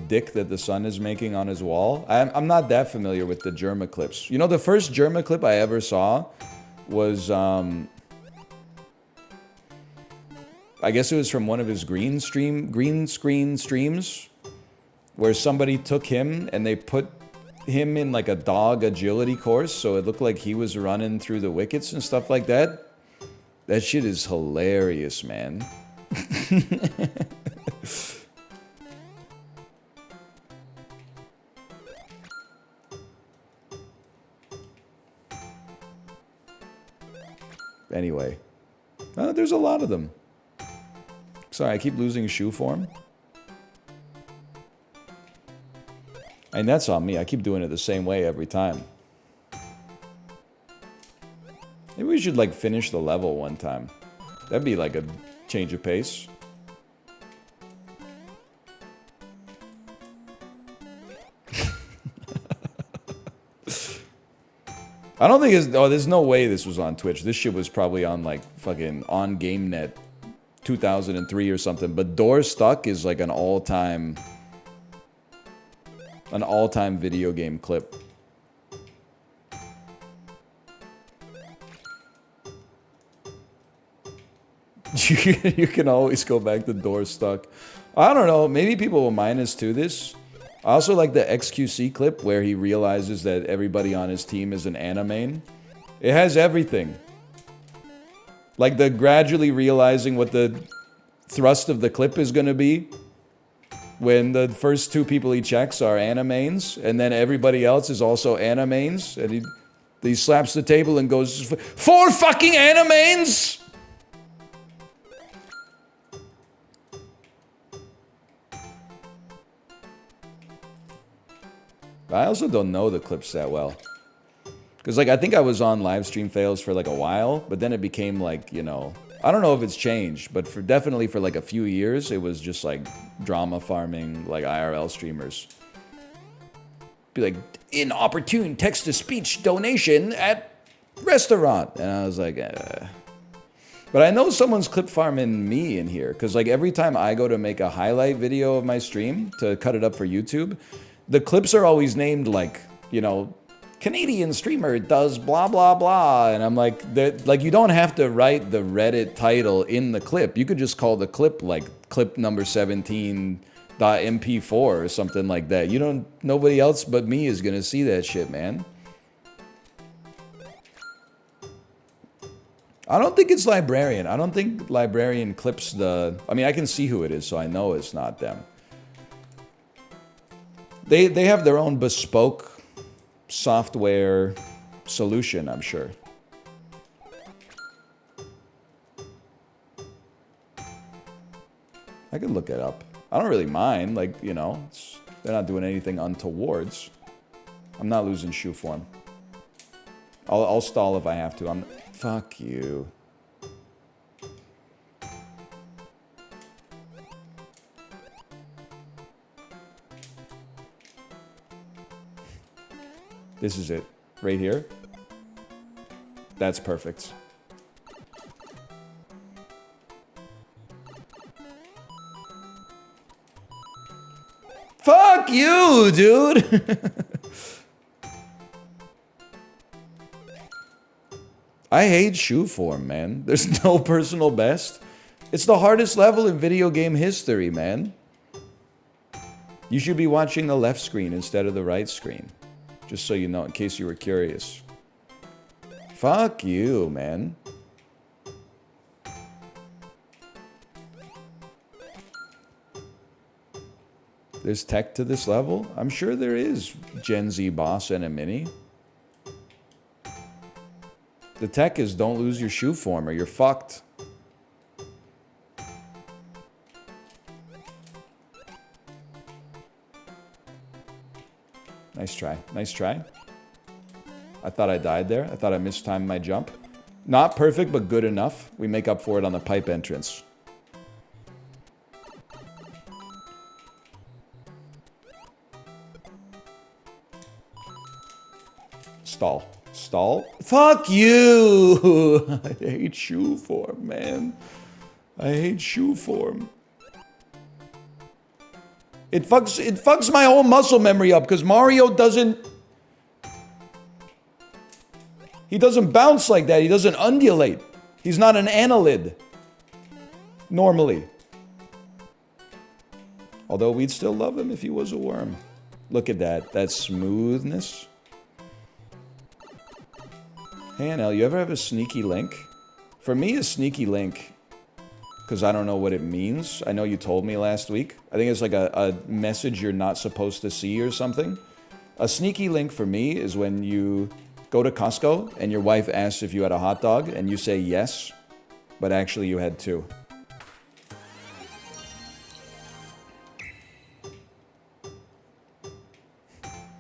dick that the sun is making on his wall. I'm not that familiar with the Germa clips. You know, the first Germa clip I ever saw was, I guess it was from one of his green screen streams, where somebody took him and they put him in like a dog agility course, so it looked like he was running through the wickets and stuff like that. That shit is hilarious, man. Anyway, there's a lot of them. Sorry, I keep losing shoe form. And that's on me. I keep doing it the same way every time. Maybe we should like finish the level one time. That'd be like a change of pace. I don't think it's... Oh, there's no way this was on Twitch. This shit was probably on, like, fucking on GameNet 2003 or something. But Door Stuck is, like, an all-time video game clip. You can always go back to Door Stuck. I don't know. Maybe people will minus to this. I also like the XQC clip where he realizes that everybody on his team is an anime. It has everything. Like the gradually realizing what the thrust of the clip is going to be when the first 2 people he checks are animains, and then everybody else is also animains, and he slaps the table and goes, 4 fucking animains! I also don't know the clips that well. Because, like, I think I was on live stream fails for, like, a while, but then it became, like, you know... I don't know if it's changed, but definitely for, like, a few years, it was just, like, drama farming, like, IRL streamers. Be like, inopportune text-to-speech donation at restaurant. And I was like, But I know someone's clip farming me in here, because, like, every time I go to make a highlight video of my stream to cut it up for YouTube... The clips are always named like, you know, Canadian streamer does blah, blah, blah. And I'm like, you don't have to write the Reddit title in the clip. You could just call the clip like clip number 17.mp4 or something like that. Nobody else but me is going to see that shit, man. I don't think it's Librarian. I don't think Librarian clips the... I mean, I can see who it is, so I know it's not them. They have their own bespoke software solution, I'm sure. I could look it up. I don't really mind, like, you know, they're not doing anything untowards. I'm not losing shoe form. I'll stall if I have to. Fuck you. This is it. Right here. That's perfect. Fuck you, dude! I hate shoe form, man. There's no personal best. It's the hardest level in video game history, man. You should be watching the left screen instead of the right screen. Just so you know, in case you were curious. Fuck you, man. There's tech to this level? I'm sure there is Gen Z boss and a mini. The tech is don't lose your shoe form or you're fucked. Nice try. Nice try. I thought I died there. I thought I mistimed my jump. Not perfect, but good enough. We make up for it on the pipe entrance. Stall. Stall? Fuck you! I hate shoe form, man. I hate shoe form. It fucks my whole muscle memory up because Mario doesn't... He doesn't bounce like that. He doesn't undulate. He's not an annelid. Normally. Although we'd still love him if he was a worm. Look at that. That smoothness. Hey, NL, you ever have a sneaky link? For me, a sneaky link... Because I don't know what it means. I know you told me last week. I think it's like a message you're not supposed to see or something. A sneaky link for me is when you go to Costco and your wife asks if you had a hot dog and you say yes, but actually you had 2.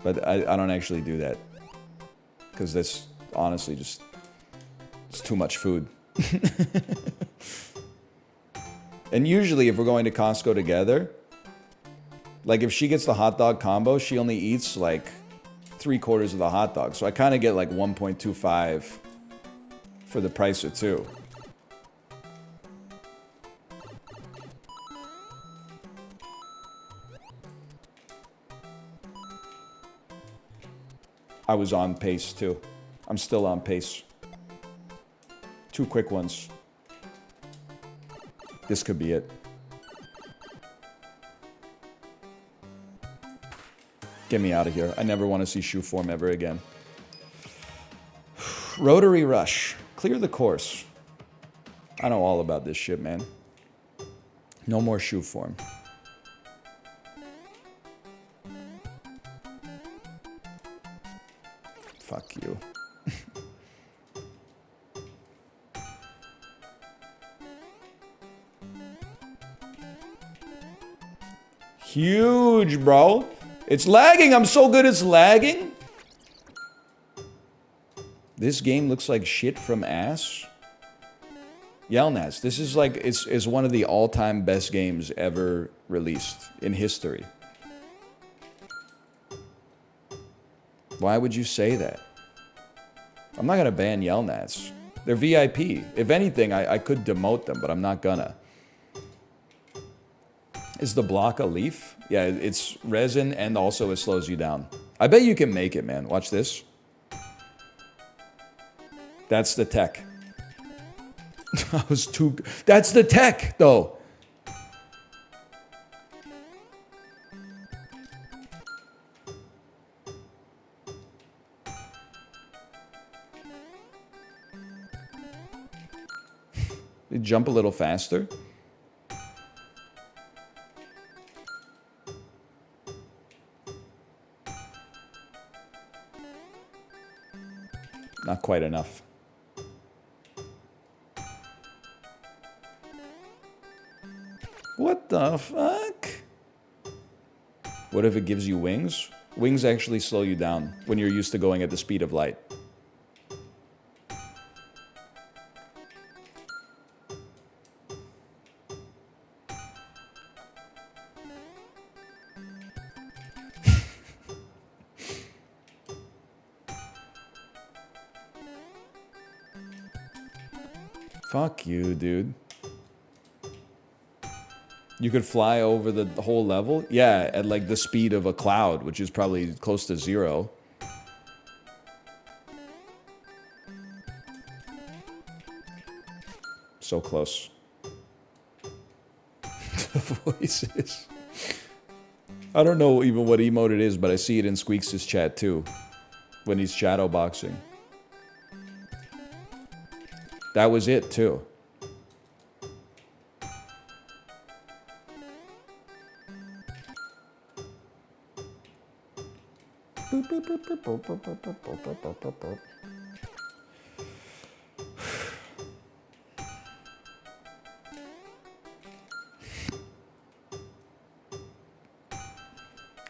But I don't actually do that. Because that's honestly just... It's too much food. And usually if we're going to Costco together, like if she gets the hot dog combo, she only eats like 3/4 of the hot dog. So I kind of get like 1.25 for the price of 2. I was on pace too. I'm still on pace. 2 quick ones. This could be it. Get me out of here. I never want to see shoe form ever again. Rotary rush. Clear the course. I know all about this shit, man. No more shoe form. Fuck you. Huge, bro. It's lagging. I'm so good it's lagging. This game looks like shit from ass. Yelnats, this is like, it's one of the all-time best games ever released in history. Why would you say that? I'm not gonna ban Yelnats. They're VIP. If anything, I could demote them, but I'm not gonna. Is the block a leaf? Yeah, it's resin and also it slows you down. I bet you can make it, man. Watch this. That's the tech. I was too... That's the tech, though. They jump a little faster. Not quite enough. What the fuck? What if it gives you wings? Wings actually slow you down when you're used to going at the speed of light. Fuck you, dude. You could fly over the whole level? Yeah, at like the speed of a cloud, which is probably close to 0. So close. The voices. I don't know even what emote it is, but I see it in Squeaks' chat too. When he's shadow boxing. That was it too.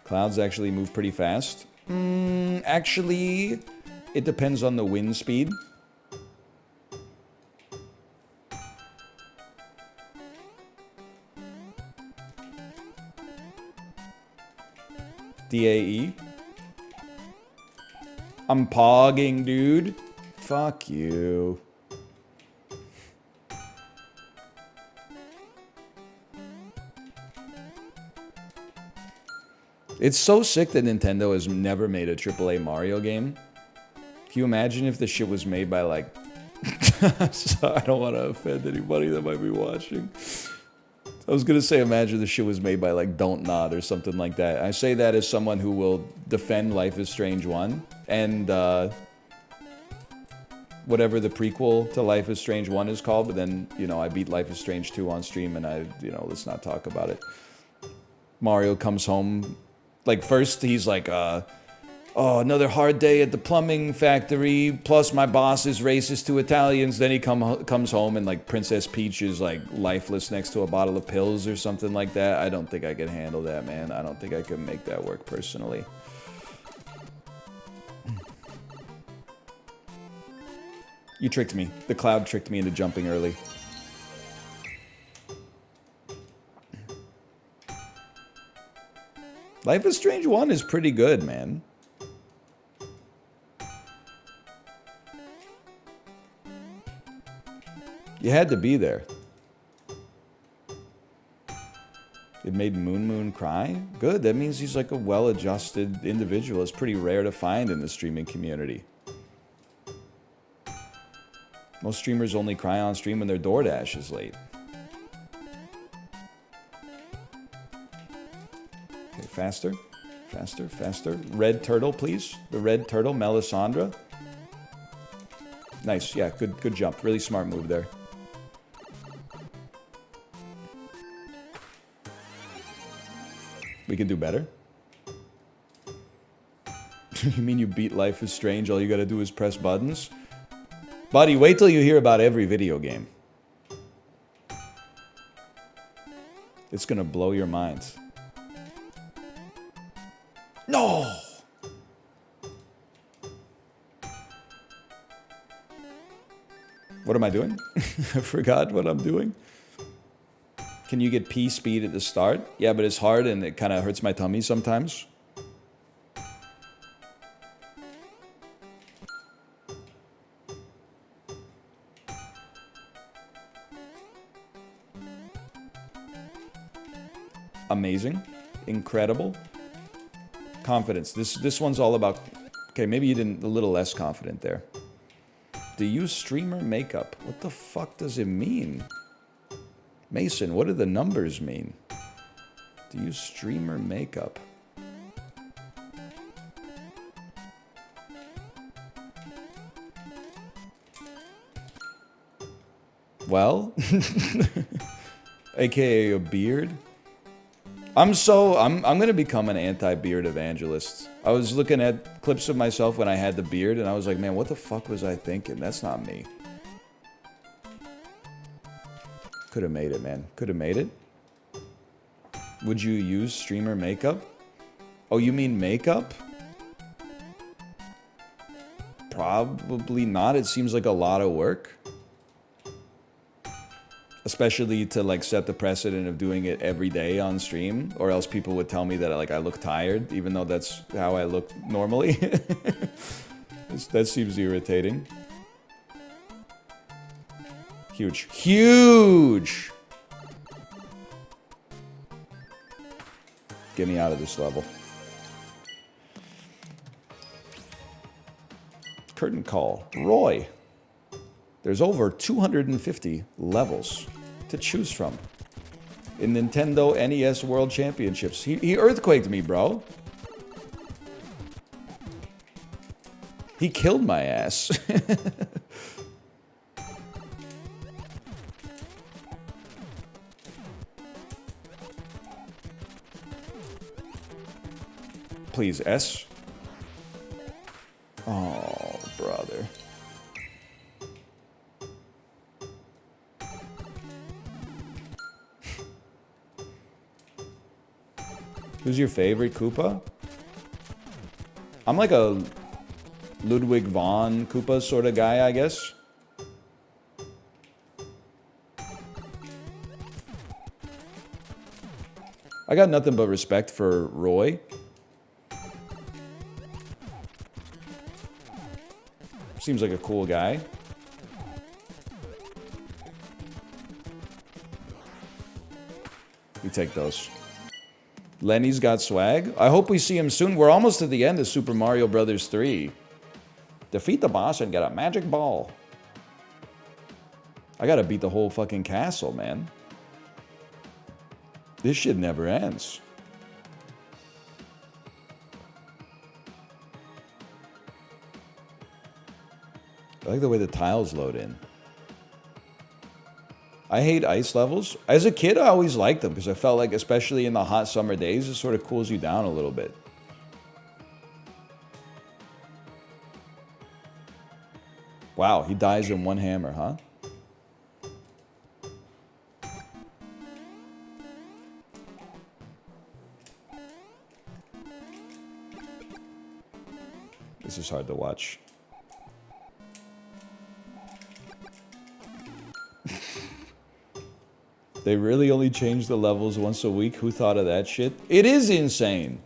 Clouds actually move pretty fast. Actually, it depends on the wind speed. DAE. I'm pogging, dude. Fuck you. It's so sick that Nintendo has never made a AAA Mario game. Can you imagine if this shit was made by like... So I don't want to offend anybody that might be watching. I was gonna say, imagine the shit was made by like Don't Nod or something like that. I say that as someone who will defend Life is Strange 1 and whatever the prequel to Life is Strange 1 is called, but then, you know, I beat Life is Strange 2 on stream and let's not talk about it. Mario comes home, like first he's like, oh, another hard day at the plumbing factory, plus my boss is racist to Italians. Then he comes home and like Princess Peach is like lifeless next to a bottle of pills or something like that. I don't think I can handle that, man. I don't think I can make that work personally. You tricked me. The cloud tricked me into jumping early. Life is Strange 1 is pretty good, man. You had to be there. It made Moon Moon cry? Good, that means he's like a well-adjusted individual. It's pretty rare to find in the streaming community. Most streamers only cry on stream when their DoorDash is late. Okay, faster. Faster, faster. Red turtle, please. The red turtle, Melisandre. Nice, yeah, good jump. Really smart move there. We can do better? You mean you beat Life is Strange, all you gotta do is press buttons? Buddy, wait till you hear about every video game. It's gonna blow your mind. No! What am I doing? I forgot what I'm doing. Can you get P speed at the start? Yeah, but it's hard and it kind of hurts my tummy sometimes. Amazing. Incredible. Confidence. This one's all about... Okay, maybe you didn't... A little less confident there. Do you streamer makeup? What the fuck does it mean? Mason, what do the numbers mean? Do you streamer makeup? Well, aka a beard. I'm gonna become an anti-beard evangelist. I was looking at clips of myself when I had the beard, and I was like, man, what the fuck was I thinking? That's not me. Could have made it, man. Could have made it. Would you use streamer makeup? Oh, you mean makeup? Probably not. It seems like a lot of work. Especially to like set the precedent of doing it every day on stream, or else people would tell me that like I look tired, even though that's how I look normally. That seems irritating. Huge. Huge! Get me out of this level. Curtain call. Roy. There's over 250 levels to choose from in Nintendo NES World Championships. He earthquaked me, bro. He killed my ass. Please, S. Oh, brother. Who's your favorite Koopa? I'm like a Ludwig von Koopa sort of guy, I guess. I got nothing but respect for Roy. Seems like a cool guy. We take those. Lenny's got swag. I hope we see him soon. We're almost to the end of Super Mario Bros. 3. Defeat the boss and get a magic ball. I gotta beat the whole fucking castle, man. This shit never ends. I like the way the tiles load in. I hate ice levels. As a kid, I always liked them because I felt like, especially in the hot summer days, it sort of cools you down a little bit. Wow, he dies in one hammer, huh? This is hard to watch. They really only change the levels once a week? Who thought of that shit? It is insane.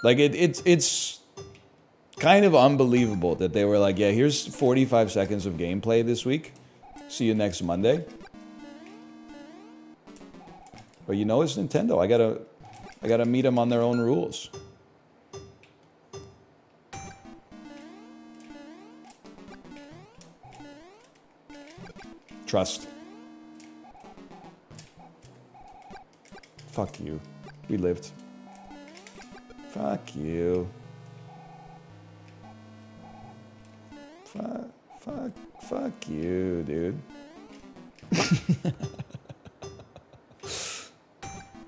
Like, it's kind of unbelievable that they were like, yeah, here's 45 seconds of gameplay this week. See you next Monday. But you know, it's Nintendo. I gotta meet them on their own rules. Trust. Fuck you. We lived. Fuck you. Fuck you, dude.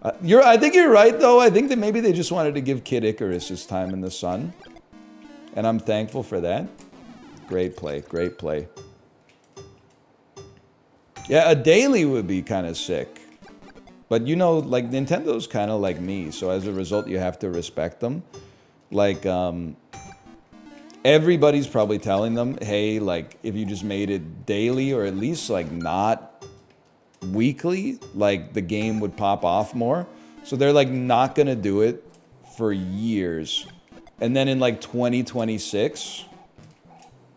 I think you're right, though. I think that maybe they just wanted to give Kid Icarus his time in the sun. And I'm thankful for that. Great play. Great play. Yeah, a daily would be kind of sick. But you know, like, Nintendo's kind of like me. So as a result, you have to respect them. Like, everybody's probably telling them, hey, like, if you just made it daily or at least, like, not weekly, like, the game would pop off more. So they're, like, not gonna do it for years. And then in, like, 2026,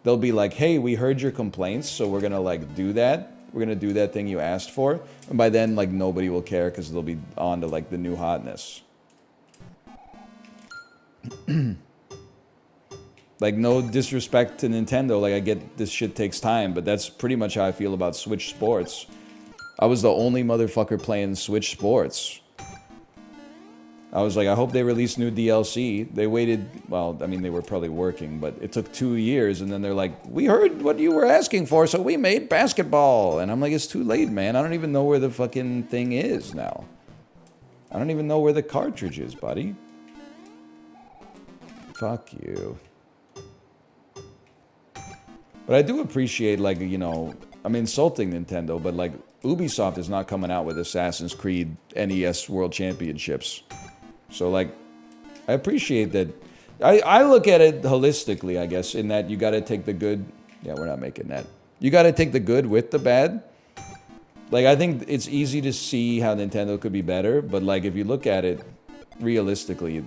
they'll be like, hey, we heard your complaints, so we're gonna, like, do that. We're gonna do that thing you asked for. And by then, like, nobody will care because they'll be on to, like, the new hotness. Like, no disrespect to Nintendo. Like, I get this shit takes time, but that's pretty much how I feel about Switch Sports. I was the only motherfucker playing Switch Sports. I was like, I hope they release new DLC. They waited, well, I mean, they were probably working, but it took 2 years, and then they're like, we heard what you were asking for, so we made basketball. And I'm like, it's too late, man. I don't even know where the fucking thing is now. I don't even know where the cartridge is, buddy. Fuck you. But I do appreciate, like, you know, I'm insulting Nintendo, but, like, Ubisoft is not coming out with Assassin's Creed NES World Championships. So, like, I appreciate that. I look at it holistically, I guess, in that you gotta take the good... Yeah, we're not making that. You gotta take the good with the bad. Like, I think it's easy to see how Nintendo could be better, but, like, if you look at it realistically,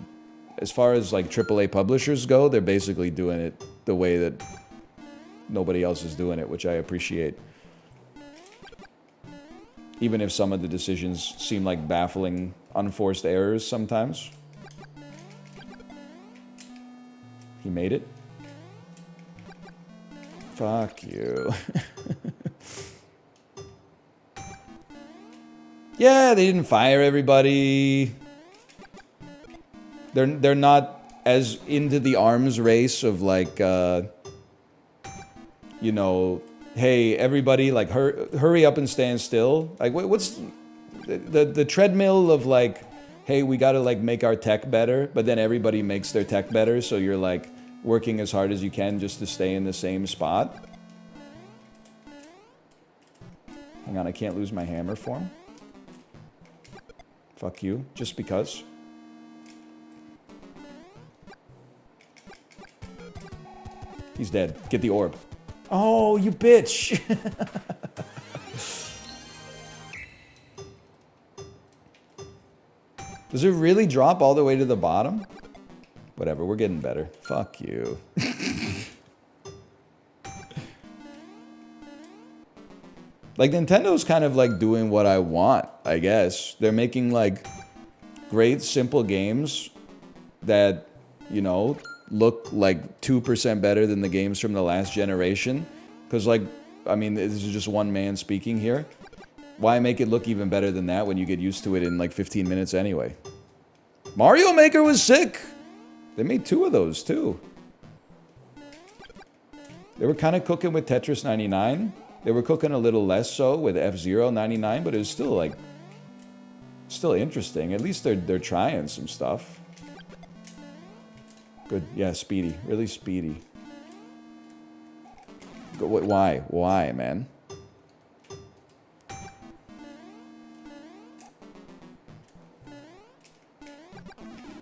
as far as, like, AAA publishers go, they're basically doing it the way that nobody else is doing it, which I appreciate. Even if some of the decisions seem like baffling, unforced errors sometimes. He made it? Fuck you. Yeah, they didn't fire everybody. They're not as into the arms race of, like, you know, hey, everybody, like, hurry up and stand still. Like, what's the treadmill of, like, hey, we gotta, like, make our tech better, but then everybody makes their tech better, so you're, like, working as hard as you can just to stay in the same spot. Hang on, I can't lose my hammer form. Fuck you, just because. He's dead. Get the orb. Oh, you bitch! Does it really drop all the way to the bottom? Whatever, we're getting better. Fuck you. Like, Nintendo's kind of, like, doing what I want, I guess. They're making, like, great, simple games that, you know, look like 2% better than the games from the last generation. Because, like, I mean, this is just one man speaking here. Why make it look even better than that when you get used to it in, like, 15 minutes anyway? Mario Maker was sick! They made 2 of those, too. They were kind of cooking with Tetris 99. They were cooking a little less so with F-Zero 99, but it was still, like, still interesting. At least they're trying some stuff. Good. Yeah, speedy. Really speedy. Why? Why, man?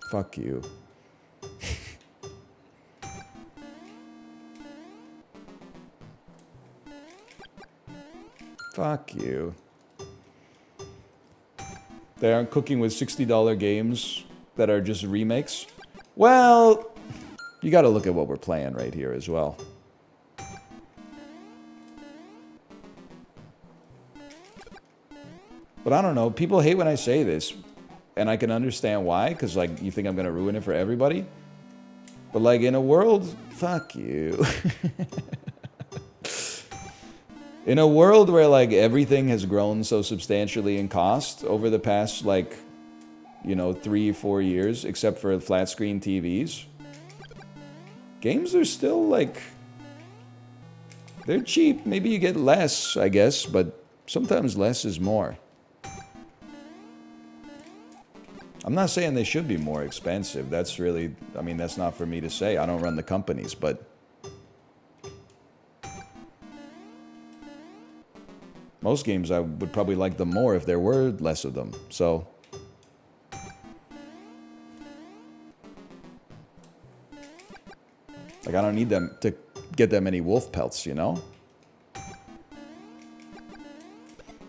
Fuck you. Fuck you. They aren't cooking with $60 games that are just remakes. Well, you gotta look at what we're playing right here as well. But I don't know, people hate when I say this, and I can understand why, because, like, you think I'm gonna ruin it for everybody. But, like, in a world, fuck you. In a world where, like, everything has grown so substantially in cost over the past, like, you know, 3 or 4 years, except for flat screen TVs, games are still, like, they're cheap. Maybe you get less, I guess, but sometimes less is more. I'm not saying they should be more expensive. That's really, I mean, that's not for me to say. I don't run the companies, but most games I would probably like them more if there were less of them. So like, I don't need them to get that many wolf pelts, you know?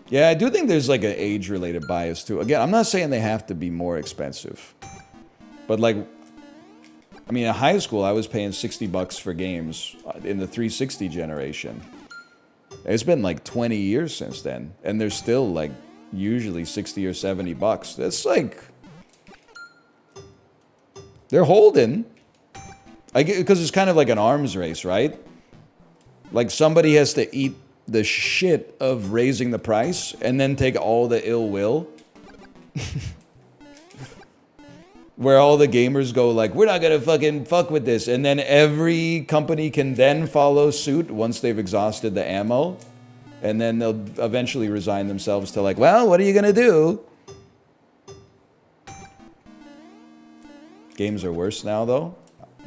Yeah, I do think there's like an age-related bias too. Again, I'm not saying they have to be more expensive. But like, I mean, in high school, I was paying $60 for games in the 360 generation. It's been like 20 years since then. And they're still like usually 60 or $70. That's like, they're holding. Because it's kind of like an arms race, right? Like somebody has to eat the shit of raising the price and then take all the ill will. Where all the gamers go like, we're not gonna fucking fuck with this. And then every company can then follow suit once they've exhausted the ammo. And then they'll eventually resign themselves to like, well, what are you gonna do? Games are worse now though?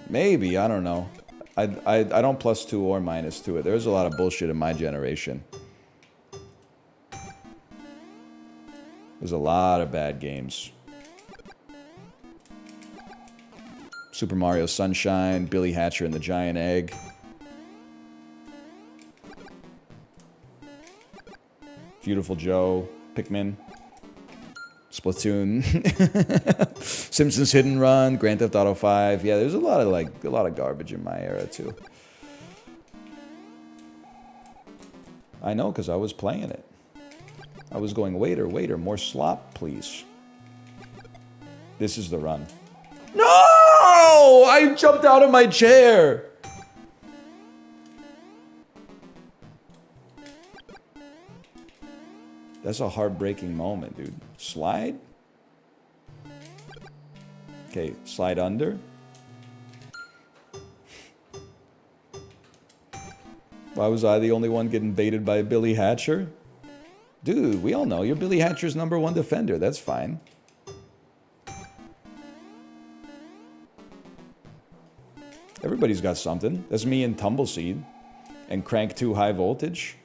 Maybe, I don't know. I don't +2 or -2 it. There's a lot of bullshit in my generation. There's a lot of bad games. Super Mario Sunshine, Billy Hatcher and the Giant Egg. Beautiful Joe, Pikmin. Splatoon, Simpsons Hit and Run, Grand Theft Auto 5. Yeah, there's a lot of garbage in my era too. I know, because I was playing it. I was going, waiter, more slop, please. This is the run. No! I jumped out of my chair. That's a heartbreaking moment, dude. Slide? Okay, slide under. Why was I the only one getting baited by Billy Hatcher? Dude, we all know you're Billy Hatcher's #1 defender. That's fine. Everybody's got something. That's me and Tumbleseed. And Crank 2 High Voltage.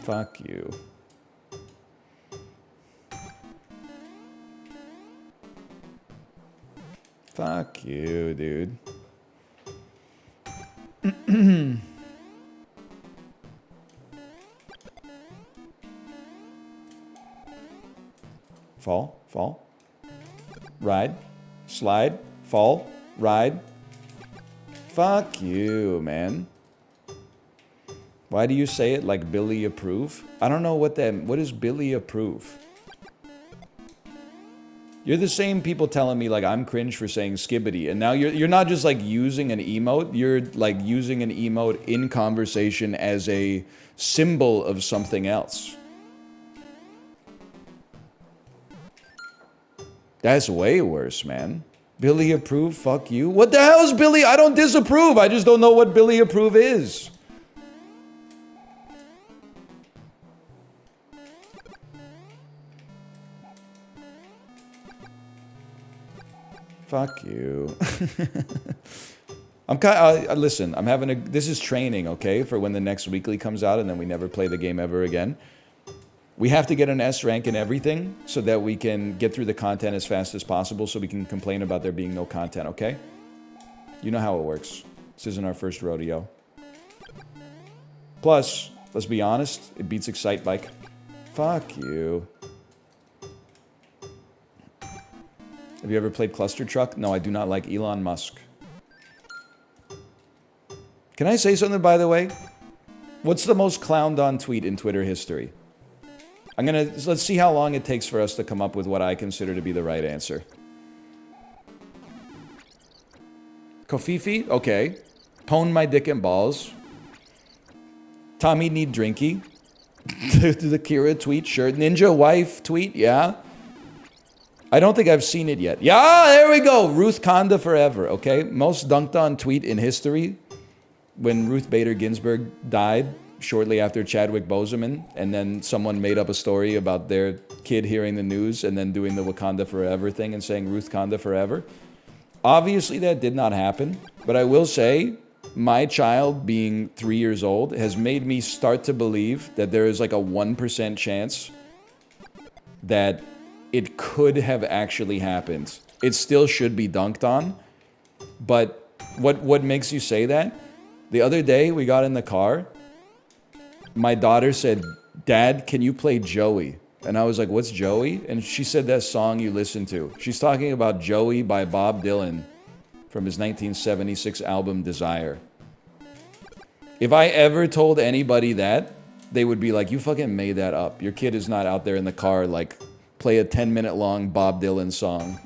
Fuck you. Fuck you, dude. Fall. Ride. Slide. Fall. Ride. Fuck you, man. Why do you say it like Billy approve? I don't know what is Billy approve? You're the same people telling me like I'm cringe for saying skibbity, and now you're not just like using an emote, you're like using an emote in conversation as a symbol of something else. That's way worse, man. Billy approve, fuck you. What the hell is Billy? I don't disapprove. I just don't know what Billy approve is. Fuck you. Listen, I'm having this is training, okay, for when the next weekly comes out and then we never play the game ever again. We have to get an S rank in everything so that we can get through the content as fast as possible so we can complain about there being no content, okay? You know how it works. This isn't our first rodeo. Plus, let's be honest, it beats Excite Bike. Fuck you. Have you ever played Cluster Truck? No, I do not like Elon Musk. Can I say something, by the way? What's the most clowned on tweet in Twitter history? Let's see how long it takes for us to come up with what I consider to be the right answer. Kofifi? Okay. Pwn my dick and balls. Tommy need drinky. The Kira tweet, sure. Ninja wife tweet, yeah. I don't think I've seen it yet. Yeah, there we go. Ruth Conda forever, okay? Most dunked on tweet in history when Ruth Bader Ginsburg died. shortly after Chadwick Boseman, and then someone made up a story about their kid hearing the news and then doing the Wakanda Forever thing and saying Ruth Konda Forever. Obviously, that did not happen, but I will say my child being 3 years old has made me start to believe that there is like a 1% chance that it could have actually happened. It still should be dunked on, but what makes you say that? The other day we got in the car, my daughter said, "Dad, can you play Joey?" And I was like, "What's Joey?" And she said that song you listen to. She's talking about Joey by Bob Dylan from his 1976 album Desire. If I ever told anybody that, they would be like, "You fucking made that up. Your kid is not out there in the car like play a 10-minute long Bob Dylan song."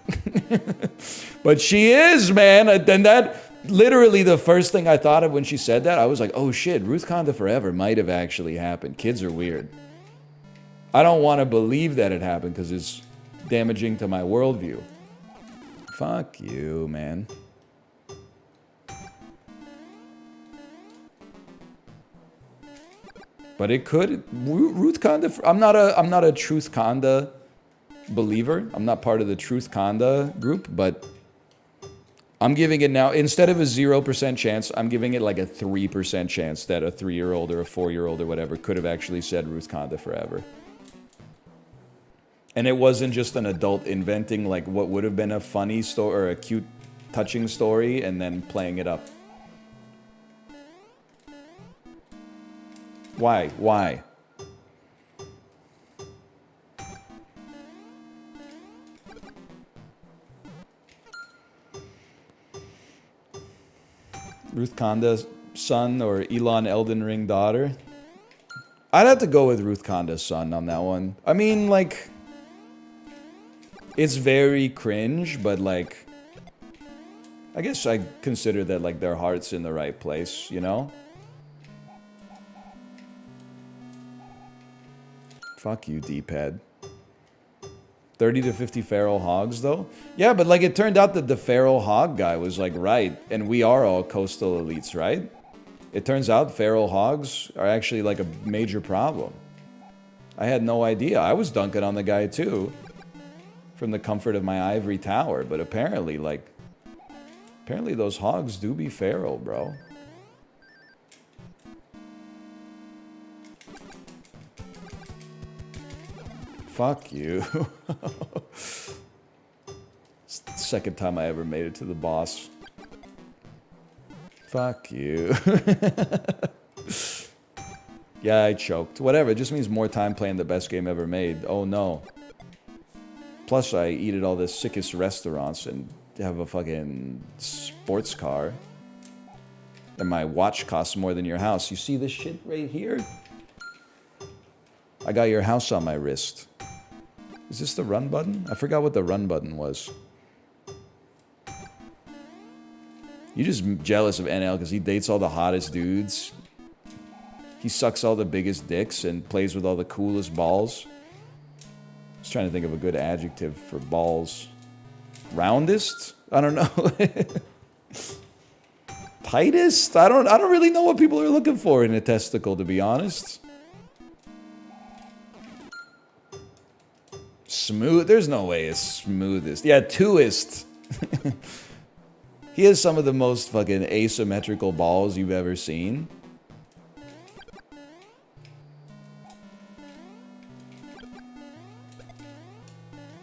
But she is, man. And that literally the first thing I thought of when she said that, I was like, "Oh shit, Ruth Konda Forever might have actually happened." Kids are weird. I don't want to believe that it happened because it's damaging to my worldview. Fuck you, man. But it could. Ruth Konda. I'm not a Truth Konda believer. I'm not part of the Truth Konda group, but I'm giving it now, instead of a 0% chance, I'm giving it like a 3% chance that a 3-year-old or a 4-year-old or whatever could have actually said Ruth Konda Forever. And it wasn't just an adult inventing like what would have been a funny story or a cute, touching story and then playing it up. Why? Why? Ruth Konda's son or Elon Elden Ring daughter? I'd have to go with Ruth Konda's son on that one. I mean, like, it's very cringe, but like, I guess I consider that like their heart's in the right place, you know? Fuck you, D-pad. 30 to 50 feral hogs, though? Yeah, but like it turned out that the feral hog guy was like right, and we are all coastal elites, right? It turns out feral hogs are actually like a major problem. I had no idea. I was dunking on the guy too, from the comfort of my ivory tower, but apparently those hogs do be feral, bro. Fuck you. It's the second time I ever made it to the boss. Fuck you. Yeah, I choked. Whatever, it just means more time playing the best game ever made. Oh no. Plus I eat at all the sickest restaurants and have a fucking sports car. And my watch costs more than your house. You see this shit right here? I got your house on my wrist. Is this the run button? I forgot what the run button was. You're just jealous of NL because he dates all the hottest dudes. He sucks all the biggest dicks and plays with all the coolest balls. I was trying to think of a good adjective for balls. Roundest? I don't know. Tightest? I don't really know what people are looking for in a testicle, to be honest. Smooth? There's no way it's smoothest. Yeah, twoist. He has some of the most fucking asymmetrical balls you've ever seen.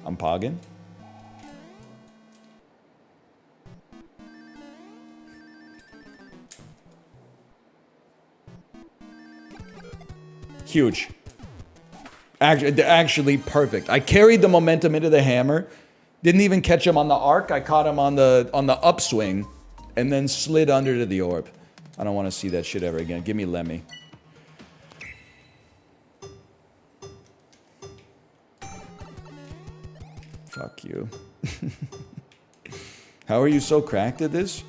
I'm pogging. Huge. Actually perfect. I carried the momentum into the hammer. Didn't even catch him on the arc. I caught him on the upswing and then slid under to the orb. I don't want to see that shit ever again. Give me Lemmy. Fuck you. How are you so cracked at this?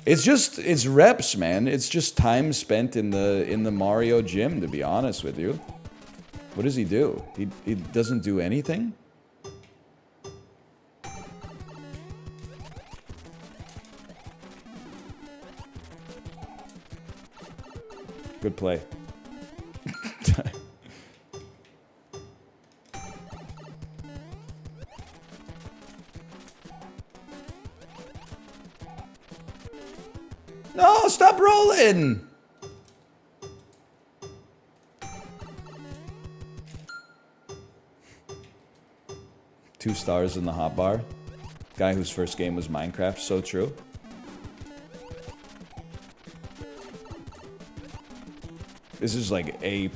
It's reps, man. It's just time spent in the Mario gym, to be honest with you. What does he do? He doesn't do anything? Good play. No, stop rolling! 2 stars in the hotbar. Guy whose first game was Minecraft. So true. This is like A+.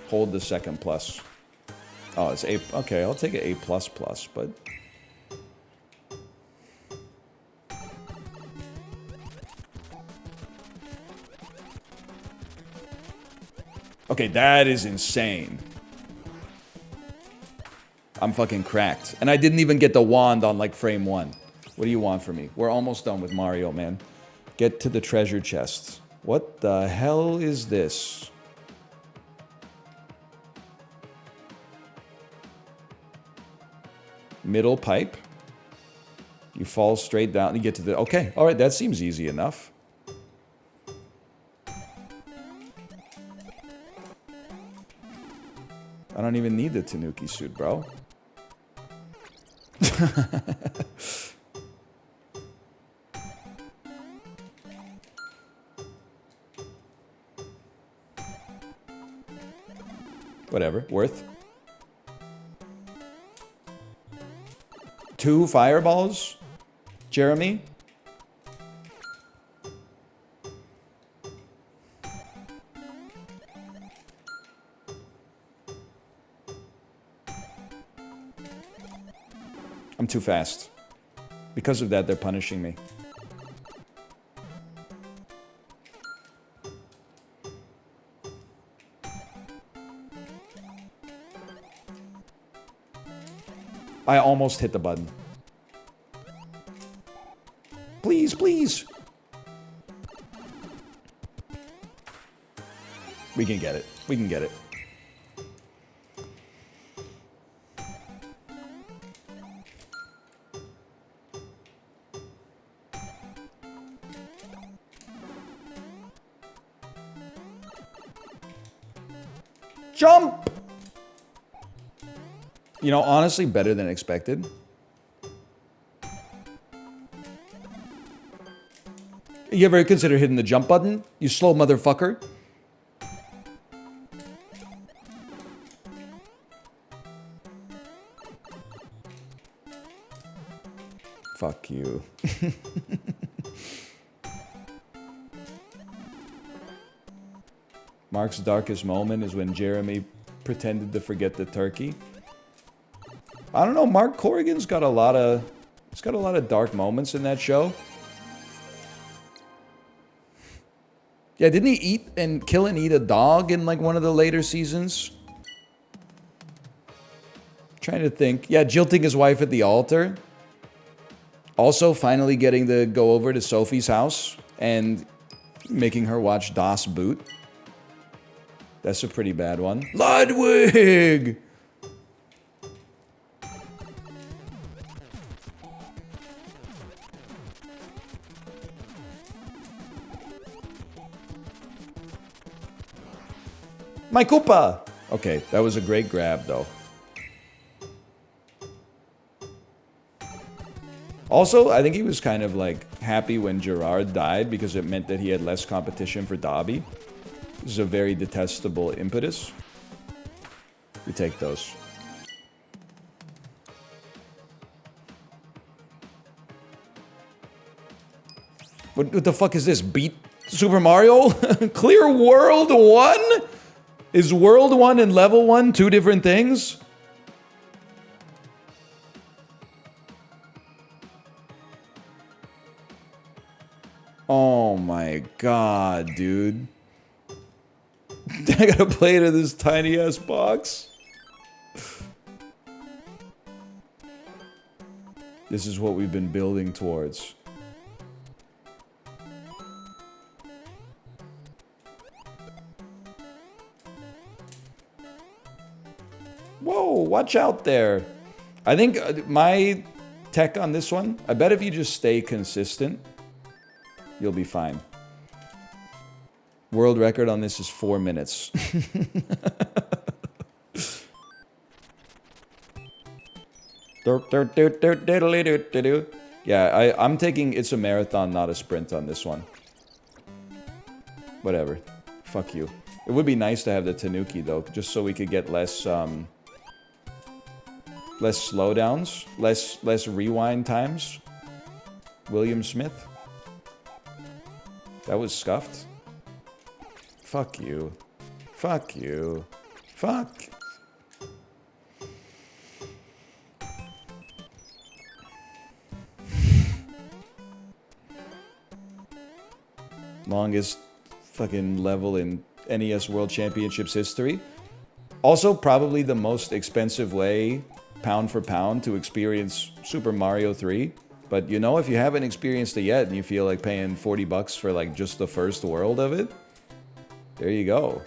Hold the second plus. Oh, it's A. Okay, I'll take an A++, but... Okay, that is insane. I'm fucking cracked. And I didn't even get the wand on, like, frame 1. What do you want from me? We're almost done with Mario, man. Get to the treasure chest. What the hell is this? Middle pipe. You fall straight down and you get to the... Okay, alright, that seems easy enough. I don't even need the Tanuki suit, bro. Whatever, worth. 2 fireballs, Jeremy? I'm too fast. Because of that, they're punishing me. I almost hit the button. Please, please. We can get it. We can get it. Jump! You know, honestly, better than expected. You ever consider hitting the jump button? You slow motherfucker. Fuck you. Mark's darkest moment is when Jeremy pretended to forget the turkey. I don't know, Mark Corrigan's got a lot of... He's got a lot of dark moments in that show. Yeah, didn't he eat and kill and eat a dog in like one of the later seasons? Trying to think. Yeah, jilting his wife at the altar. Also, finally getting to go over to Sophie's house and making her watch Das Boot. That's a pretty bad one. Ludwig! My Koopa! Okay, that was a great grab, though. Also, I think he was kind of, like, happy when Gerard died because it meant that he had less competition for Dobby. This is a very detestable impetus. We take those. What the fuck is this? Beat Super Mario? Clear World 1? Is World 1 and Level 1 two different things? Oh my god, dude. I gotta play it in this tiny ass box. This is what we've been building towards. Whoa, watch out there. I think my tech on this one, I bet if you just stay consistent, you'll be fine. World record on this is 4 minutes. Yeah, I'm taking it's a marathon, not a sprint on this one. Whatever. Fuck you. It would be nice to have the Tanuki, though, just so we could get less, less slowdowns, less rewind times. William Smith. That was scuffed. Fuck you. Fuck you. Fuck. Longest fucking level in NES World Championships history. Also, probably the most expensive way, pound for pound, to experience Super Mario 3. But, you know, if you haven't experienced it yet and you feel like paying 40 bucks for, like, just the first world of it, there you go.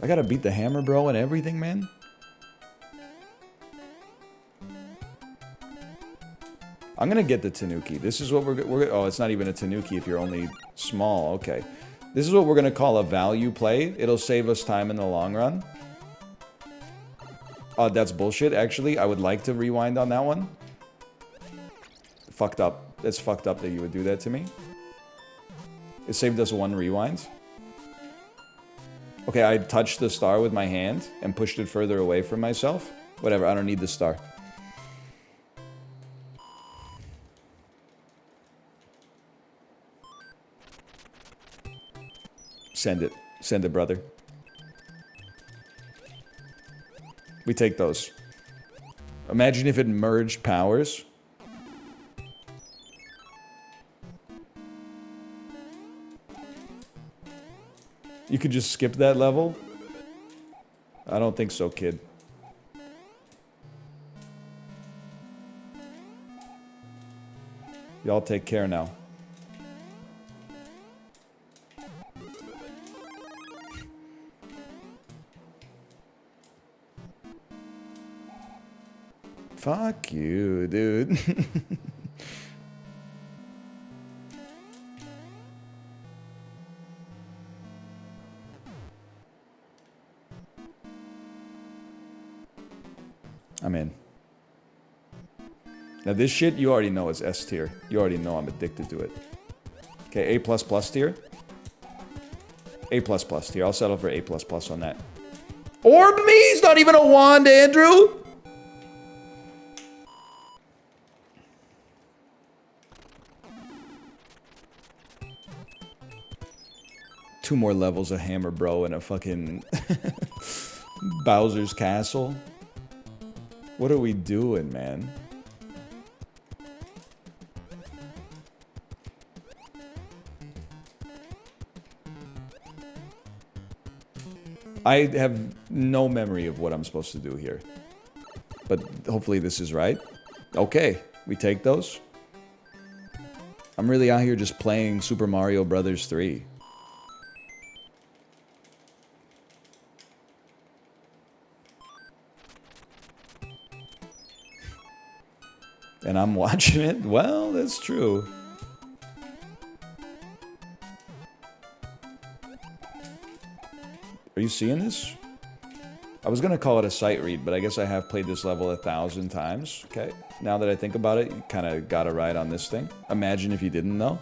I gotta beat the hammer, bro, and everything, man. I'm gonna get the Tanuki. This is what we're oh, it's not even a Tanuki if you're only small. Okay. This is what we're gonna call a value play. It'll save us time in the long run. Oh, that's bullshit, actually. I would like to rewind on that one. Fucked up. That's fucked up that you would do that to me. It saved us one rewind. Okay, I touched the star with my hand and pushed it further away from myself. Whatever, I don't need the star. Send it. Send it, brother. We take those. Imagine if it merged powers. You could just skip that level? I don't think so, kid. Y'all take care now. Fuck you, dude. I'm in. Now this shit, you already know it's S tier. You already know I'm addicted to it. Okay, A++ tier. A++ tier. I'll settle for A++ on that. Orb me? It's not even a wand, Andrew! Two more levels of Hammer Bro and a fucking Bowser's Castle. What are we doing, man? I have no memory of what I'm supposed to do here. But hopefully this is right. Okay, we take those. I'm really out here just playing Super Mario Brothers 3. And I'm watching it? Well, that's true. Are you seeing this? I was gonna call it a sight read, but I guess I have played this level 1,000 times. Okay, now that I think about it, you kind of got a ride on this thing. Imagine if you didn't know.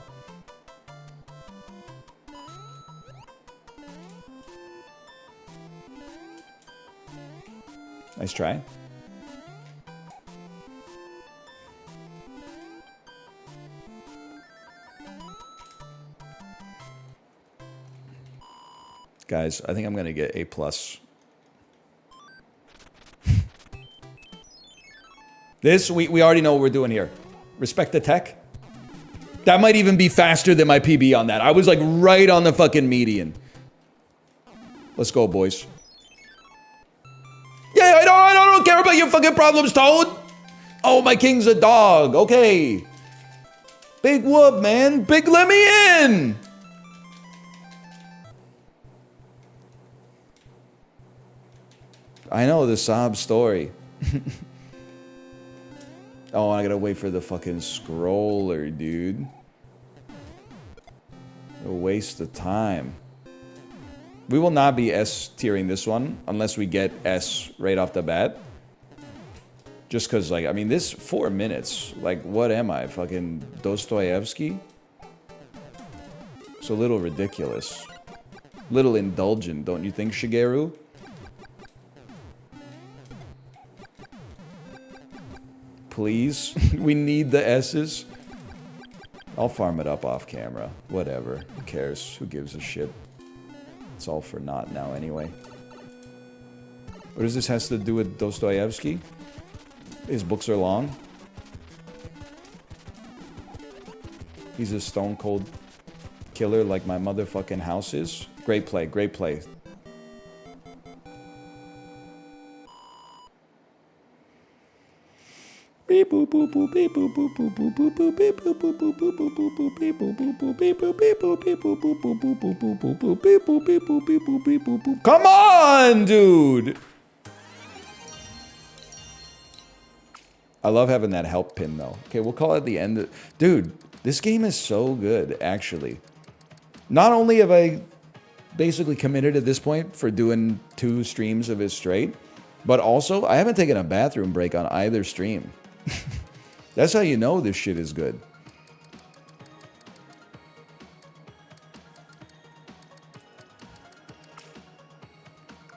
Nice try. Guys, I think I'm gonna get A+. This, we already know what we're doing here. Respect the tech. That might even be faster than my PB on that. I was like right on the fucking median. Let's go, boys. Yeah, I don't care about your fucking problems, Toad. Oh, my king's a dog. Okay. Big whoop, man. Big let me in. I know the sob story. Oh, I gotta wait for the fucking scroller, dude. A waste of time. We will not be S tiering this one unless we get S right off the bat. Just because, like, I mean, this 4 minutes, like, what am I? Fucking Dostoevsky? It's a little ridiculous. Little indulgent, don't you think, Shigeru? Please? We need the S's. I'll farm it up off camera. Whatever. Who cares? Who gives a shit? It's all for naught now anyway. What does this has to do with Dostoevsky? His books are long. He's a stone cold killer like my motherfucking house is. Great play, great play. Come on, dude! I love having that help pin, though. Okay, we'll call it the end of... Dude, this game is so good, actually. Not only have I basically committed at this point for doing 2 streams of it straight, but also, I haven't taken a bathroom break on either stream. That's how you know this shit is good.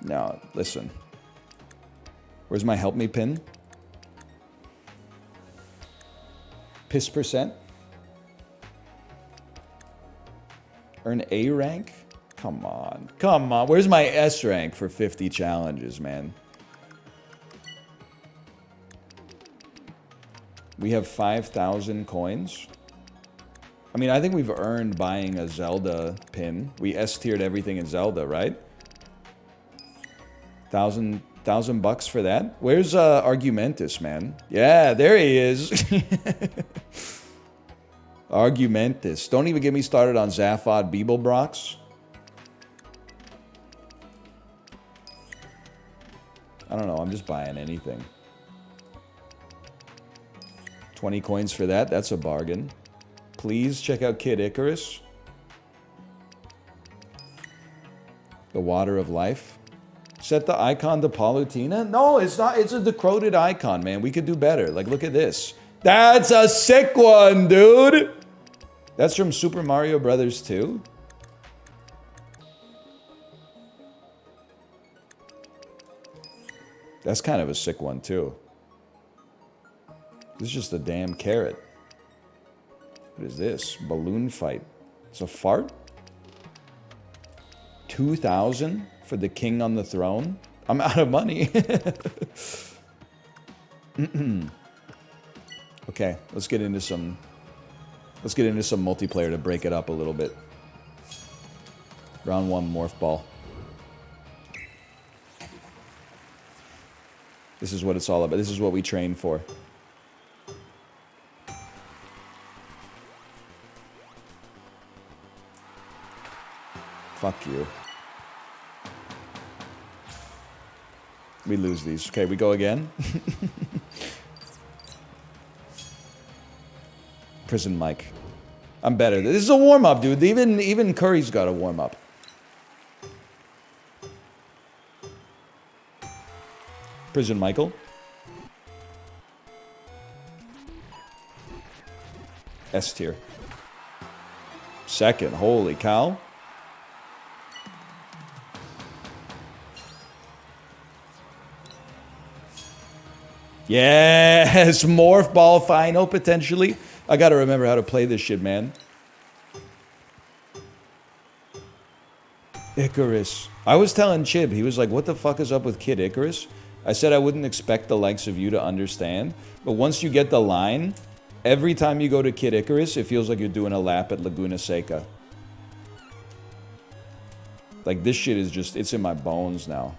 Now, listen. Where's my help me pin? Piss percent? Earn A rank? Come on. Come on. Where's my S rank for 50 challenges, man? We have 5,000 coins. I mean, I think we've earned buying a Zelda pin. We S-tiered everything in Zelda, right? Thousand bucks for that? Where's Argumentus, man? Yeah, there he is. Argumentus. Don't even get me started on Zaphod Beeblebrox. I don't know, I'm just buying anything. 20 coins for that, that's a bargain. Please check out Kid Icarus. The Water of Life. Set the icon to Palutena? No, it's not. It's a decoded icon, man. We could do better. Like, look at this. That's a sick one, dude! That's from Super Mario Brothers 2. That's kind of a sick one, too. This is just a damn carrot. What is this? Balloon fight. It's a fart? 2,000 for the king on the throne? I'm out of money. Okay, let's get into some multiplayer to break it up a little bit. Round 1 morph ball. This is what it's all about. This is what we train for. Fuck you. We lose these. Okay, we go again. Prison Mike. I'm better. This is a warm-up, dude. Even Curry's got a warm-up. Prison Michael. S tier. Second. Holy cow. Yes! Morph ball final, potentially. I gotta remember how to play this shit, man. Icarus. I was telling Chib, he was like, what the fuck is up with Kid Icarus? I said I wouldn't expect the likes of you to understand, but once you get the line, every time you go to Kid Icarus, it feels like you're doing a lap at Laguna Seca. Like, this shit is just, it's in my bones now.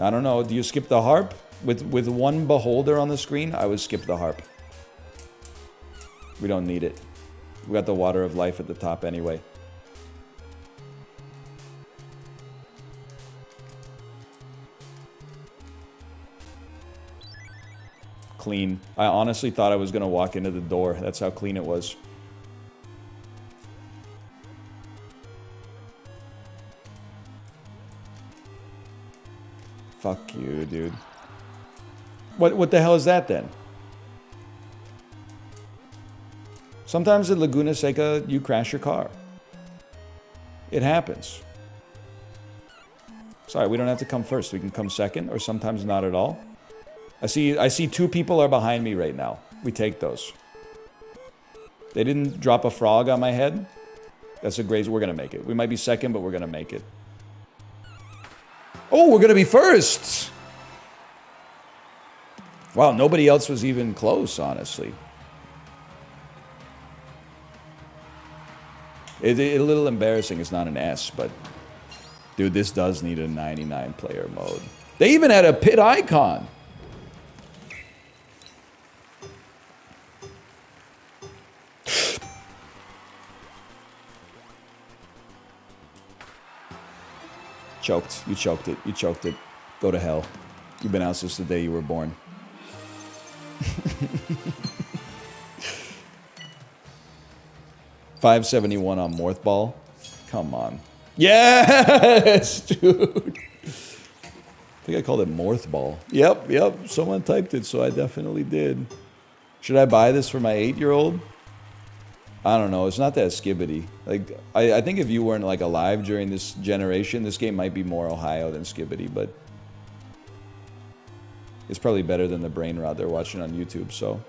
I don't know, do you skip the harp? With one beholder on the screen, I would skip the harp. We don't need it. We got the Water of Life at the top anyway. Clean. I honestly thought I was gonna walk into the door. That's how clean it was. Fuck you, dude. What the hell is that then? Sometimes in Laguna Seca, you crash your car. It happens. Sorry, we don't have to come first. We can come second, or sometimes not at all. I see 2 people are behind me right now. We take those. They didn't drop a frog on my head. That's a great... We're going to make it. We might be second, but we're going to make it. Oh, we're going to be first! Wow, nobody else was even close, honestly. It's a little embarrassing. It's not an S, but... Dude, this does need a 99-player mode. They even had a pit icon! Choked. You choked it. You choked it. Go to hell. You've been out since the day you were born. $571 on Morthball. Come on. Yes, dude. I think I called it Morthball. Yep. Someone typed it, so I definitely did. Should I buy this for my 8-year-old? I don't know. It's not that skibbity. Like, I think if you weren't like alive during this generation, this game might be more Ohio than skibbity, but it's probably better than the brain rot they're watching on YouTube. So,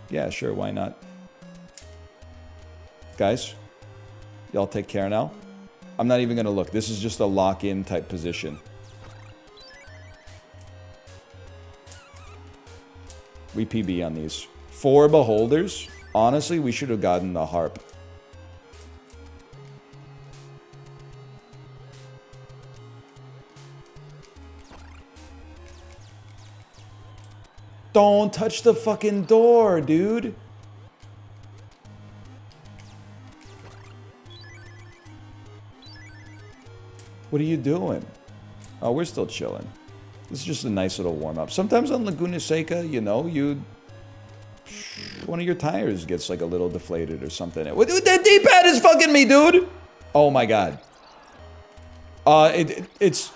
yeah, sure, why not? Guys, y'all take care now. I'm not even gonna look. This is just a lock-in type position. We PB on these. 4 beholders. Honestly, we should have gotten the harp. Don't touch the fucking door, dude. What are you doing? Oh, we're still chilling. This is just a nice little warm-up. Sometimes on Laguna Seca, you know, one of your tires gets like a little deflated or something. That D-pad is fucking me, dude! Oh my god. It's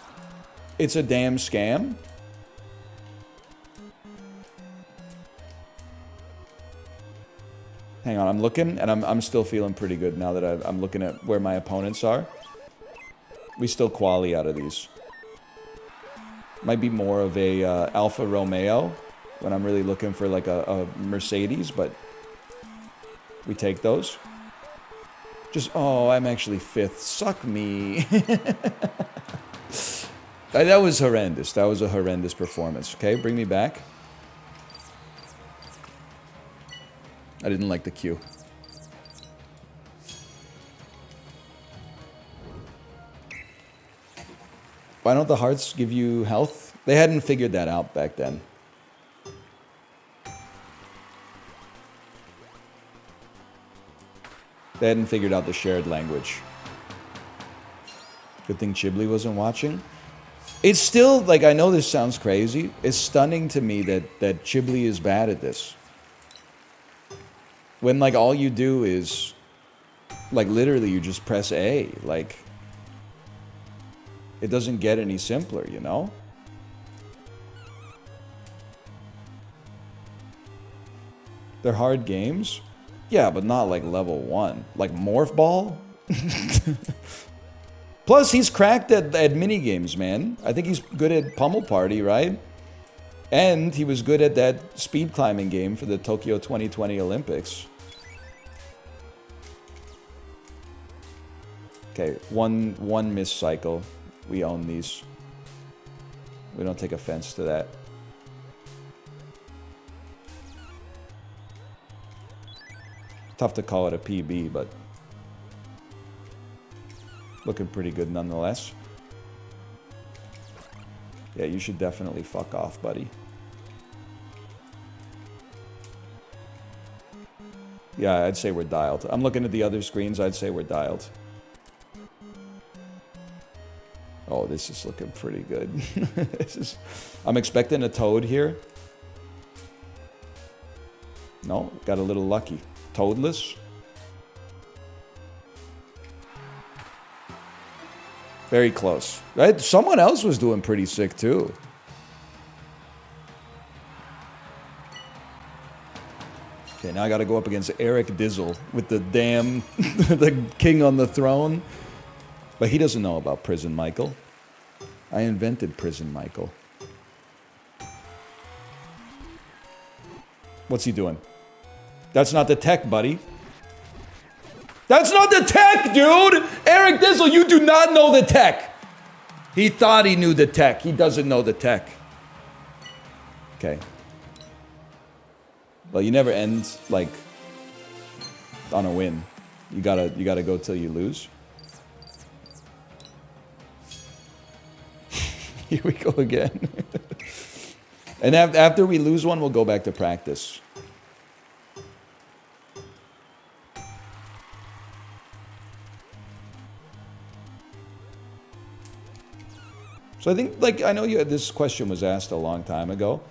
a damn scam. Hang on, I'm looking, and I'm still feeling pretty good now that I'm looking at where my opponents are. We still quali out of these. Might be more of a Alfa Romeo when I'm really looking for like a Mercedes, but we take those. Just, oh, I'm actually 5th. Suck me. That was horrendous. That was a horrendous performance. Okay, bring me back. I didn't like the cue. Why don't the hearts give you health? They hadn't figured that out back then. They hadn't figured out the shared language. Good thing Chibli wasn't watching. It's still, like, I know this sounds crazy. It's stunning to me that Chibli is bad at this. When, like, all you do is, like, literally you just press A. Like, it doesn't get any simpler, you know? They're hard games? Yeah, but not like level 1. Like Morph Ball? Plus, he's cracked at mini games, man. I think he's good at Pummel Party, right? And he was good at that speed climbing game for the Tokyo 2020 Olympics. Okay, one miss cycle. We own these. We don't take offense to that. Tough to call it a PB, but looking pretty good nonetheless. Yeah, you should definitely fuck off, buddy. Yeah, I'd say we're dialed. I'm looking at the other screens. I'd say we're dialed. Oh, this is looking pretty good. I'm expecting a toad here. No, got a little lucky. Toadless. Very close. Right? Someone else was doing pretty sick too. Okay, now I gotta go up against Eric Dizzle with the damn... the king on the throne. But he doesn't know about Prison Michael. I invented Prison Michael. What's he doing? That's not the tech, buddy. That's not the tech, dude! Eric Dizzle, you do not know the tech! He thought he knew the tech. He doesn't know the tech. Okay. Well, you never end, like, on a win. You gotta go till you lose. Here we go again. And after we lose one, we'll go back to practice. So I think, like, I know this question was asked a long time ago.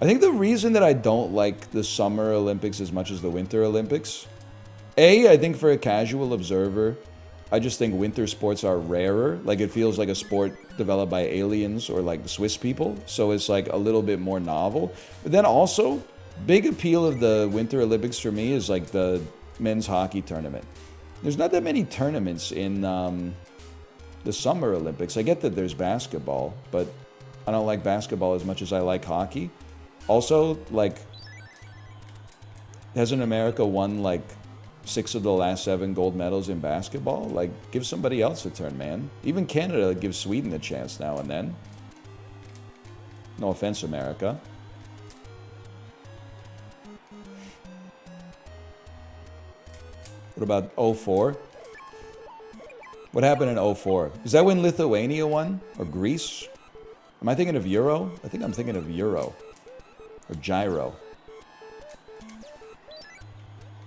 I think the reason that I don't like the Summer Olympics as much as the Winter Olympics, I think for a casual observer, I just think winter sports are rarer. Like, it feels like a sport developed by aliens or, like, Swiss people. So it's, like, a little bit more novel. But then also, big appeal of the Winter Olympics for me is, like, the men's hockey tournament. There's not that many tournaments in the Summer Olympics. I get that there's basketball, but I don't like basketball as much as I like hockey. Also, like, hasn't America won, like, 6 of the last 7 gold medals in basketball? Like, give somebody else a turn, man. Even Canada gives Sweden a chance now and then. No offense, America. What about 04? What happened in 04? Is that when Lithuania won? Or Greece? Am I thinking of Euro? I think I'm thinking of Euro. Or Gyro.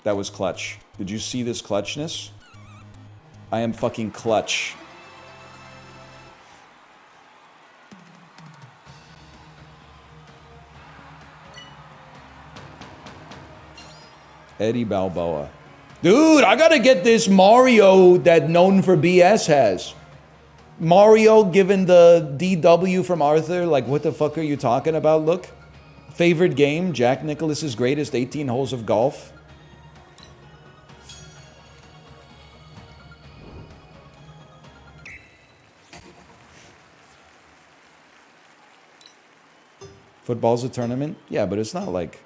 That was clutch. Did you see this clutchness? I am fucking clutch. Eddie Balboa. Dude, I gotta get this Mario that Known for BS has. Mario given the DW from Arthur. Like, what the fuck are you talking about? Look. Favorite game, Jack Nicklaus's greatest 18 holes of golf. Football's a tournament? Yeah, but it's not like...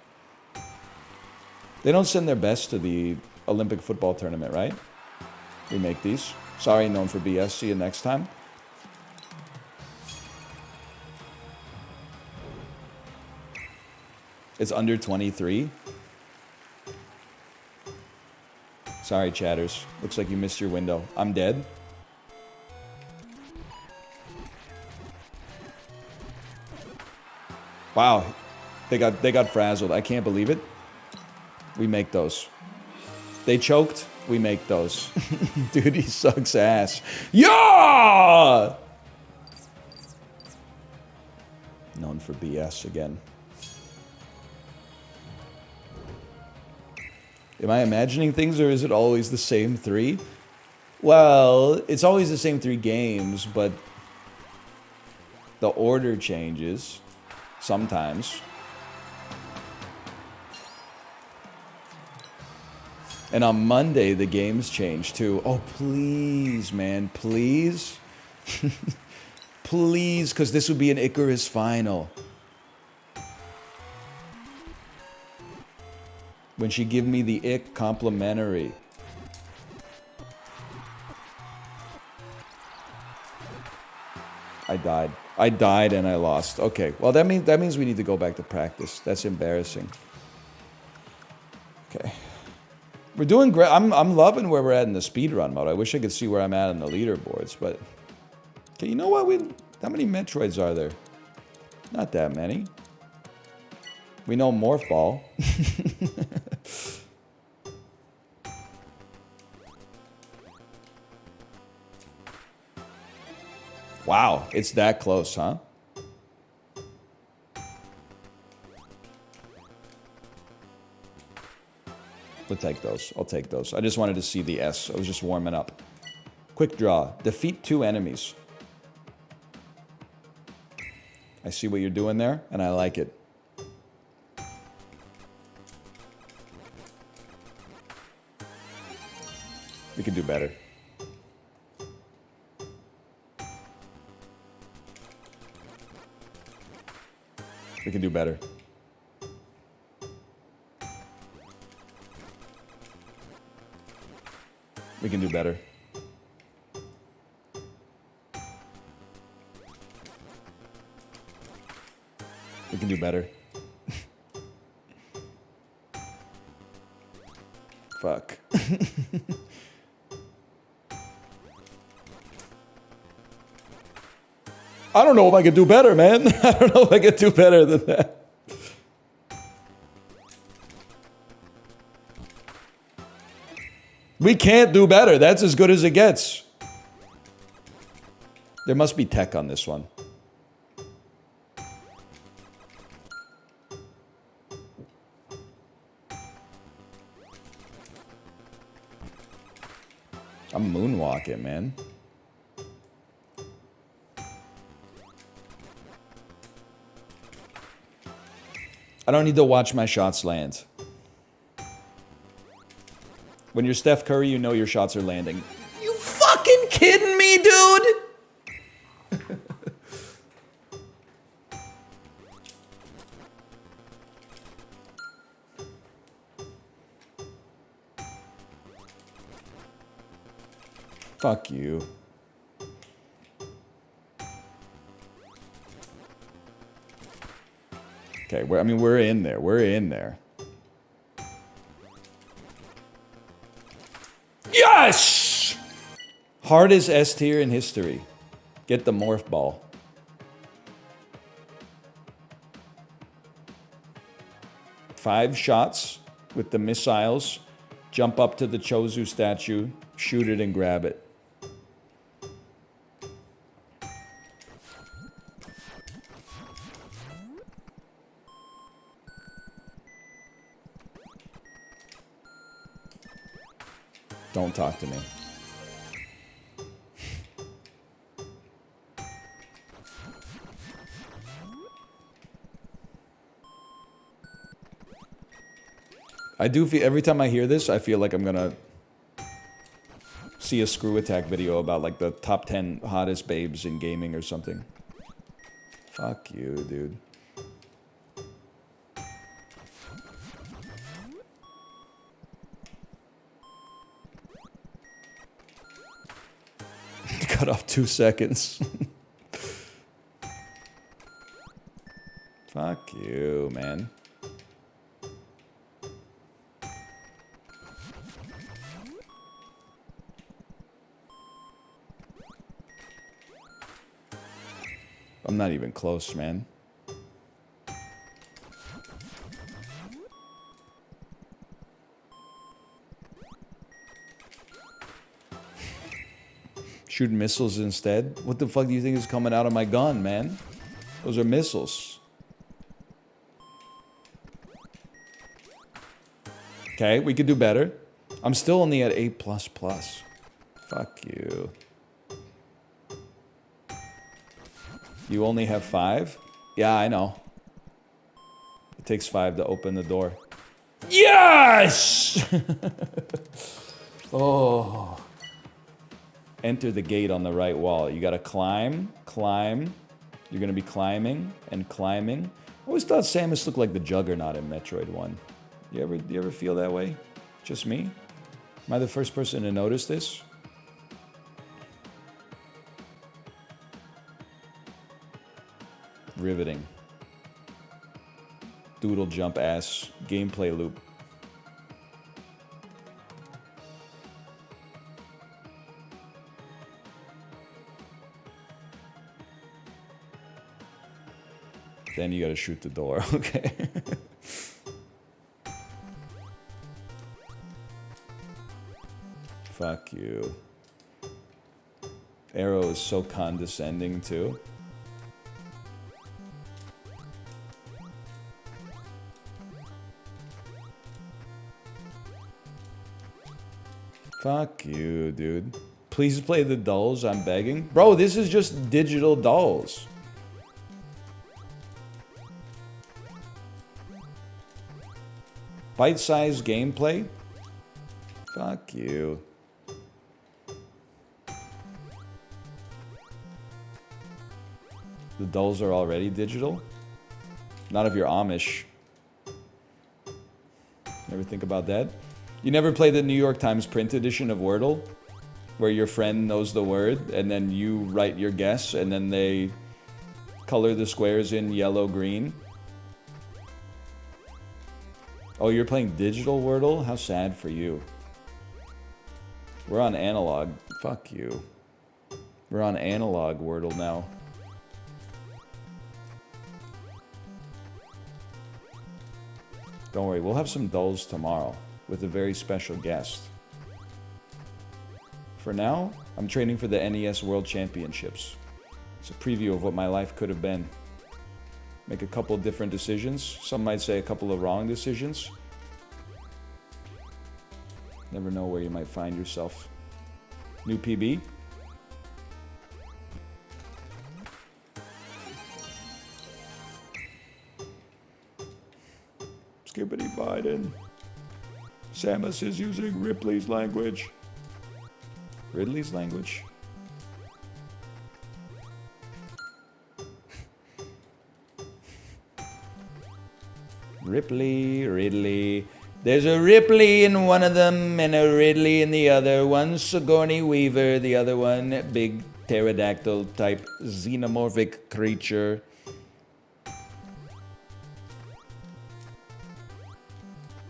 They don't send their best to the Olympic football tournament, right? We make these. Sorry, Known for BS. See you next time. It's under 23. Sorry, chatters. Looks like you missed your window. I'm dead. Wow. They got frazzled. I can't believe it. We make those. They choked. We make those. Dude, he sucks ass. Yeah! Known for BS again. Am I imagining things, or is it always the same 3? Well, it's always the same 3 games, but the order changes sometimes. And on Monday, the games change too. Oh, please, man, please. Please, because this would be an Icarus final. When she give me the ick complimentary. I died. I died and I lost. Okay, well that means we need to go back to practice. That's embarrassing. Okay. We're doing great. I'm loving where we're at in the speedrun mode. I wish I could see where I'm at in the leaderboards, but... Okay, you know what? How many Metroids are there? Not that many. We know Morph Ball. Wow, it's that close, huh? We'll take those. I'll take those. I just wanted to see the S. I was just warming up. Quick draw. Defeat 2 enemies. I see what you're doing there, and I like it. can do better. We can do better. We can do better. We can do better. Fuck. I don't know if I could do better, man. I don't know if I could do better than that. We can't do better. That's as good as it gets. There must be tech on this one. I'm moonwalking, man. I don't need to watch my shots land. When you're Steph Curry, you know your shots are landing. You fucking kidding me, dude? Fuck you. Okay, we're in there. We're in there. Yes! Hardest S tier in history. Get the morph ball. Five shots with the missiles. Jump up to the Chozu statue. Shoot it and grab it. Don't talk to me. I do feel, every time I hear this, I feel like I'm gonna see a Screw Attack video about like the top 10 hottest babes in gaming or something. Fuck you, dude. Cut off 2 seconds. Fuck you, man. I'm not even close, man. Shoot missiles instead? What the fuck do you think is coming out of my gun, man? Those are missiles. Okay, we could do better. I'm still only at 8++. Fuck you. You only have 5? Yeah, I know. It takes 5 to open the door. Yes! Oh. Enter the gate on the right wall. You gotta climb, climb. You're gonna be climbing and climbing. I always thought Samus looked like the Juggernaut in Metroid 1. You ever feel that way? Just me? Am I the first person to notice this? Riveting. Doodle jump ass gameplay loop. Then you gotta shoot the door, okay. Fuck you. Arrow is so condescending too. Fuck you, dude. Please play the dolls, I'm begging. Bro, this is just digital dolls. Bite-sized gameplay? Fuck you. dolls are already digital? Not if you're Amish. Never think about that? You never play the New York Times print edition of Wordle? Where your friend knows the word, and then you write your guess, and then they color the squares in yellow, green? Oh, you're playing digital Wordle? How sad for you. We're on analog. Fuck you. We're on analog Wordle now. Don't worry, we'll have some dolls tomorrow with a very special guest. For now, I'm training for the NES World Championships. It's a preview of what my life could have been. Make a couple different decisions. Some might say a couple of wrong decisions. Never know where you might find yourself. New PB? Skippity Biden. Samus is using Ripley's language. Ridley's language? Ripley, Ridley. There's a Ripley in one of them and a Ridley in the other. One Sigourney Weaver, the other one big pterodactyl type xenomorphic creature.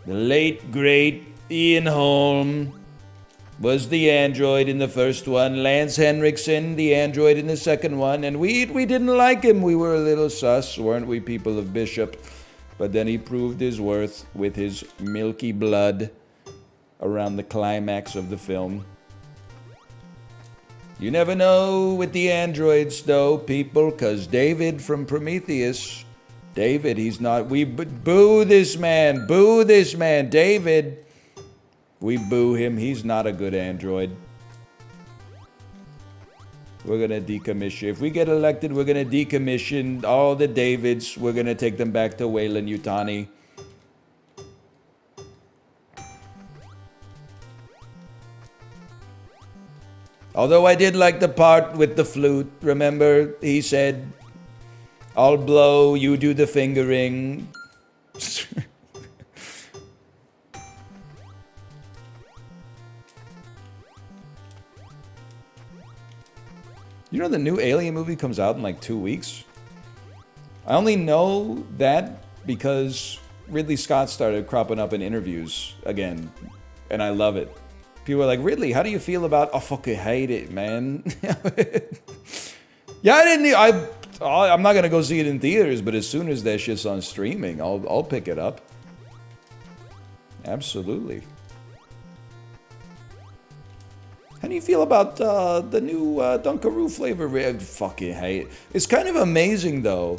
The late, great Ian Holm was the android in the first one. Lance Henriksen, the android in the second one. And we didn't like him. We were a little sus, weren't we, people of Bishop? But then he proved his worth with his milky blood around the climax of the film. You never know with the androids, though, people, because David from Prometheus... David, he's not... We boo this man. Boo this man. David. We boo him. He's not a good android. We're going to decommission. If we get elected, we're going to decommission all the Davids. We're going to take them back to Wayland Yutani. Although I did like the part with the flute. Remember, he said... I'll blow, you do the fingering. You know the new Alien movie comes out in like 2 weeks? I only know that because Ridley Scott started cropping up in interviews again. And I love it. People are like, Ridley, how do you feel about... I fucking hate it, man. Yeah, I'm not gonna go see it in theaters, but as soon as that shit's on streaming, I'll pick it up. Absolutely. How do you feel about the new Dunkaroo flavor? I fucking hate it. It's kind of amazing though.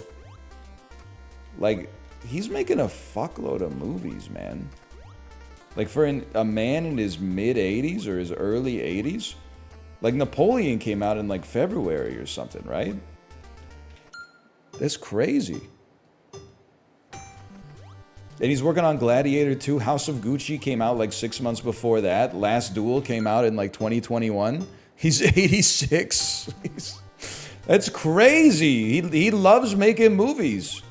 Like, he's making a fuckload of movies, man. Like for a man in his mid-80s or his early 80s. Like Napoleon came out in like February or something, right? That's crazy. And he's working on Gladiator 2. House of Gucci came out like 6 months before that. Last Duel came out in like 2021. He's 86. That's crazy. He loves making movies.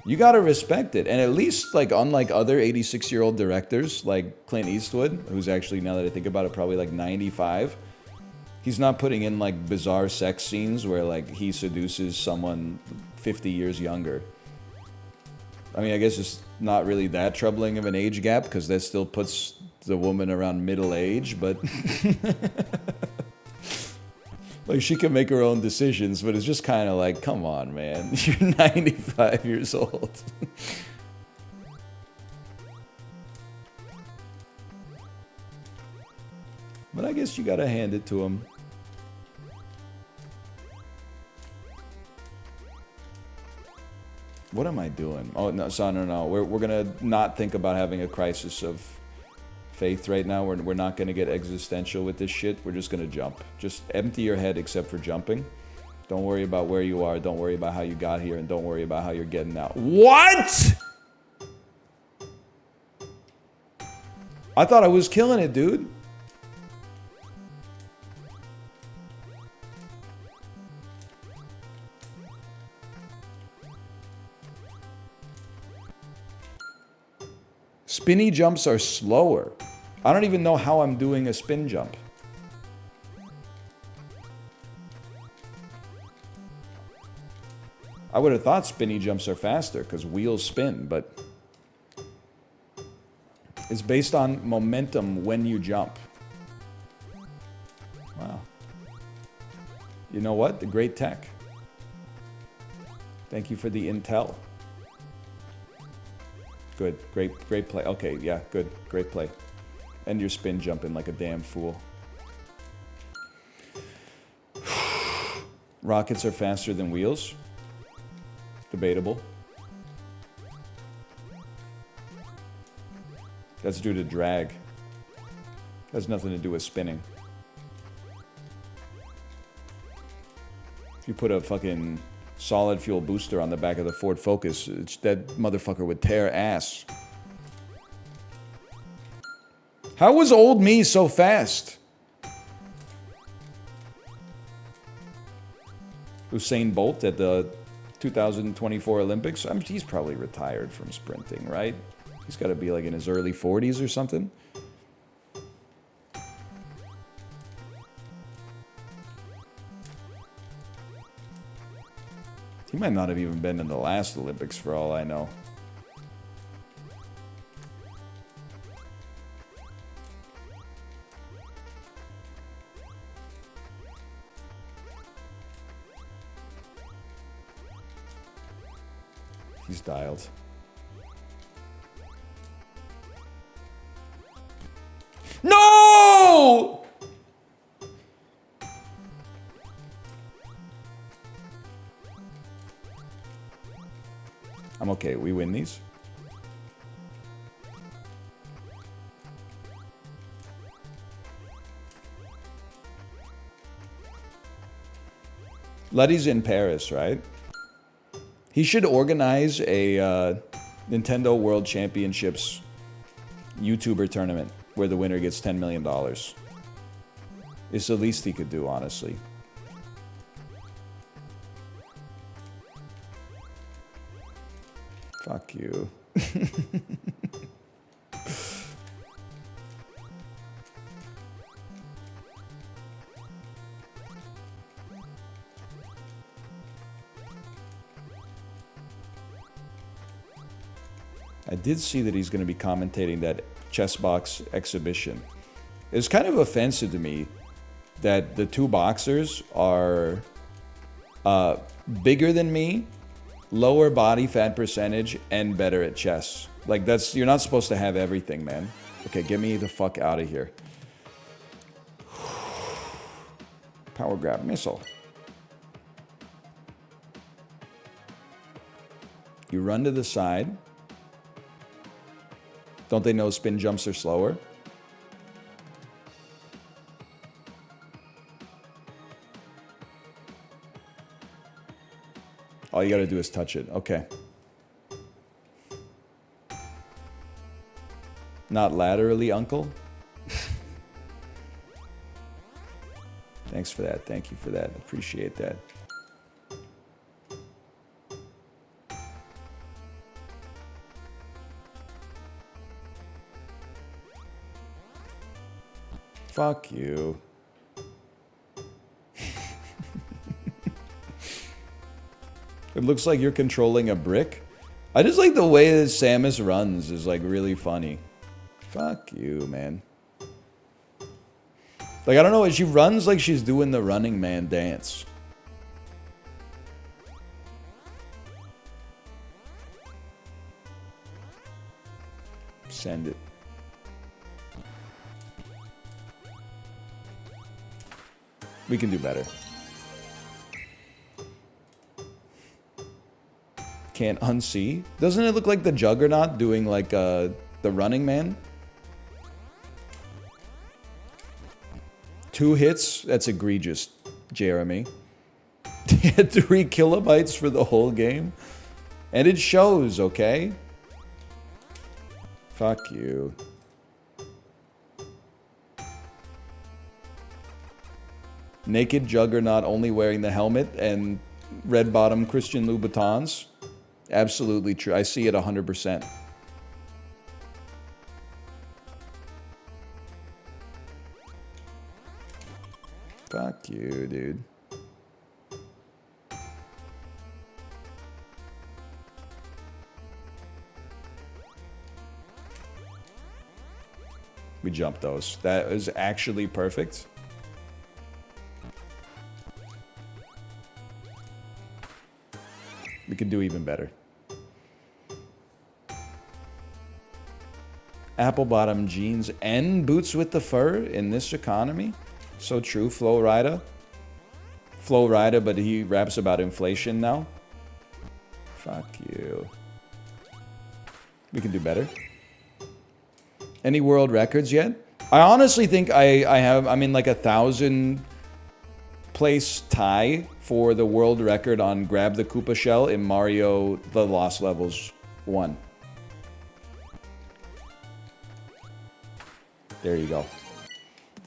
You gotta respect it. And at least, like, unlike other 86-year-old directors, like Clint Eastwood, who's actually, now that I think about it, probably like 95, he's not putting in, like, bizarre sex scenes where, like, he seduces someone 50 years younger. I mean, I guess it's not really that troubling of an age gap, because that still puts the woman around middle age, but... like, she can make her own decisions, but it's just kind of like, come on, man. You're 95 years old. But I guess you gotta hand it to him. What am I doing? Oh, no, so no. We're gonna not think about having a crisis of faith right now. We're not gonna get existential with this shit. We're just gonna jump. Just empty your head except for jumping. Don't worry about where you are. Don't worry about how you got here. And don't worry about how you're getting out. What? I thought I was killing it, dude. Spinny jumps are slower. I don't even know how I'm doing a spin jump. I would have thought spinny jumps are faster because wheels spin, but it's based on momentum when you jump. Wow. You know what? The great tech. Thank you for the intel. Good. Great play. Okay, yeah, good. Great play. And you're spin jumping like a damn fool. Rockets are faster than wheels. Debatable. That's due to drag. Has nothing to do with spinning. If you put a fucking solid fuel booster on the back of the Ford Focus, that motherfucker would tear ass. How was old me so fast? Usain Bolt at the 2024 Olympics? I mean, he's probably retired from sprinting, right? He's got to be like in his early 40s or something. He might not have even been in the last Olympics for all I know. He's dialed. No! I'm okay. We win these. Letty's in Paris, right? He should organize a Nintendo World Championships YouTuber tournament where the winner gets $10 million. It's the least he could do, honestly. Fuck you. I did see that he's going to be commentating that Chessbox exhibition. It's kind of offensive to me that the two boxers are bigger than me, lower body fat percentage, and better at chess. Like, that's, you're not supposed to have everything, man. Okay, get me the fuck out of here. Power grab missile. You run to the side. Don't they know spin jumps are slower? All you gotta do is touch it. Okay. Not laterally, uncle? Thanks for that. Thank you for that. Appreciate that. Fuck you. It looks like you're controlling a brick. I just like the way that Samus runs is like really funny. Fuck you, man. Like, I don't know, she runs like she's doing the Running Man dance. Send it. We can do better. Can't unsee. Doesn't it look like the Juggernaut doing like the Running Man? 2 hits? That's egregious, Jeremy. 3 kilobytes for the whole game? And it shows, okay? Fuck you. Naked Juggernaut only wearing the helmet and red bottom Christian Louboutins. Absolutely true. I see it 100%. Fuck you, dude. We jumped those. That is actually perfect. We can do even better. Apple bottom jeans and boots with the fur in this economy? So true, Flo Rida. Flo Rida, but he raps about inflation now. Fuck you. We can do better. Any world records yet? I honestly think I'm in like 1,000 place tie for the world record on grab the Koopa shell in Mario The Lost Levels 1. There you go.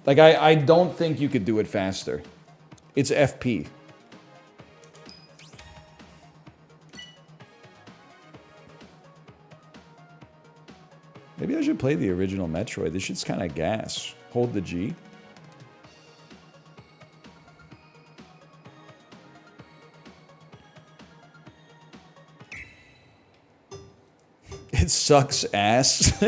Like, I don't think you could do it faster. It's FP. Maybe I should play the original Metroid. This shit's kind of gas. Hold the G. It sucks ass.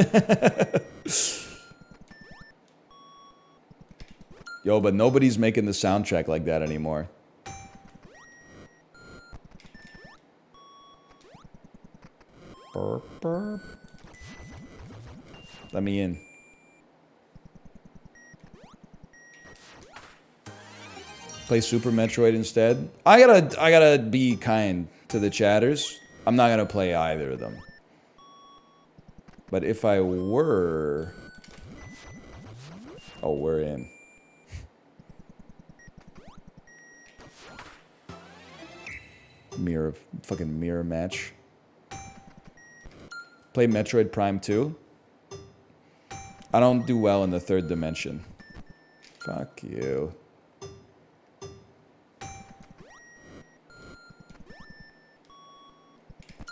Yo, but nobody's making the soundtrack like that anymore. Burp, burp. Let me in. Play Super Metroid instead. I gotta be kind to the chatters. I'm not gonna play either of them. But if I were... Oh, we're in. Fucking mirror match. Play Metroid Prime 2. I don't do well in the third dimension. Fuck you.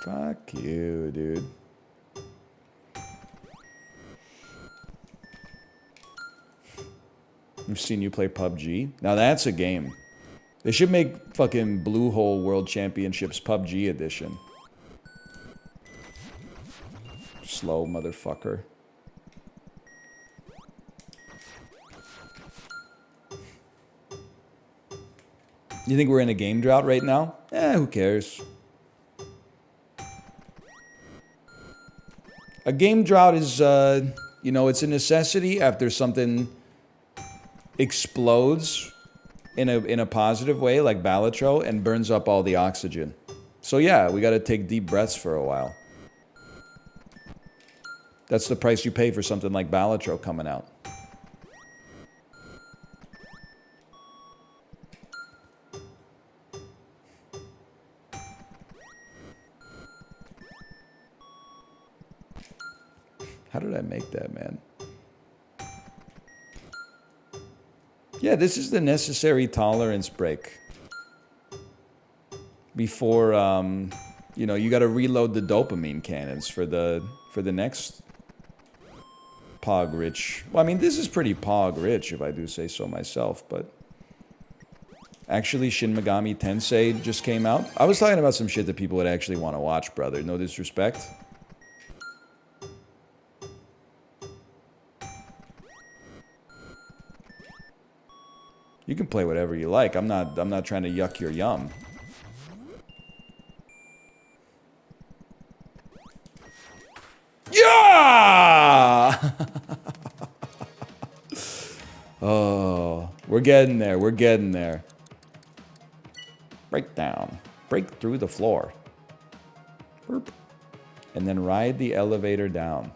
Fuck you, dude. I've seen you play PUBG. Now that's a game. They should make fucking Blue Hole World Championships PUBG edition. Slow motherfucker. You think we're in a game drought right now? Who cares? A game drought is, you know, it's a necessity after something explodes in a positive way, like Balatro, and burns up all the oxygen. So yeah, we gotta take deep breaths for a while. That's the price you pay for something like Balatro coming out. How did I make that, man? Yeah, this is the necessary tolerance break. Before, you know, you gotta reload the dopamine cannons for the next Pog-rich. Well, I mean, this is pretty Pog-rich, if I do say so myself, but... Actually, Shin Megami Tensei just came out. I was talking about some shit that people would actually want to watch, brother. No disrespect. You can play whatever you like. I'm not trying to yuck your yum. Yeah! Oh, we're getting there. We're getting there. Break down. Break through the floor. Burp. And then ride the elevator down.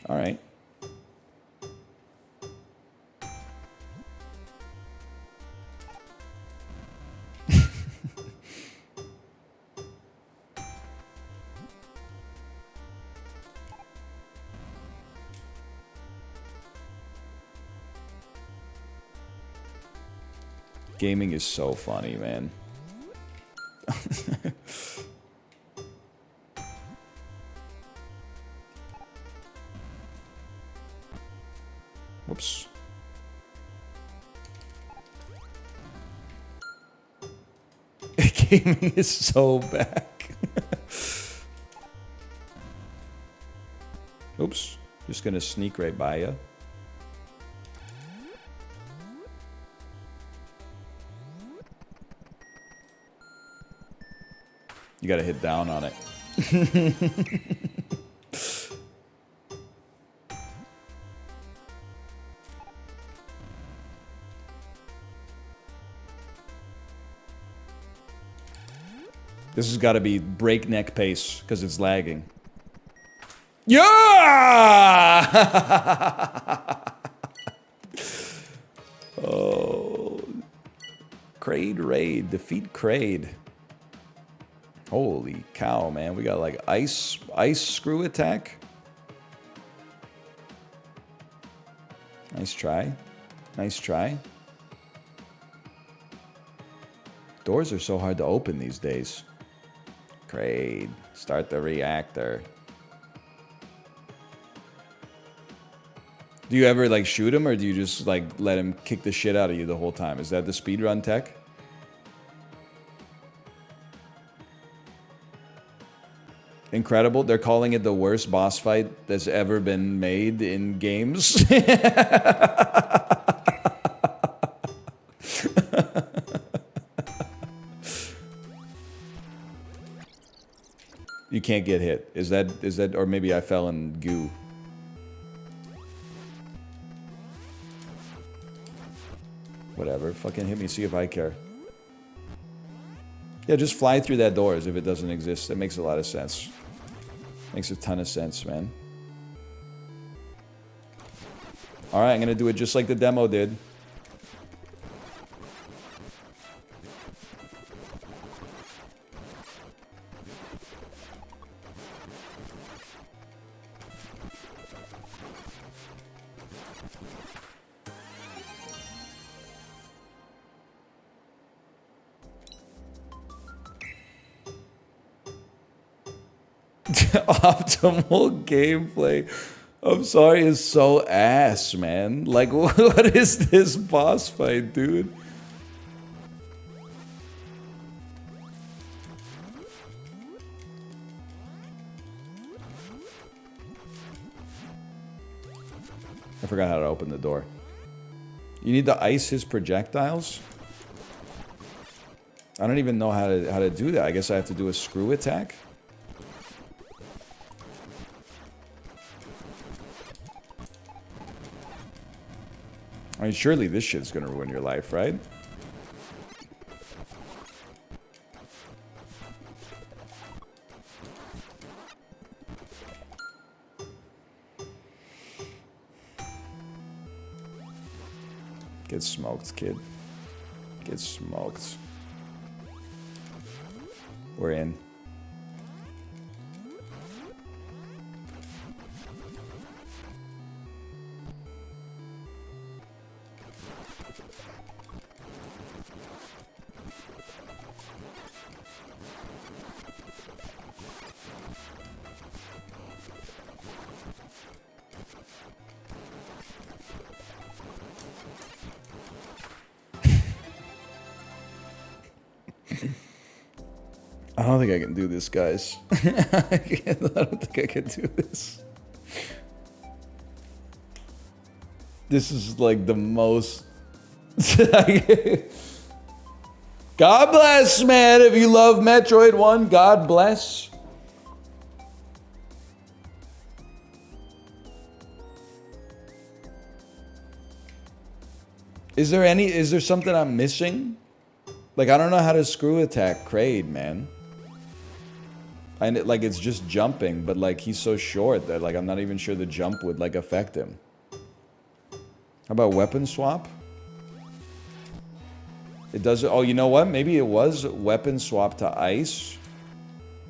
All right. Gaming is so funny, man. gaming is so back. Oops. Just gonna sneak right by you. You gotta hit down on it. This has got to be breakneck pace because it's lagging. Yeah! Oh. Kraid raid. Defeat Kraid. Holy cow, man. We got like ice screw attack. Nice try. Nice try. Doors are so hard to open these days. Kraid. Start the reactor. Do you ever like shoot him or do you just like let him kick the shit out of you the whole time? Is that the speedrun tech? Incredible. They're calling it the worst boss fight that's ever been made in games. You can't get hit. Is that, or maybe I fell in goo. Whatever. Fucking hit me, see if I care. Yeah, just fly through that door as if it doesn't exist. That makes a lot of sense. Makes a ton of sense, man. Alright, I'm gonna do it just like the demo did. Optimal gameplay. I'm sorry, is so ass, man. Like, what is this boss fight, dude? I forgot how to open the door. You need to ice his projectiles? I don't even know how to do that. I guess I have to do a screw attack? I mean, surely this shit's gonna ruin your life, right? Get smoked, kid. Get smoked. We're in. I don't think I can do this, guys. I don't think I can do this. This is like the most... God bless, man. If you love Metroid 1, God bless. Is there something I'm missing? Like, I don't know how to screw attack Kraid, man. And like, it's just jumping, but like, he's so short that like, I'm not even sure the jump would like affect him. How about weapon swap? It does, oh, you know what? Maybe it was weapon swap to ice,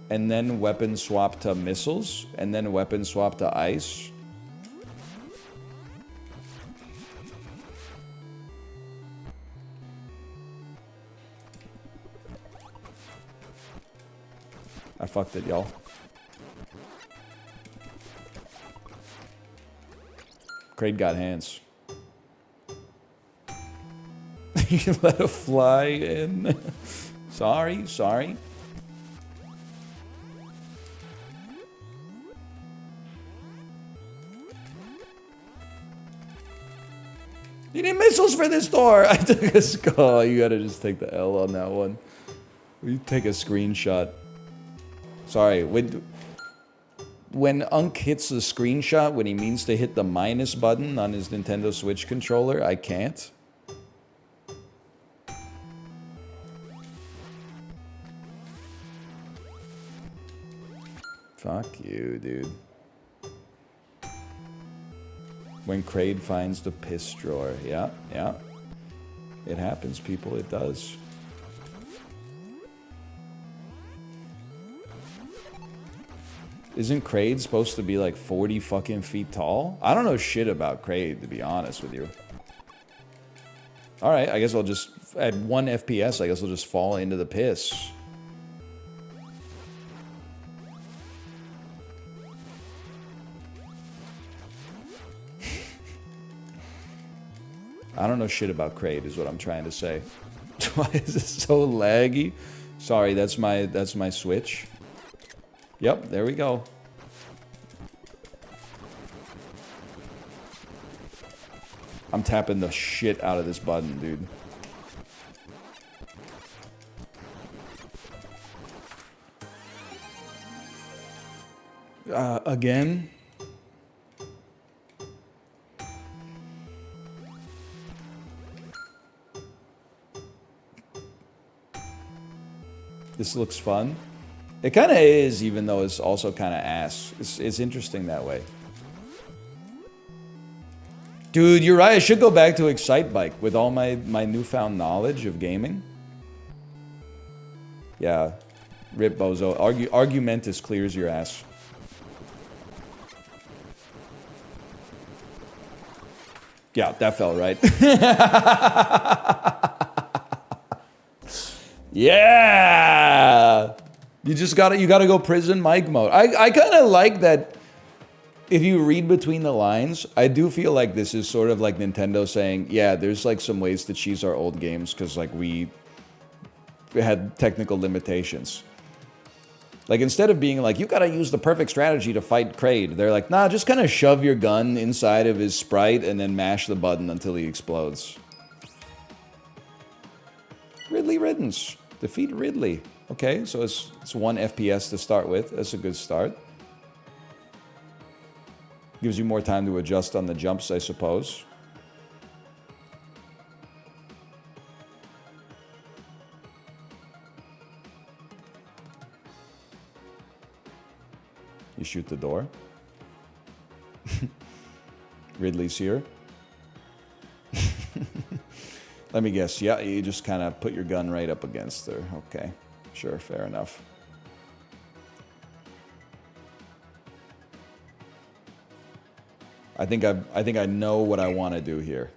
and then weapon swap to missiles, and then weapon swap to ice. I fucked it, y'all. Kraid got hands. You let a fly in. Sorry, sorry. You need missiles for this door. I took a skull. You gotta just take the L on that one. You take a screenshot. Sorry, when Unk hits the screenshot when he means to hit the minus button on his Nintendo Switch controller, I can't. Fuck you, dude. When Kraid finds the piss drawer. Yeah, yeah. It happens, people. It does. Isn't Kraid supposed to be like 40 fucking feet tall? I don't know shit about Kraid, to be honest with you. Alright, I guess I'll just, at 1 FPS, I guess I'll just fall into the piss. I don't know shit about Kraid, is what I'm trying to say. Why is it so laggy? Sorry, that's my Switch. Yep, there we go. I'm tapping the shit out of this button, dude. Again? This looks fun. It kind of is, even though it's also kind of ass. It's interesting that way. Dude, you're right. I should go back to Excite Bike with all my newfound knowledge of gaming. Yeah. Rip Bozo. Argumentus clears your ass. Yeah, that felt right. Yeah! You gotta go prison Mike mode. I kind of like that. If you read between the lines, I do feel like this is sort of like Nintendo saying, yeah, there's like some ways to cheese our old games because like we had technical limitations. Like instead of being like, you gotta use the perfect strategy to fight Kraid, they're like, nah, just kind of shove your gun inside of his sprite and then mash the button until he explodes. Ridley Riddance. Defeat Ridley. Okay, so it's 1 FPS to start with. That's a good start. Gives you more time to adjust on the jumps, I suppose. You shoot the door. Ridley's here. Let me guess. Yeah, you just kind of put your gun right up against her. Okay. Sure, fair enough. I think I know what I want to do here.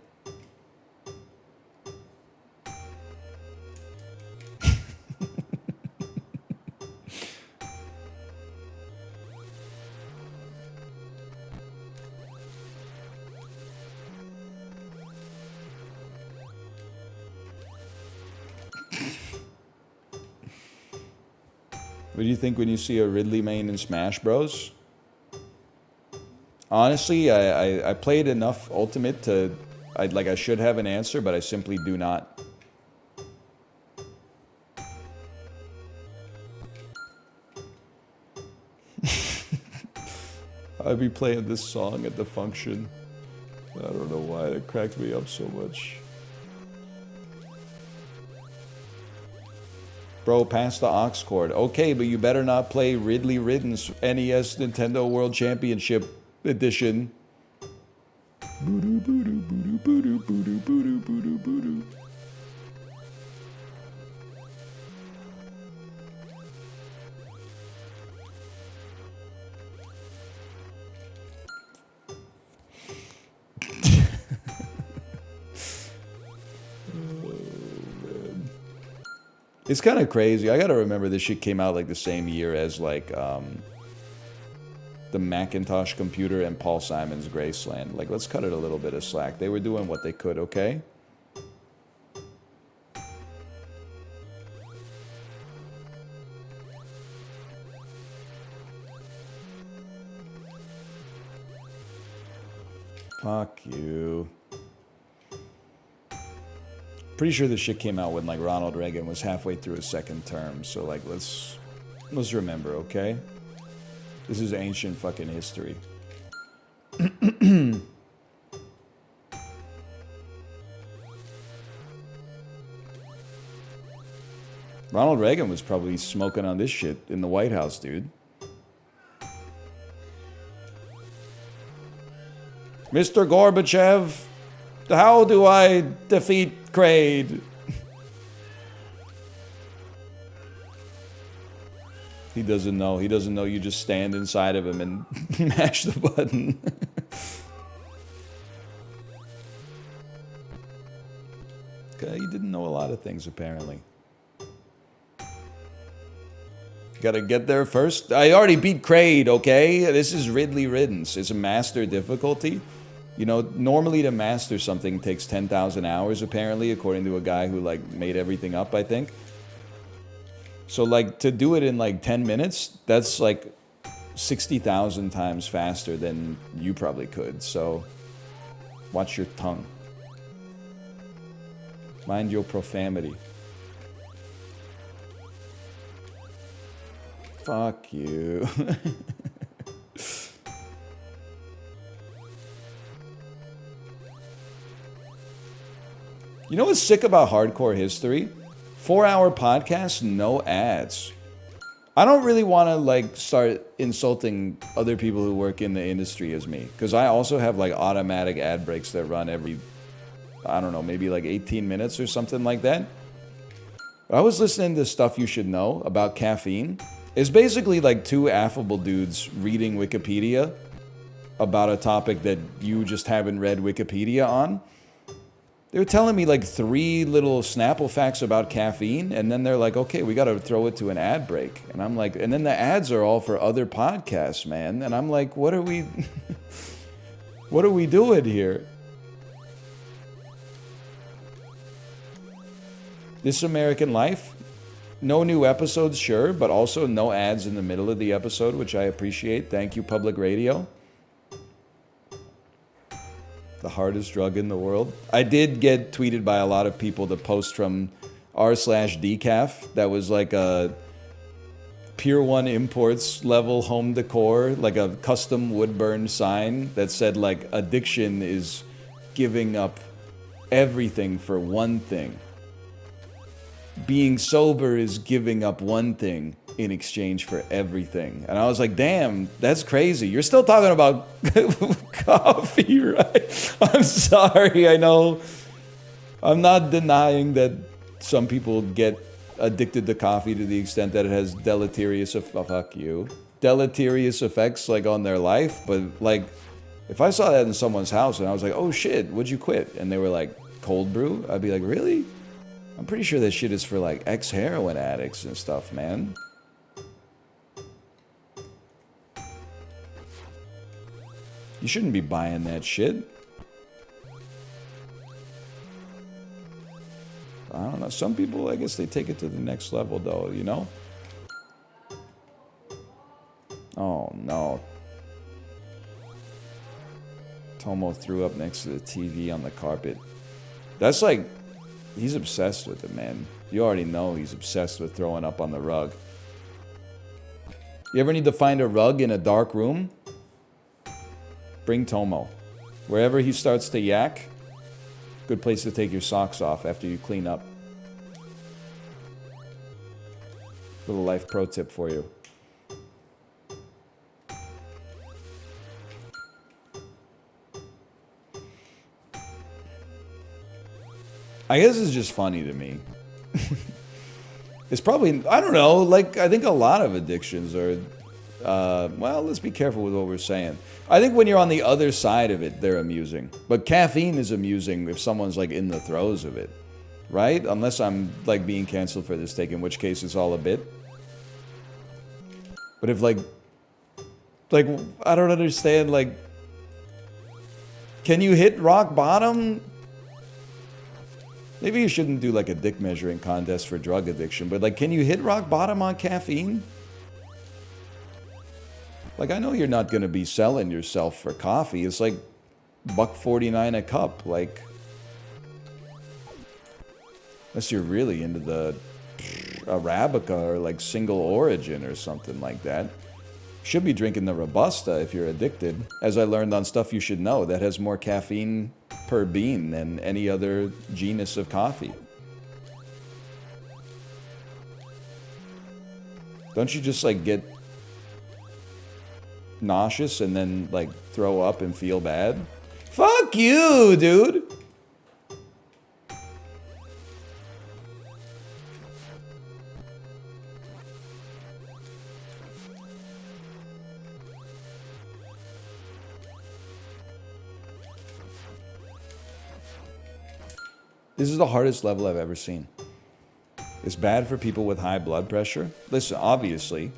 What do you think when you see a Ridley main in Smash Bros? Honestly, I played enough Ultimate to... I should have an answer, but I simply do not. I'd be playing this song at the function. I don't know why it cracked me up so much. Bro, pass the aux cord. Okay, but you better not play Ridley Riddance NES Nintendo World Championship Edition. It's kind of crazy. I gotta remember this shit came out like the same year as like the Macintosh computer and Paul Simon's Graceland. Like, let's cut it a little bit of slack. They were doing what they could, okay? Fuck you. Pretty sure this shit came out when like Ronald Reagan was halfway through his second term. So like let's remember, okay? This is ancient fucking history. Ronald Reagan was probably smoking on this shit in the White House, dude. Mr. Gorbachev, how do I defeat Kraid? He doesn't know. He doesn't know you just stand inside of him and mash the button. Okay, he didn't know a lot of things, apparently. Gotta get there first. I already beat Kraid, okay? This is Ridley Riddance. It's a master difficulty. You know, normally to master something takes 10,000 hours, apparently, according to a guy who, like, made everything up, I think. So, like, to do it in, like, 10 minutes, that's, like, 60,000 times faster than you probably could. So, watch your tongue. Mind your profanity. Fuck you. You know what's sick about hardcore history? 4-hour podcasts, no ads. I don't really want to like start insulting other people who work in the industry as me, because I also have like automatic ad breaks that run every, I don't know, maybe like 18 minutes or something like that. I was listening to Stuff You Should Know about caffeine. It's basically like two affable dudes reading Wikipedia about a topic that you just haven't read Wikipedia on. They were telling me like 3 little Snapple facts about caffeine, and then they're like, okay, we got to throw it to an ad break. And I'm like, and then the ads are all for other podcasts, man. And I'm like, what are we, what are we doing here? This American Life, no new episodes, sure, but also no ads in the middle of the episode, which I appreciate. Thank you, Public Radio. The hardest drug in the world. I did get tweeted by a lot of people the post from r/decaf that was like a Pier 1 Imports level home decor, like a custom wood burn sign that said like addiction is giving up everything for one thing. Being sober is giving up one thing in exchange for everything. And I was like, damn, that's crazy. You're still talking about coffee, right? I'm sorry, I know. I'm not denying that some people get addicted to coffee to the extent that it has deleterious effects like on their life. But like, if I saw that in someone's house and I was like, oh shit, what'd you quit? And they were like, cold brew? I'd be like, really? I'm pretty sure that shit is for like ex-heroin addicts and stuff, man. You shouldn't be buying that shit. I don't know. Some people, I guess they take it to the next level though, you know? Oh no. Tomo threw up next to the TV on the carpet. That's like, he's obsessed with it, man. You already know he's obsessed with throwing up on the rug. You ever need to find a rug in a dark room? Bring Tomo. Wherever he starts to yak, good place to take your socks off after you clean up. Little life pro tip for you. I guess it's just funny to me. It's probably, I don't know, like, I think a lot of addictions are, well, let's be careful with what we're saying. I think when you're on the other side of it, they're amusing. But caffeine is amusing if someone's, like, in the throes of it. Right? Unless I'm, like, being canceled for this take, in which case it's all a bit. But if, like, I don't understand, like, can you hit rock bottom? Maybe you shouldn't do like a dick measuring contest for drug addiction, but like, can you hit rock bottom on caffeine? Like, I know you're not going to be selling yourself for coffee. It's like, $1.49 a cup. Like, unless you're really into the Arabica or like single origin or something like that. Should be drinking the Robusta if you're addicted. As I learned on Stuff You Should Know, that has more caffeine per bean than any other genus of coffee. Don't you just like get nauseous and then like throw up and feel bad? Fuck you, dude! This is the hardest level I've ever seen. It's bad for people with high blood pressure. Listen, obviously,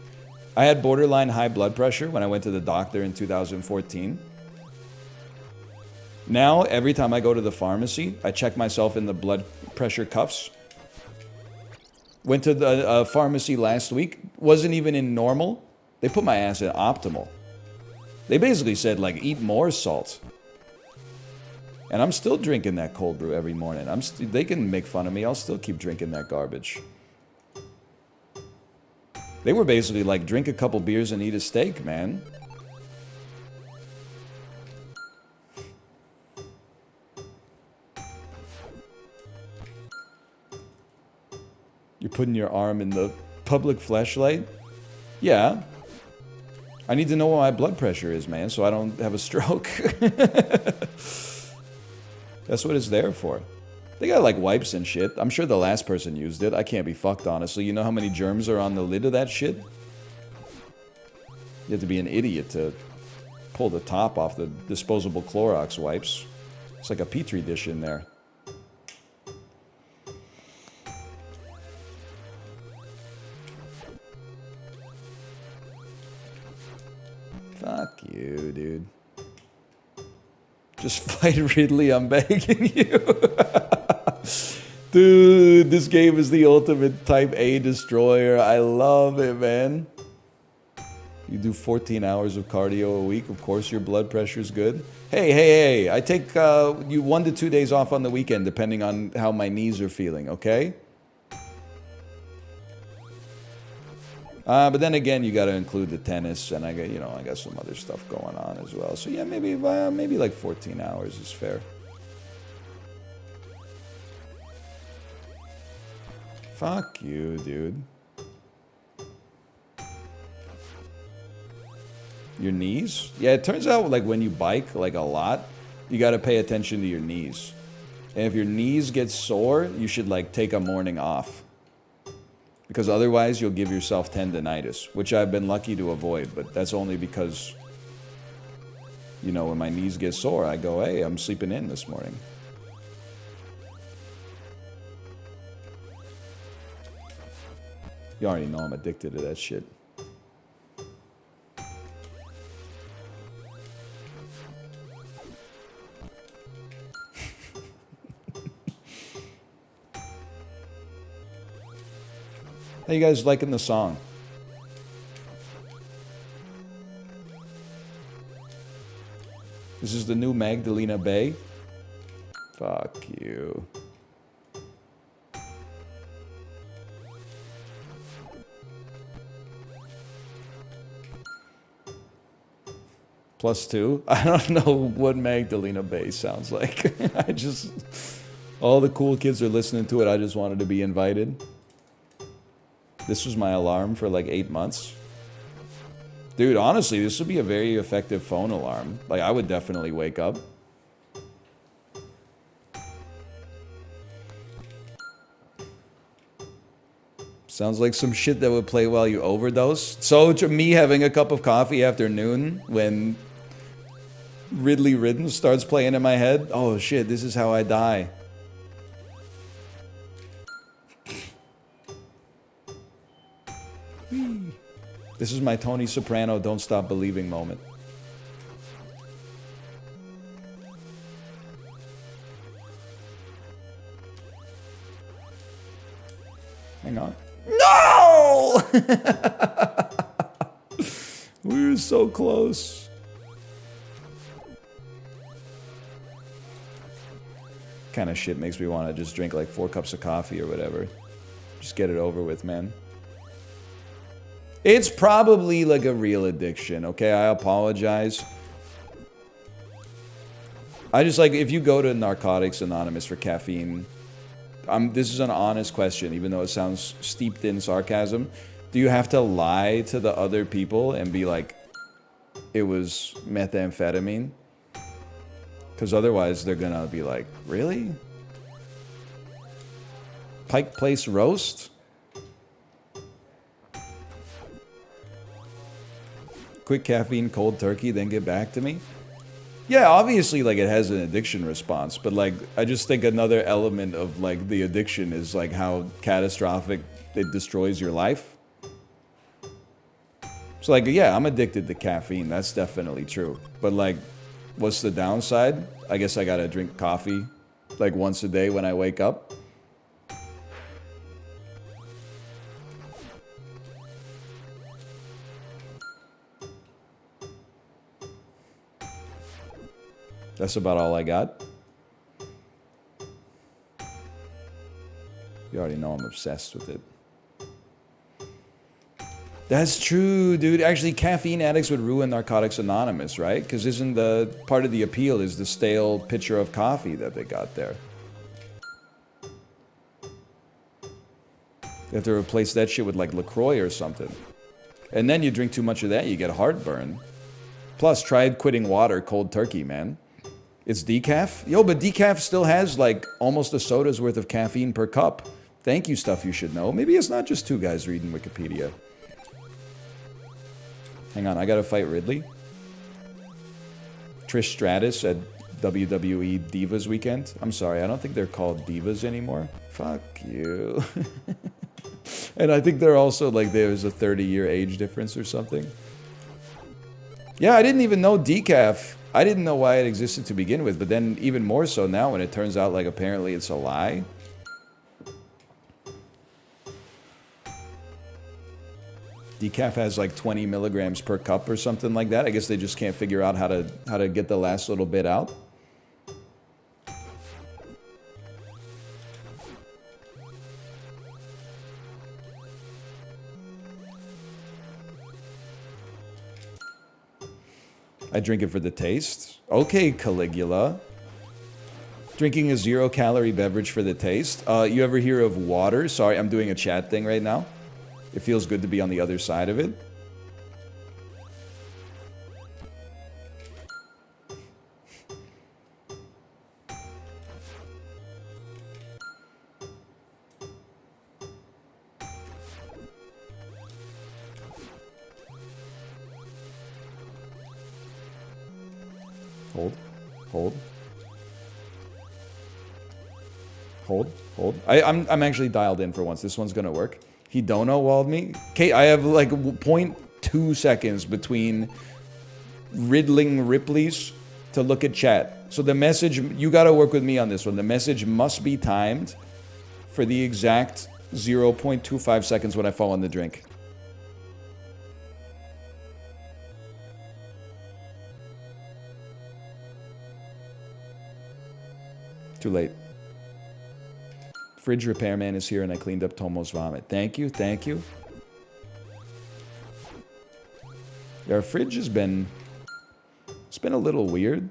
I had borderline high blood pressure when I went to the doctor in 2014. Now, every time I go to the pharmacy, I check myself in the blood pressure cuffs. Went to the pharmacy last week, wasn't even in normal. They put my ass in optimal. They basically said, like, eat more salt. And I'm still drinking that cold brew every morning. They can make fun of me. I'll still keep drinking that garbage. They were basically like, drink a couple beers and eat a steak, man. You're putting your arm in the public fleshlight? Yeah. I need to know what my blood pressure is, man, so I don't have a stroke. That's what it's there for. They got like wipes and shit. I'm sure the last person used it. I can't be fucked, honestly. You know how many germs are on the lid of that shit? You have to be an idiot to pull the top off the disposable Clorox wipes. It's like a petri dish in there. Fuck you, dude. Just fight Ridley, I'm begging you. Dude, this game is the ultimate Type A destroyer. I love it, man. You do 14 hours of cardio a week. Of course your blood pressure's good. Hey. I take you 1 to 2 days off on the weekend, depending on how my knees are feeling, okay? But then again, you got to include the tennis, and I got some other stuff going on as well. So yeah, maybe like 14 hours is fair. Fuck you, dude. Your knees? Yeah, it turns out like when you bike like a lot, you got to pay attention to your knees. And if your knees get sore, you should like take a morning off. Because otherwise, you'll give yourself tendinitis, which I've been lucky to avoid, but that's only because, you know, when my knees get sore, I go, hey, I'm sleeping in this morning. You already know I'm addicted to that shit. How you guys liking the song? This is the new Magdalena Bay. Fuck you. +2? I don't know what Magdalena Bay sounds like. All the cool kids are listening to it. I just wanted to be invited. This was my alarm for like 8 months. Dude, honestly, this would be a very effective phone alarm. Like, I would definitely wake up. Sounds like some shit that would play while you overdose. So, to me having a cup of coffee after noon when Ridley Ridden starts playing in my head. Oh shit, this is how I die. This is my Tony Soprano Don't Stop Believing moment. Hang on. No! We were so close. kind of shit makes me want to just drink like 4 cups of coffee or whatever. Just get it over with, man. It's probably like a real addiction, okay? I apologize. I just like, if you go to Narcotics Anonymous for caffeine, this is an honest question, even though it sounds steeped in sarcasm. Do you have to lie to the other people and be like, it was methamphetamine? Because otherwise they're gonna be like, really? Pike Place roast? Quick caffeine, cold turkey, then get back to me? Yeah, obviously, like, it has an addiction response, but, like, I just think another element of, like, the addiction is, like, how catastrophic it destroys your life. So, like, yeah, I'm addicted to caffeine. That's definitely true. But, like, what's the downside? I guess I gotta drink coffee, like, once a day when I wake up. That's about all I got. You already know I'm obsessed with it. That's true, dude. Actually, caffeine addicts would ruin Narcotics Anonymous, right? Because isn't the part of the appeal is the stale pitcher of coffee that they got there? You have to replace that shit with like LaCroix or something. And then you drink too much of that, you get heartburn. Plus, try quitting water cold turkey, man. It's decaf? Yo, but decaf still has like almost a soda's worth of caffeine per cup. Thank you, Stuff You Should Know. Maybe it's not just 2 guys reading Wikipedia. Hang on, I gotta fight Ridley. Trish Stratus at WWE Divas Weekend. I'm sorry, I don't think they're called Divas anymore. Fuck you. And I think they're also like there's a 30-year age difference or something. Yeah, I didn't even know decaf. I didn't know why it existed to begin with, but then even more so now when it turns out like apparently it's a lie. Decaf has like 20 milligrams per cup or something like that. I guess they just can't figure out how to get the last little bit out. I drink it for the taste. Okay, Caligula. Drinking a 0-calorie beverage for the taste. You ever hear of water? Sorry, I'm doing a chat thing right now. It feels good to be on the other side of it. Hold. Hold. Hold. Hold. I'm actually dialed in for once. This one's gonna work. He dono-walled me. Okay, I have like 0.2 seconds between riddling Ripley's to look at chat. So the message, you gotta work with me on this one. The message must be timed for the exact 0.25 seconds when I fall on the drink. Too late. Fridge repairman is here and I cleaned up Tomo's vomit. Thank you, thank you. Yeah, our fridge has been... It's been a little weird.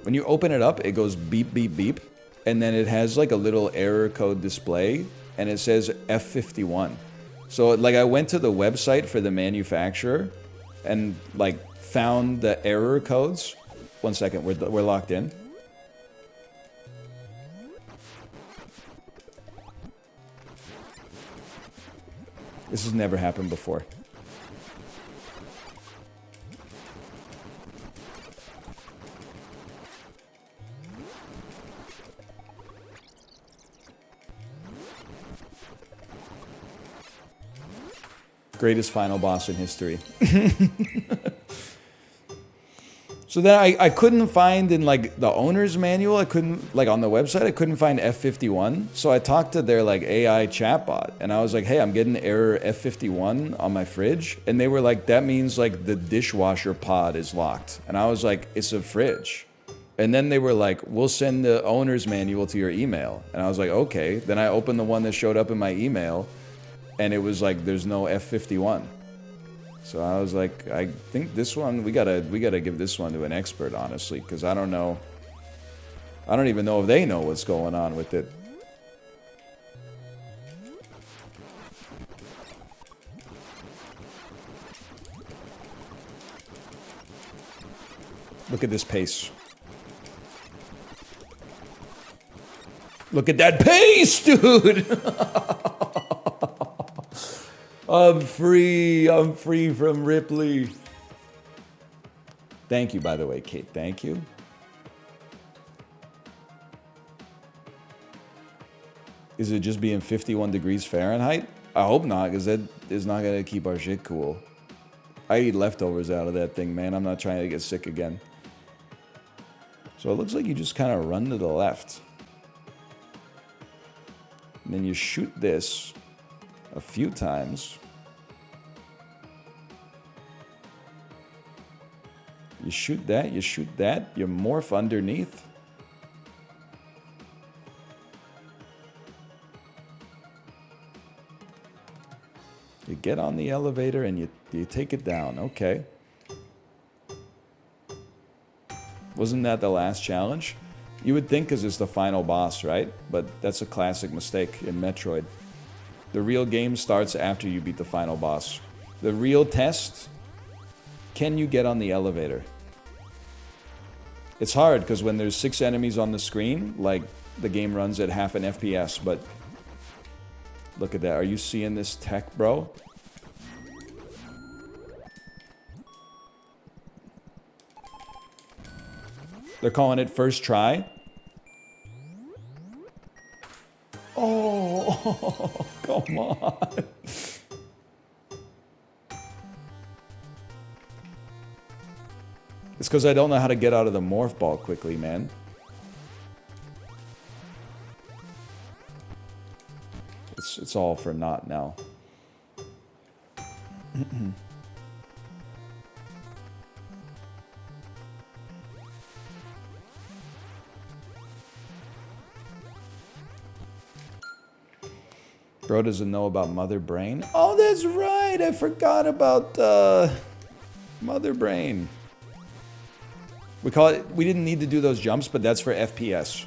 When you open it up, it goes beep, beep, beep. And then it has like a little error code display. And it says F51. So like I went to the website for the manufacturer. And like found the error codes. 1 second, we're locked in. This has never happened before. Greatest final boss in history. So then I couldn't find in like the owner's manual, I couldn't, like on the website, I couldn't find F51. So I talked to their like AI chatbot and I was like, hey, I'm getting error F51 on my fridge. And they were like, that means like the dishwasher pod is locked. And I was like, it's a fridge. And then they were like, we'll send the owner's manual to your email. And I was like, okay. Then I opened the one that showed up in my email, and it was like, there's no F51. So I was like, I think this one, we gotta give this one to an expert, honestly, because I don't know. I don't even know if they know what's going on with it. Look at this pace. Look at that pace, dude! I'm free from Ripley. Thank you, by the way, Kate, thank you. Is it just being 51 degrees Fahrenheit? I hope not, because that is not gonna keep our shit cool. I eat leftovers out of that thing, man. I'm not trying to get sick again. So it looks like you just kind of run to the left. And then you shoot this a few times. You shoot that, you morph underneath. You get on the elevator and you take it down, okay. Wasn't that the last challenge? You would think because it's the final boss, right? But that's a classic mistake in Metroid. The real game starts after you beat the final boss. The real test, can you get on the elevator? It's hard because when there's 6 enemies on the screen, like the game runs at half an FPS, but look at that. Are you seeing this tech, bro? They're calling it first try. Oh, come on. It's because I don't know how to get out of the morph ball quickly, man. It's all for naught now. Bro doesn't know about Mother Brain. Oh, that's right. I forgot about Mother Brain. We call it. We didn't need to do those jumps, but that's for FPS.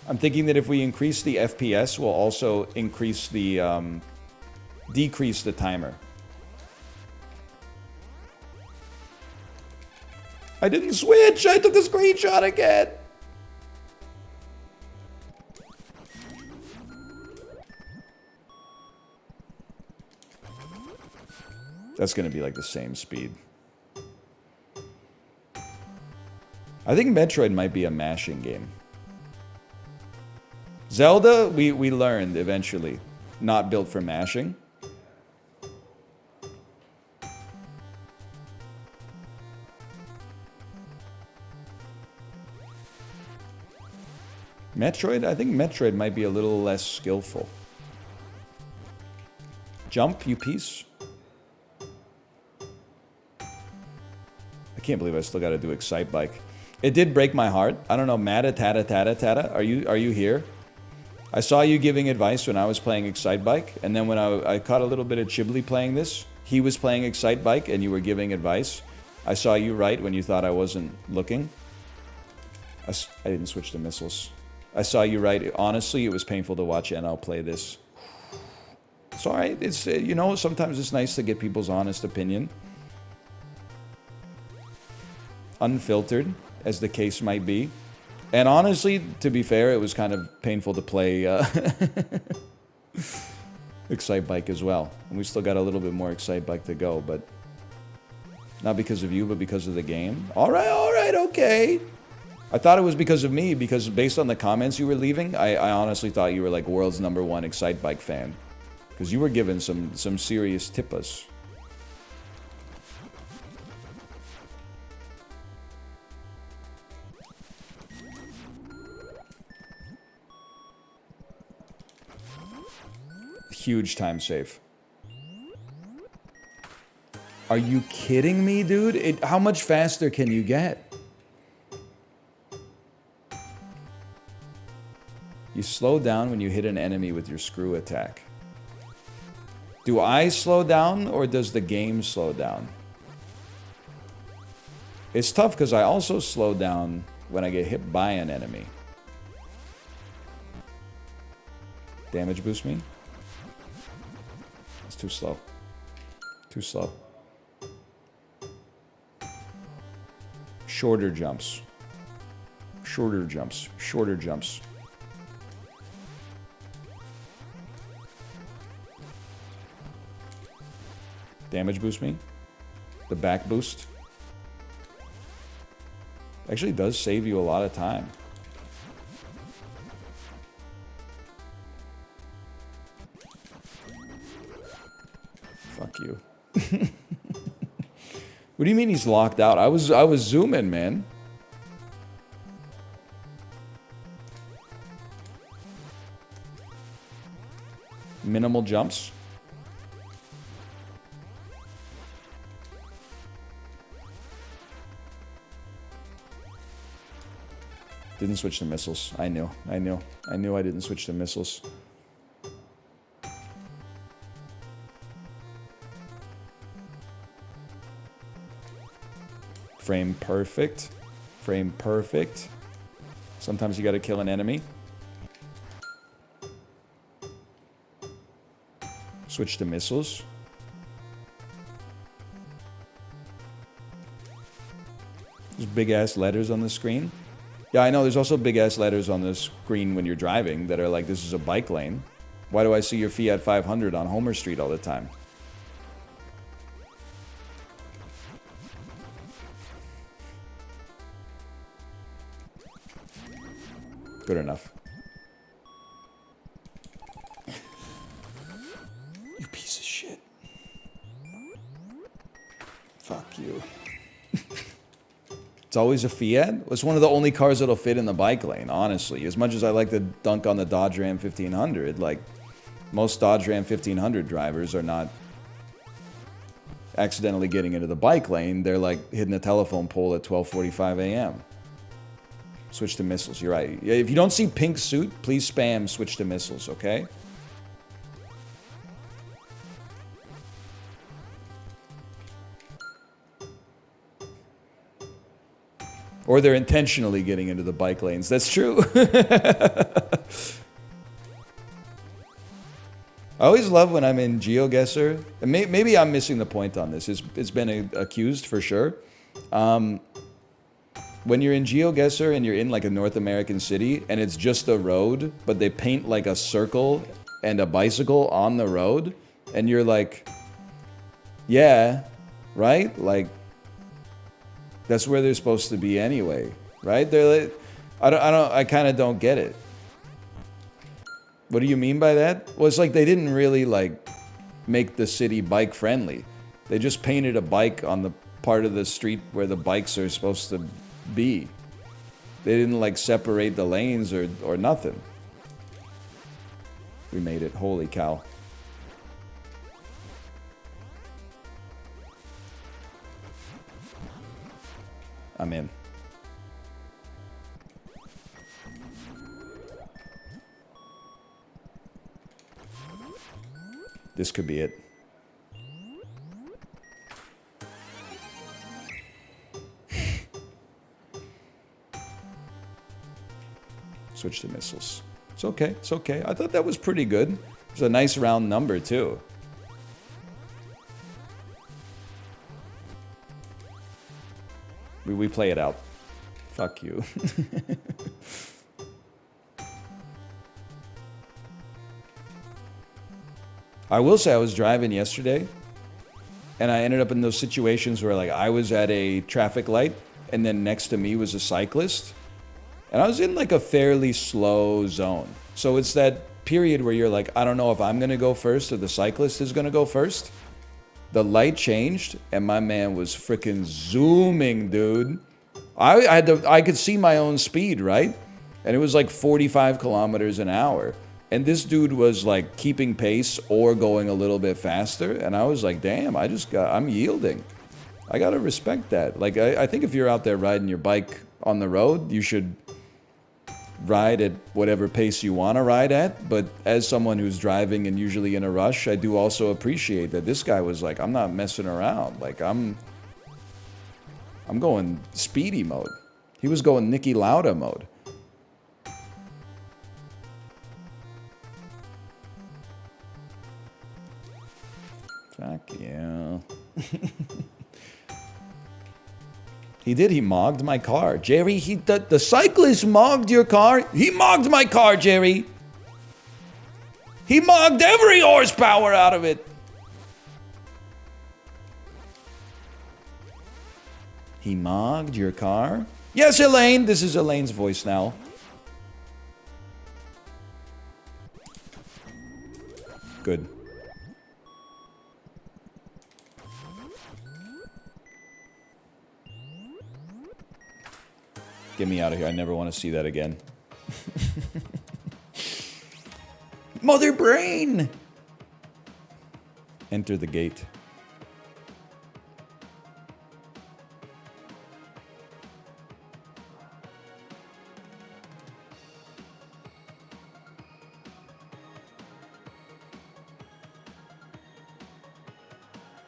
I'm thinking that if we increase the FPS, we'll also increase the decrease the timer. I didn't switch. I took a screenshot again. That's going to be like the same speed. I think Metroid might be a mashing game. Zelda, we learned eventually, not built for mashing. Metroid, I think Metroid might be a little less skillful. Jump, you piece. I can't believe I still got to do Excite Bike. It did break my heart. I don't know, Mata Tata Tata Tata, are you here? I saw you giving advice when I was playing Excite Bike, and then when I caught a little bit of Chibli playing this, he was playing Excite Bike and you were giving advice. I saw you right when you thought I wasn't looking. I didn't switch to missiles. I saw you right. Honestly, it was painful to watch NL play this. It's alright. It's, you know, sometimes it's nice to get people's honest opinion. Unfiltered, as the case might be. And honestly, to be fair, it was kind of painful to play Excite Bike as well. And we still got a little bit more Excite Bike to go, but not because of you, but because of the game. Alright, okay. I thought it was because of me, because based on the comments you were leaving, I honestly thought you were like world's #1 Excite Bike fan. Because you were given some serious tippas. Huge time save. Are you kidding me, dude? How much faster can you get? You slow down when you hit an enemy with your screw attack. Do I slow down or does the game slow down? It's tough because I also slow down when I get hit by an enemy. Damage boost me? It's too slow. Too slow. Shorter jumps. Shorter jumps. Shorter jumps. Damage boost me. The back boost. Actually does save you a lot of time. Fuck you. What do you mean he's locked out? I was zooming, man. Minimal jumps. Didn't switch to missiles. I knew I didn't switch to missiles. Frame perfect. Frame perfect. Sometimes you gotta kill an enemy. Switch to missiles. There's big ass letters on the screen. Yeah, I know, there's also big ass letters on the screen when you're driving that are like, this is a bike lane. Why do I see your Fiat 500 on Homer Street all the time? Good enough. You piece of shit. Fuck you. It's always a Fiat. It's one of the only cars that'll fit in the bike lane, honestly. As much as I like to dunk on the Dodge Ram 1500, like, most Dodge Ram 1500 drivers are not accidentally getting into the bike lane. They're like hitting a telephone pole at 12:45 a.m. Switch to missiles, you're right. If you don't see pink suit, please spam switch to missiles, okay? Or they're intentionally getting into the bike lanes. That's true. I always love when I'm in GeoGuessr. And maybe I'm missing the point on this. It's been accused for sure. When you're in GeoGuessr and you're in like a North American city and it's just a road, but they paint like a circle and a bicycle on the road, and you're like, yeah, right? Like, that's where they're supposed to be anyway, right? They're like, I kind of don't get it. What do you mean by that? Well, it's like they didn't really like make the city bike friendly. They just painted a bike on the part of the street where the bikes are supposed to be. They didn't like separate the lanes or nothing. We made it. Holy cow. I'm in. This could be it. Switch to missiles. It's okay. It's okay. I thought that was pretty good. It's a nice round number, too. We play it out. Fuck you. I will say I was driving yesterday, and I ended up in those situations where like I was at a traffic light, and then next to me was a cyclist, and I was in like a fairly slow zone. So it's that period where you're like, I don't know if I'm gonna go first or the cyclist is gonna go first. The light changed, and my man was freaking zooming, dude. I could see my own speed, right? And it was like 45 kilometers an hour. And this dude was like keeping pace or going a little bit faster. And I was like, damn, I'm yielding. I gotta respect that. Like, I think if you're out there riding your bike on the road, you should ride at whatever pace you want to ride at, but as someone who's driving and usually in a rush, I do also appreciate that this guy was like, I'm not messing around. Like, I'm going speedy mode. He was going Niki Lauda mode. Fuck yeah. He did. He mogged my car. Jerry, the cyclist mogged your car. He mogged my car, Jerry. He mogged every horsepower out of it. He mogged your car? Yes, Elaine. This is Elaine's voice now. Good. Get me out of here. I never want to see that again. Mother brain! Enter the gate.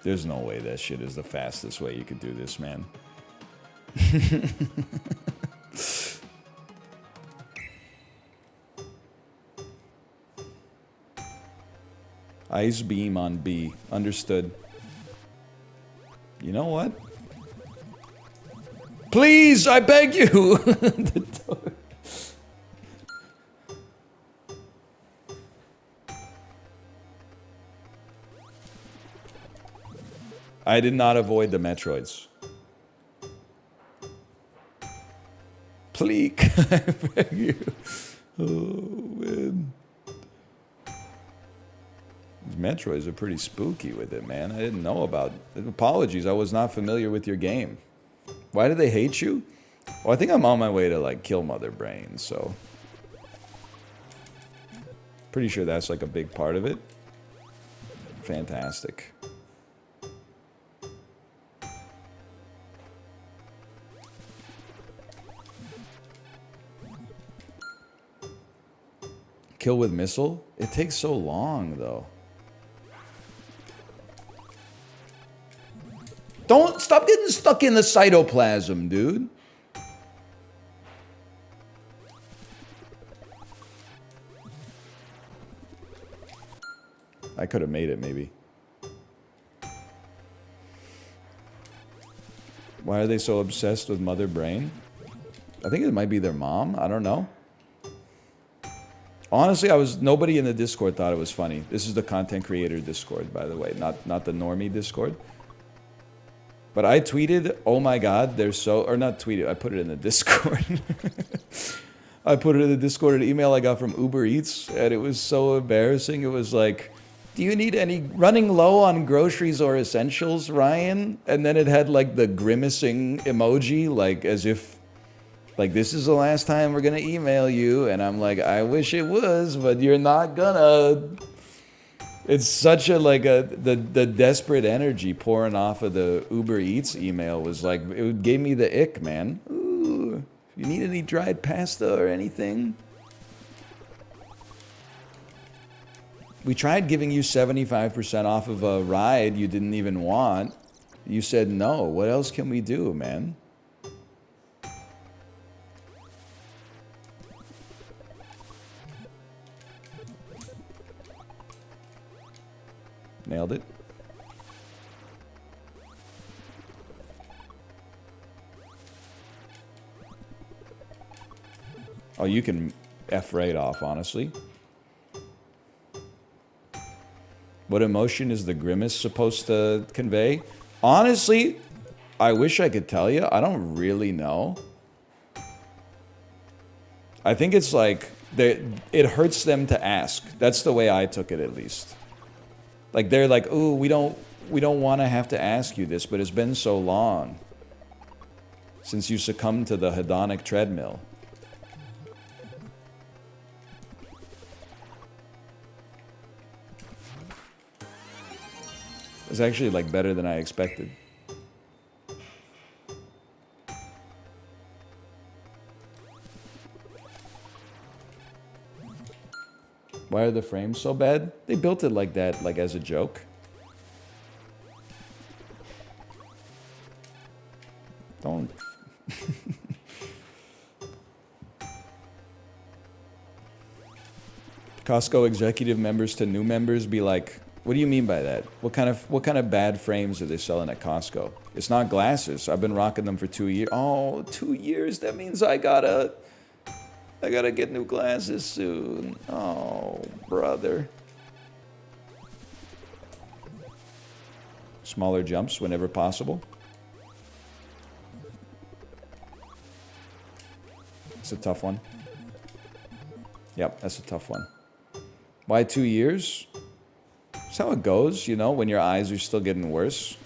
There's no way that shit is the fastest way you could do this, man. Ice beam on B. Understood. You know what? Please, I beg you! The door. I did not avoid the Metroids. Please, I beg you. Oh, man. These Metroids are pretty spooky with it, man. I didn't know about it. Apologies, I was not familiar with your game. Why do they hate you? Well, I think I'm on my way to, like, kill Mother Brain, so... Pretty sure that's, like, a big part of it. Fantastic. Kill with missile? It takes so long, though. Don't stop getting stuck in the cytoplasm, dude. I could have made it, maybe. Why are they so obsessed with Mother Brain? I think it might be their mom. I don't know. Honestly, nobody in the Discord thought it was funny. This is the content creator Discord, by the way, not the normie Discord. But I tweeted, oh my god, they're so... Or not tweeted, I put it in the Discord. I put it in the Discord, an email I got from Uber Eats, and it was so embarrassing. It was like, do you need any... Running low on groceries or essentials, Ryan? And then it had, like, the grimacing emoji, like, as if... Like, this is the last time we're gonna email you. And I'm like, I wish it was, but you're not gonna... It's such a, like, the desperate energy pouring off of the Uber Eats email was like, it gave me the ick, man. Ooh, you need any dried pasta or anything? We tried giving you 75% off of a ride you didn't even want. You said no. What else can we do, man? Nailed it. Oh, you can F right off, honestly. What emotion is the grimace supposed to convey? Honestly, I wish I could tell you. I don't really know. I think it's like, it hurts them to ask. That's the way I took it, at least. Like, they're like, ooh, we don't want to have to ask you this, but it's been so long since you succumbed to the hedonic treadmill. It's actually, like, better than I expected. Why are the frames so bad? They built it like that, like as a joke. Don't... Costco executive members to new members be like, what do you mean by that? What kind of bad frames are they selling at Costco? It's not glasses. I've been rocking them for 2 years. Oh, 2 years. That means I gotta get new glasses soon. Oh, brother. Smaller jumps whenever possible. It's a tough one. Yep, that's a tough one. Why 2 years? That's how it goes, you know, when your eyes are still getting worse.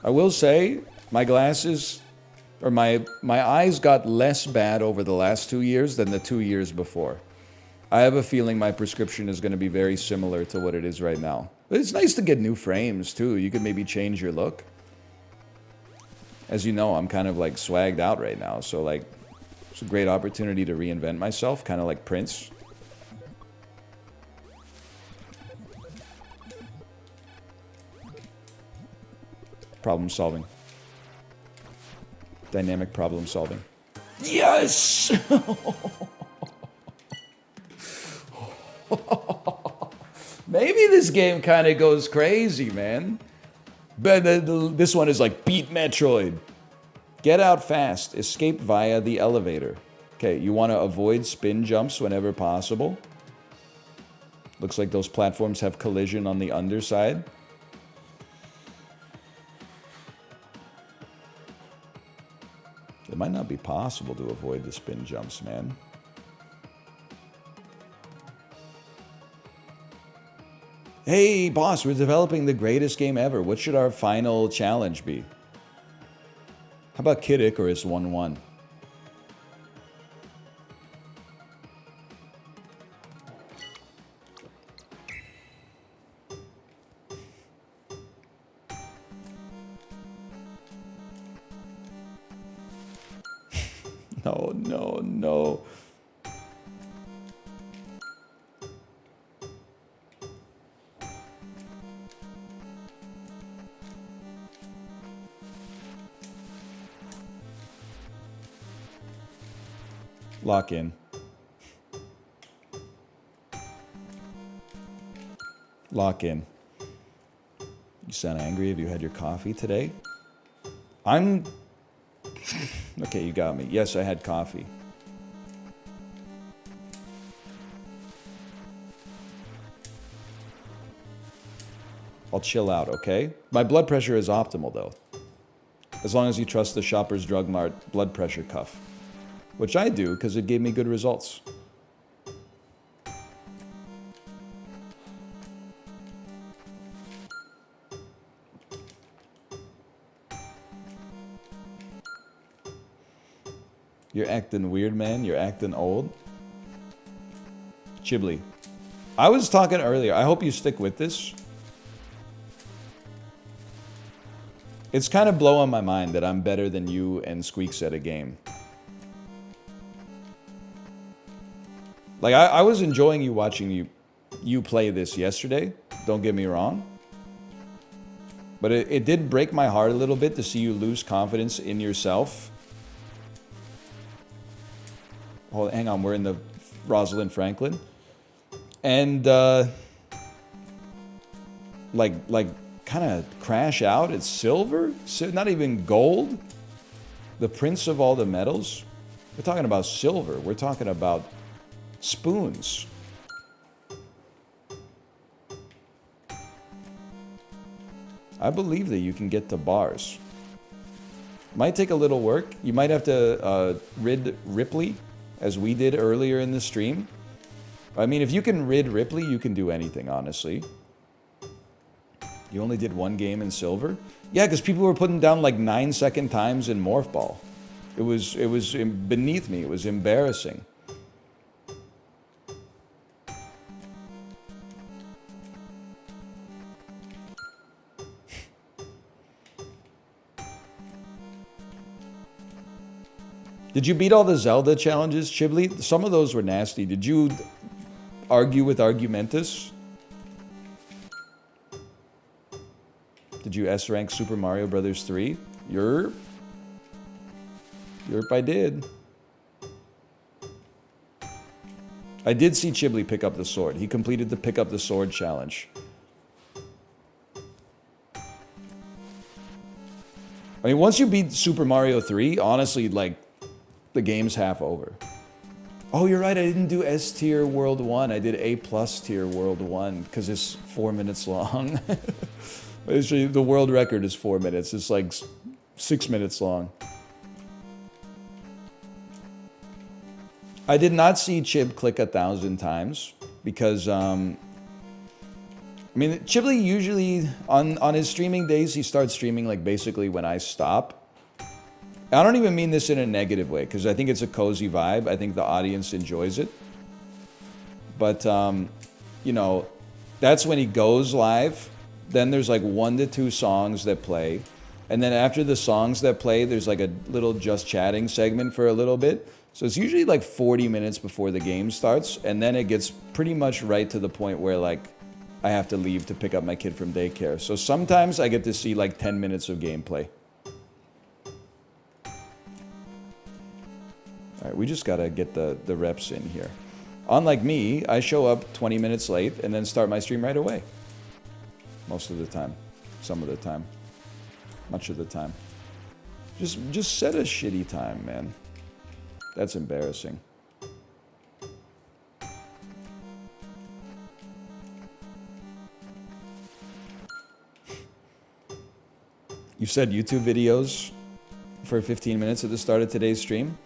I will say, my glasses, or my eyes got less bad over the last 2 years than the 2 years before. I have a feeling my prescription is going to be very similar to what it is right now. But it's nice to get new frames, too. You could maybe change your look. As you know, I'm kind of like swagged out right now, so like, it's a great opportunity to reinvent myself, kind of like Prince. Problem solving. Dynamic problem solving. Yes! Maybe this game kind of goes crazy, man. But this one is like, beat Metroid. Get out fast. Escape via the elevator. Okay, you want to avoid spin jumps whenever possible. Looks like those platforms have collision on the underside. It might not be possible to avoid the spin jumps, man. Hey, boss, we're developing the greatest game ever. What should our final challenge be? How about Kid Icarus 1-1? No, no, no. Lock in. Lock in. You sound angry. Have you had your coffee today? I'm... Okay, you got me. Yes, I had coffee. I'll chill out, okay? My blood pressure is optimal, though. As long as you trust the Shoppers Drug Mart blood pressure cuff. Which I do, because it gave me good results. You're acting weird, man. You're acting old. Chibli. I was talking earlier. I hope you stick with this. It's kind of blowing my mind that I'm better than you and Squeaks at a game. Like, I was enjoying you watching you play this yesterday. Don't get me wrong. But it did break my heart a little bit to see you lose confidence in yourself. Hold, hang on, we're in the Rosalind Franklin. And, like kind of crash out. It's silver? Not even gold? The prince of all the metals? We're talking about silver. We're talking about spoons. I believe that you can get to bars. Might take a little work. You might have to rid Ripley, as we did earlier in the stream. I mean, if you can rid Ripley, you can do anything, honestly. You only did one game in silver? Yeah, because people were putting down like 9-second times in Morph Ball. It was beneath me. It was embarrassing. Did you beat all the Zelda challenges, Chibli? Some of those were nasty. Did you argue with Argumentus? Did you S-rank Super Mario Brothers 3? Yerp. Yerp, I did. I did see Chibli pick up the sword. He completed the pick up the sword challenge. I mean, once you beat Super Mario 3, honestly, like, the game's half over. Oh, you're right, I didn't do S tier World 1. I did A plus tier World 1, because it's 4 minutes long. Actually, the world record is 4 minutes. It's like 6 minutes long. I did not see Chib click 1,000 times because, I mean, Chibli usually, on his streaming days, he starts streaming like basically when I stop. I don't even mean this in a negative way because I think it's a cozy vibe. I think the audience enjoys it. But, you know, that's when he goes live. Then there's like 1 to 2 songs that play. And then after the songs that play, there's like a little just chatting segment for a little bit. So it's usually like 40 minutes before the game starts, and then it gets pretty much right to the point where like I have to leave to pick up my kid from daycare. So sometimes I get to see like 10 minutes of gameplay. All right, we just gotta get the reps in here. Unlike me, I show up 20 minutes late and then start my stream right away. Most of the time. Some of the time. Much of the time. Just set a shitty time, man. That's embarrassing. You said YouTube videos for 15 minutes at the start of today's stream?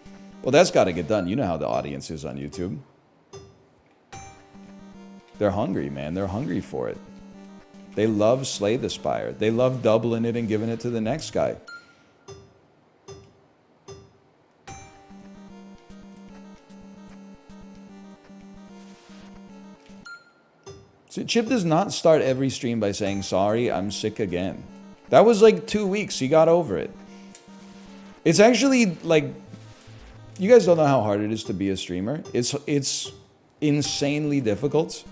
Well, that's got to get done. You know how the audience is on YouTube. They're hungry, man. They're hungry for it. They love Slay the Spire. They love doubling it and giving it to the next guy. So Chip does not start every stream by saying, sorry, I'm sick again. That was like 2 weeks. He got over it. It's actually like, you guys don't know how hard it is to be a streamer. It's insanely difficult,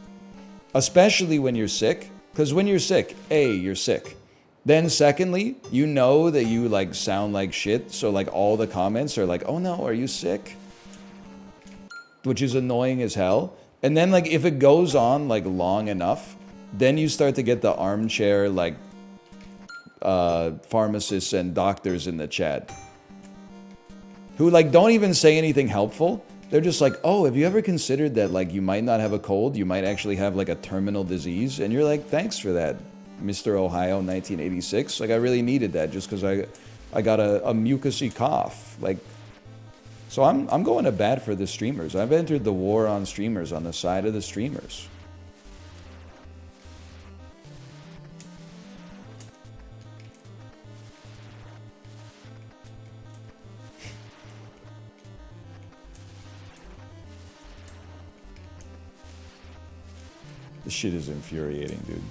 especially when you're sick. Because when you're sick, A, you're sick. Then secondly, you know that you like sound like shit. So like all the comments are like, oh no, are you sick? Which is annoying as hell. And then like if it goes on like long enough, then you start to get the armchair like pharmacists and doctors in the chat who like don't even say anything helpful. They're just like, oh, have you ever considered that like you might not have a cold, you might actually have like a terminal disease? And you're like, thanks for that, Mr. Ohio 1986. Like I really needed that just because I got a mucusy cough. Like, so I'm going to bat for the streamers. I've entered the war on streamers on the side of the streamers. This shit is infuriating, dude.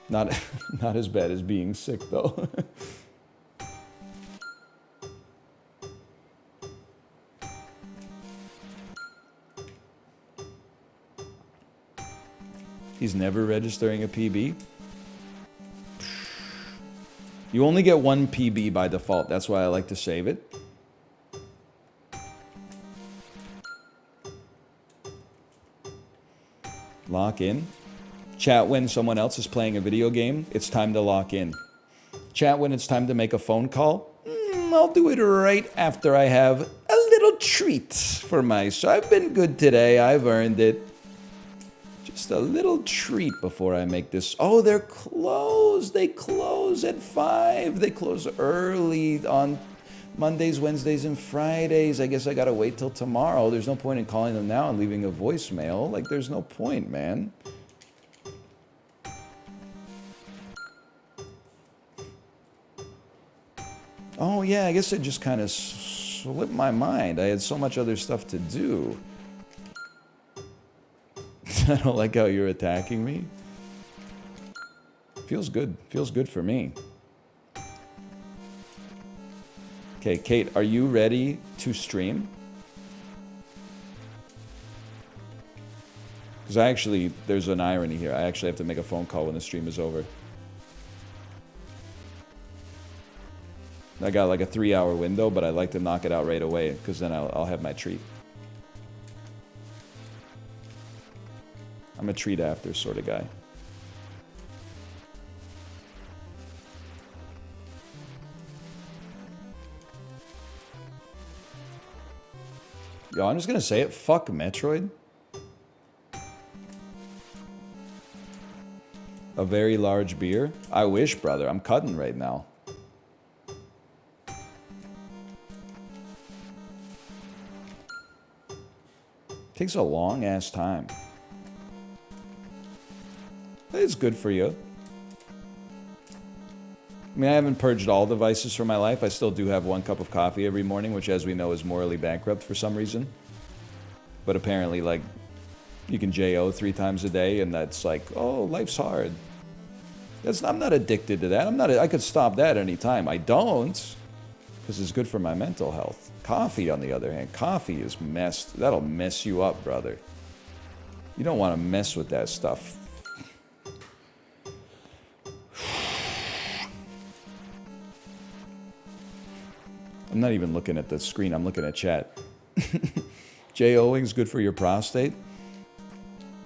Not as bad as being sick, though. He's never registering a PB. You only get 1 PB by default. That's why I like to save it. Lock in. Chat when someone else is playing a video game. It's time to lock in. Chat when it's time to make a phone call. I'll do it right after I have a little treat for myself. I've been good today. I've earned it. Just a little treat before I make this. Oh, they're closed. They close at 5. They close early on Mondays, Wednesdays, and Fridays. I guess I gotta wait till tomorrow. There's no point in calling them now and leaving a voicemail. Like, there's no point, man. Oh, yeah, I guess it just kind of slipped my mind. I had so much other stuff to do. I don't like how you're attacking me. Feels good. Feels good for me. Okay, Kate, are you ready to stream? Because there's an irony here. I actually have to make a phone call when the stream is over. I got like a 3-hour window, but I like to knock it out right away because then I'll have my treat. I'm a treat after sort of guy. Yo, I'm just gonna say it. Fuck Metroid. A very large beer? I wish, brother. I'm cutting right now. Takes a long ass time. It's good for you. I mean, I haven't purged all the vices from my life. I still do have 1 cup of coffee every morning, which as we know is morally bankrupt for some reason. But apparently, like, you can JO 3 times a day, and that's like, oh, life's hard. I'm not addicted to that. I could stop that anytime. I don't, because it's good for my mental health. Coffee, on the other hand, coffee is messed. That'll mess you up, brother. You don't want to mess with that stuff. I'm not even looking at the screen. I'm looking at chat. JOing is good for your prostate.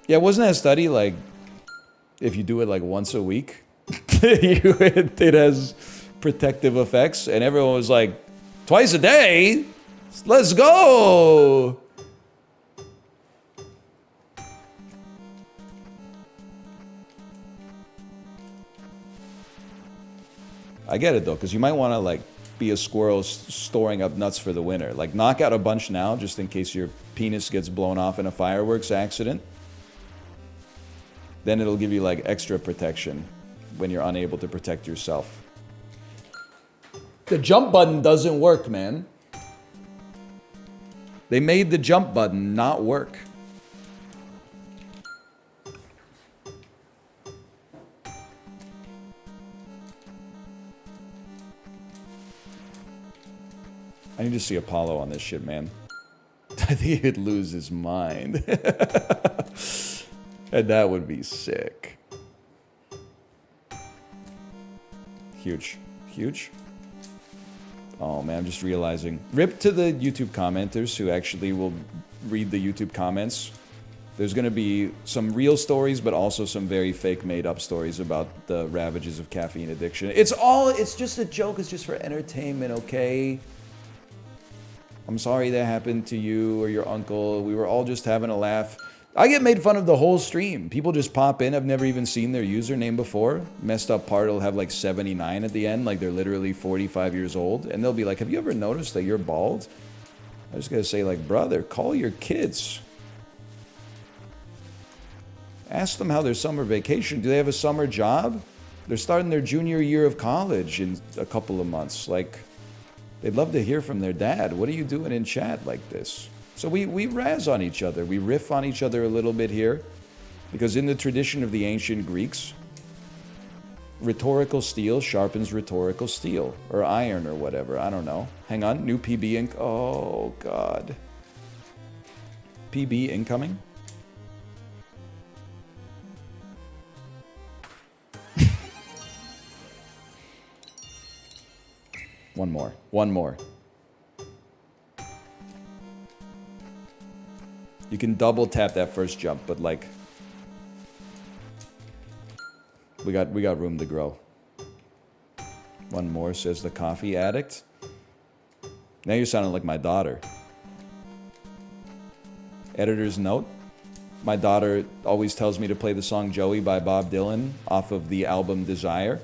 Yeah, wasn't that study like if you do it like once a week, it has protective effects? And everyone was like, twice a day? Let's go! I get it though, because you might want to like be a squirrel storing up nuts for the winter. Like knock out a bunch now just in case your penis gets blown off in a fireworks accident. Then it'll give you like extra protection when you're unable to protect yourself. The jump button doesn't work, man. They made the jump button not work. I need to see Apollo on this shit, man. I think he'd lose his mind. And that would be sick. Huge. Huge. Oh man, I'm just realizing. Rip to the YouTube commenters who actually will read the YouTube comments. There's gonna be some real stories, but also some very fake made up stories about the ravages of caffeine addiction. It's just a joke, it's just for entertainment, okay? I'm sorry that happened to you or your uncle. We were all just having a laugh. I get made fun of the whole stream. People just pop in. I've never even seen their username before. Messed up part will have like 79 at the end, like they're literally 45 years old. And they'll be like, have you ever noticed that you're bald? I just gotta say, like, brother, call your kids. Ask them how their summer vacation. Do they have a summer job? They're starting their junior year of college in a couple of months. Like, they'd love to hear from their dad. What are you doing in chat like this? So we razz on each other. We riff on each other a little bit here. Because in the tradition of the ancient Greeks, rhetorical steel sharpens rhetorical steel. Or iron or whatever. I don't know. Hang on. New PB ink. Oh, God. PB incoming? One more. One more. You can double tap that first jump, but like we got room to grow. One more, says the coffee addict. Now you're sounding like my daughter. Editor's note. My daughter always tells me to play the song Joey by Bob Dylan off of the album Desire.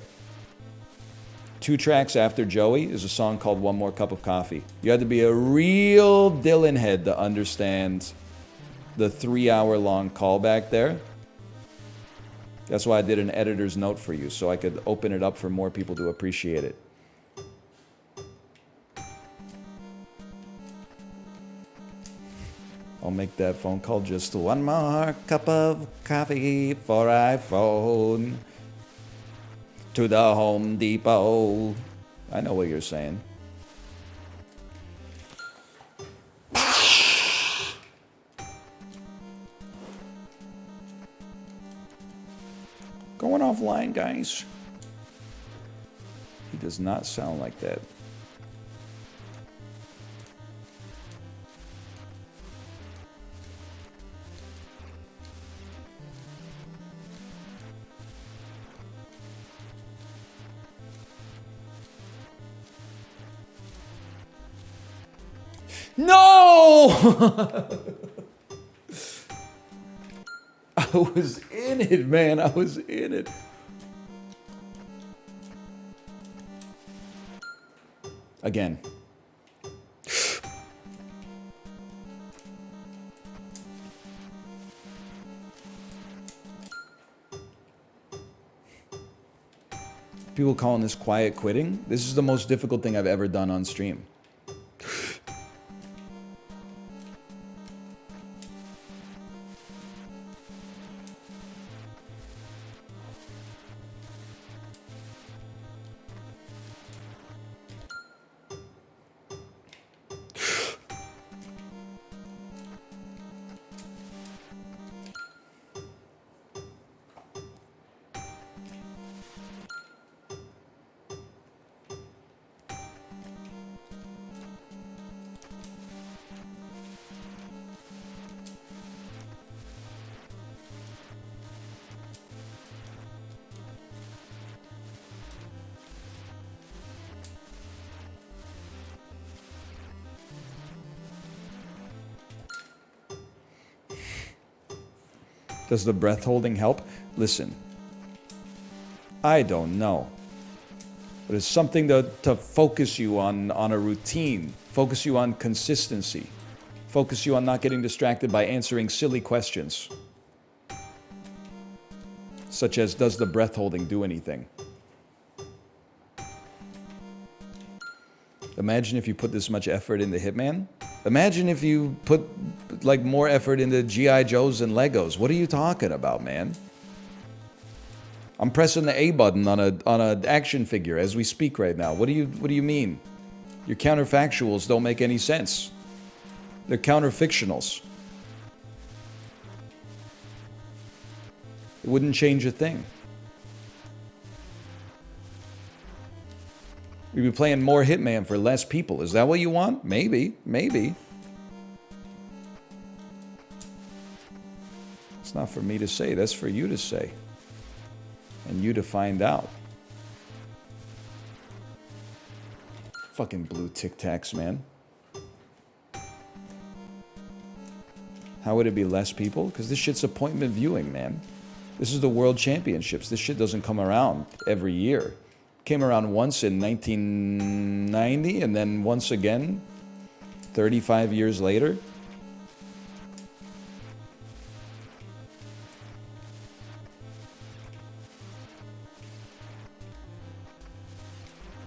2 tracks after Joey is a song called One More Cup of Coffee. You had to be a real Dylan head to understand the 3-hour-long callback there. That's why I did an editor's note for you, so I could open it up for more people to appreciate it. I'll make that phone call. Just one more cup of coffee for iPhone. To the Home Depot. I know what you're saying. going offline, guys. He does not sound like that. No! I was in it, man. I was in it. Again. People calling this quiet quitting. This is the most difficult thing I've ever done on stream. Does the breath holding help? Listen, I don't know. But it's something to focus you on a routine, focus you on consistency, focus you on not getting distracted by answering silly questions. Such as, does the breath holding do anything? Imagine if you put this much effort into Hitman. Imagine if you put like more effort into G.I. Joes and Legos. What are you talking about, man? I'm pressing the A button on a action figure as we speak right now. What do you mean? Your counterfactuals don't make any sense. They're counterfictionals. It wouldn't change a thing. We'd be playing more Hitman for less people. Is that what you want? Maybe. Maybe. It's not for me to say. That's for you to say. And you to find out. Fucking blue Tic Tacs, man. How would it be less people? Because this shit's appointment viewing, man. This is the World Championships. This shit doesn't come around every year. Came around once in 1990 and then once again 35 years later.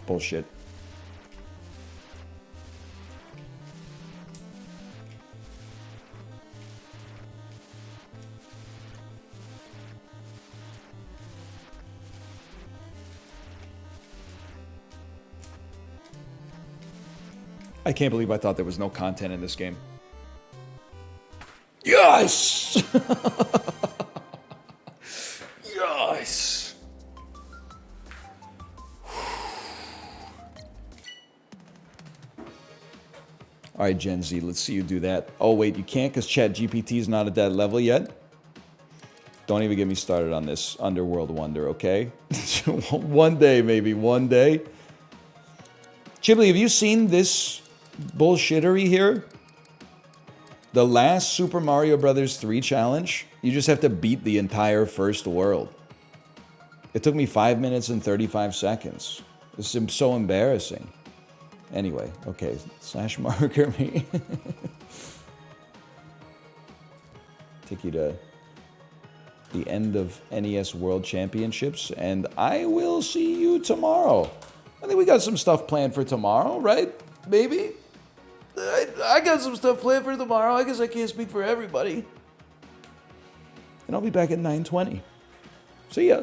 Bullshit. I can't believe I thought there was no content in this game. Yes! Yes! All right, Gen Z, let's see you do that. Oh, wait, you can't because ChatGPT is not at that level yet? Don't even get me started on this underworld wonder, okay? One day, maybe, one day. Chibli, have you seen this bullshittery here? The last Super Mario Bros. 3 challenge, you just have to beat the entire first world. It took me 5 minutes and 35 seconds. This is so embarrassing. Anyway, okay, slash marker me. Take you to the end of NES World Championships, and I will see you tomorrow. I think we got some stuff planned for tomorrow, right? Maybe? I got some stuff planned for tomorrow. I guess I can't speak for everybody. And I'll be back at 9:20. See ya.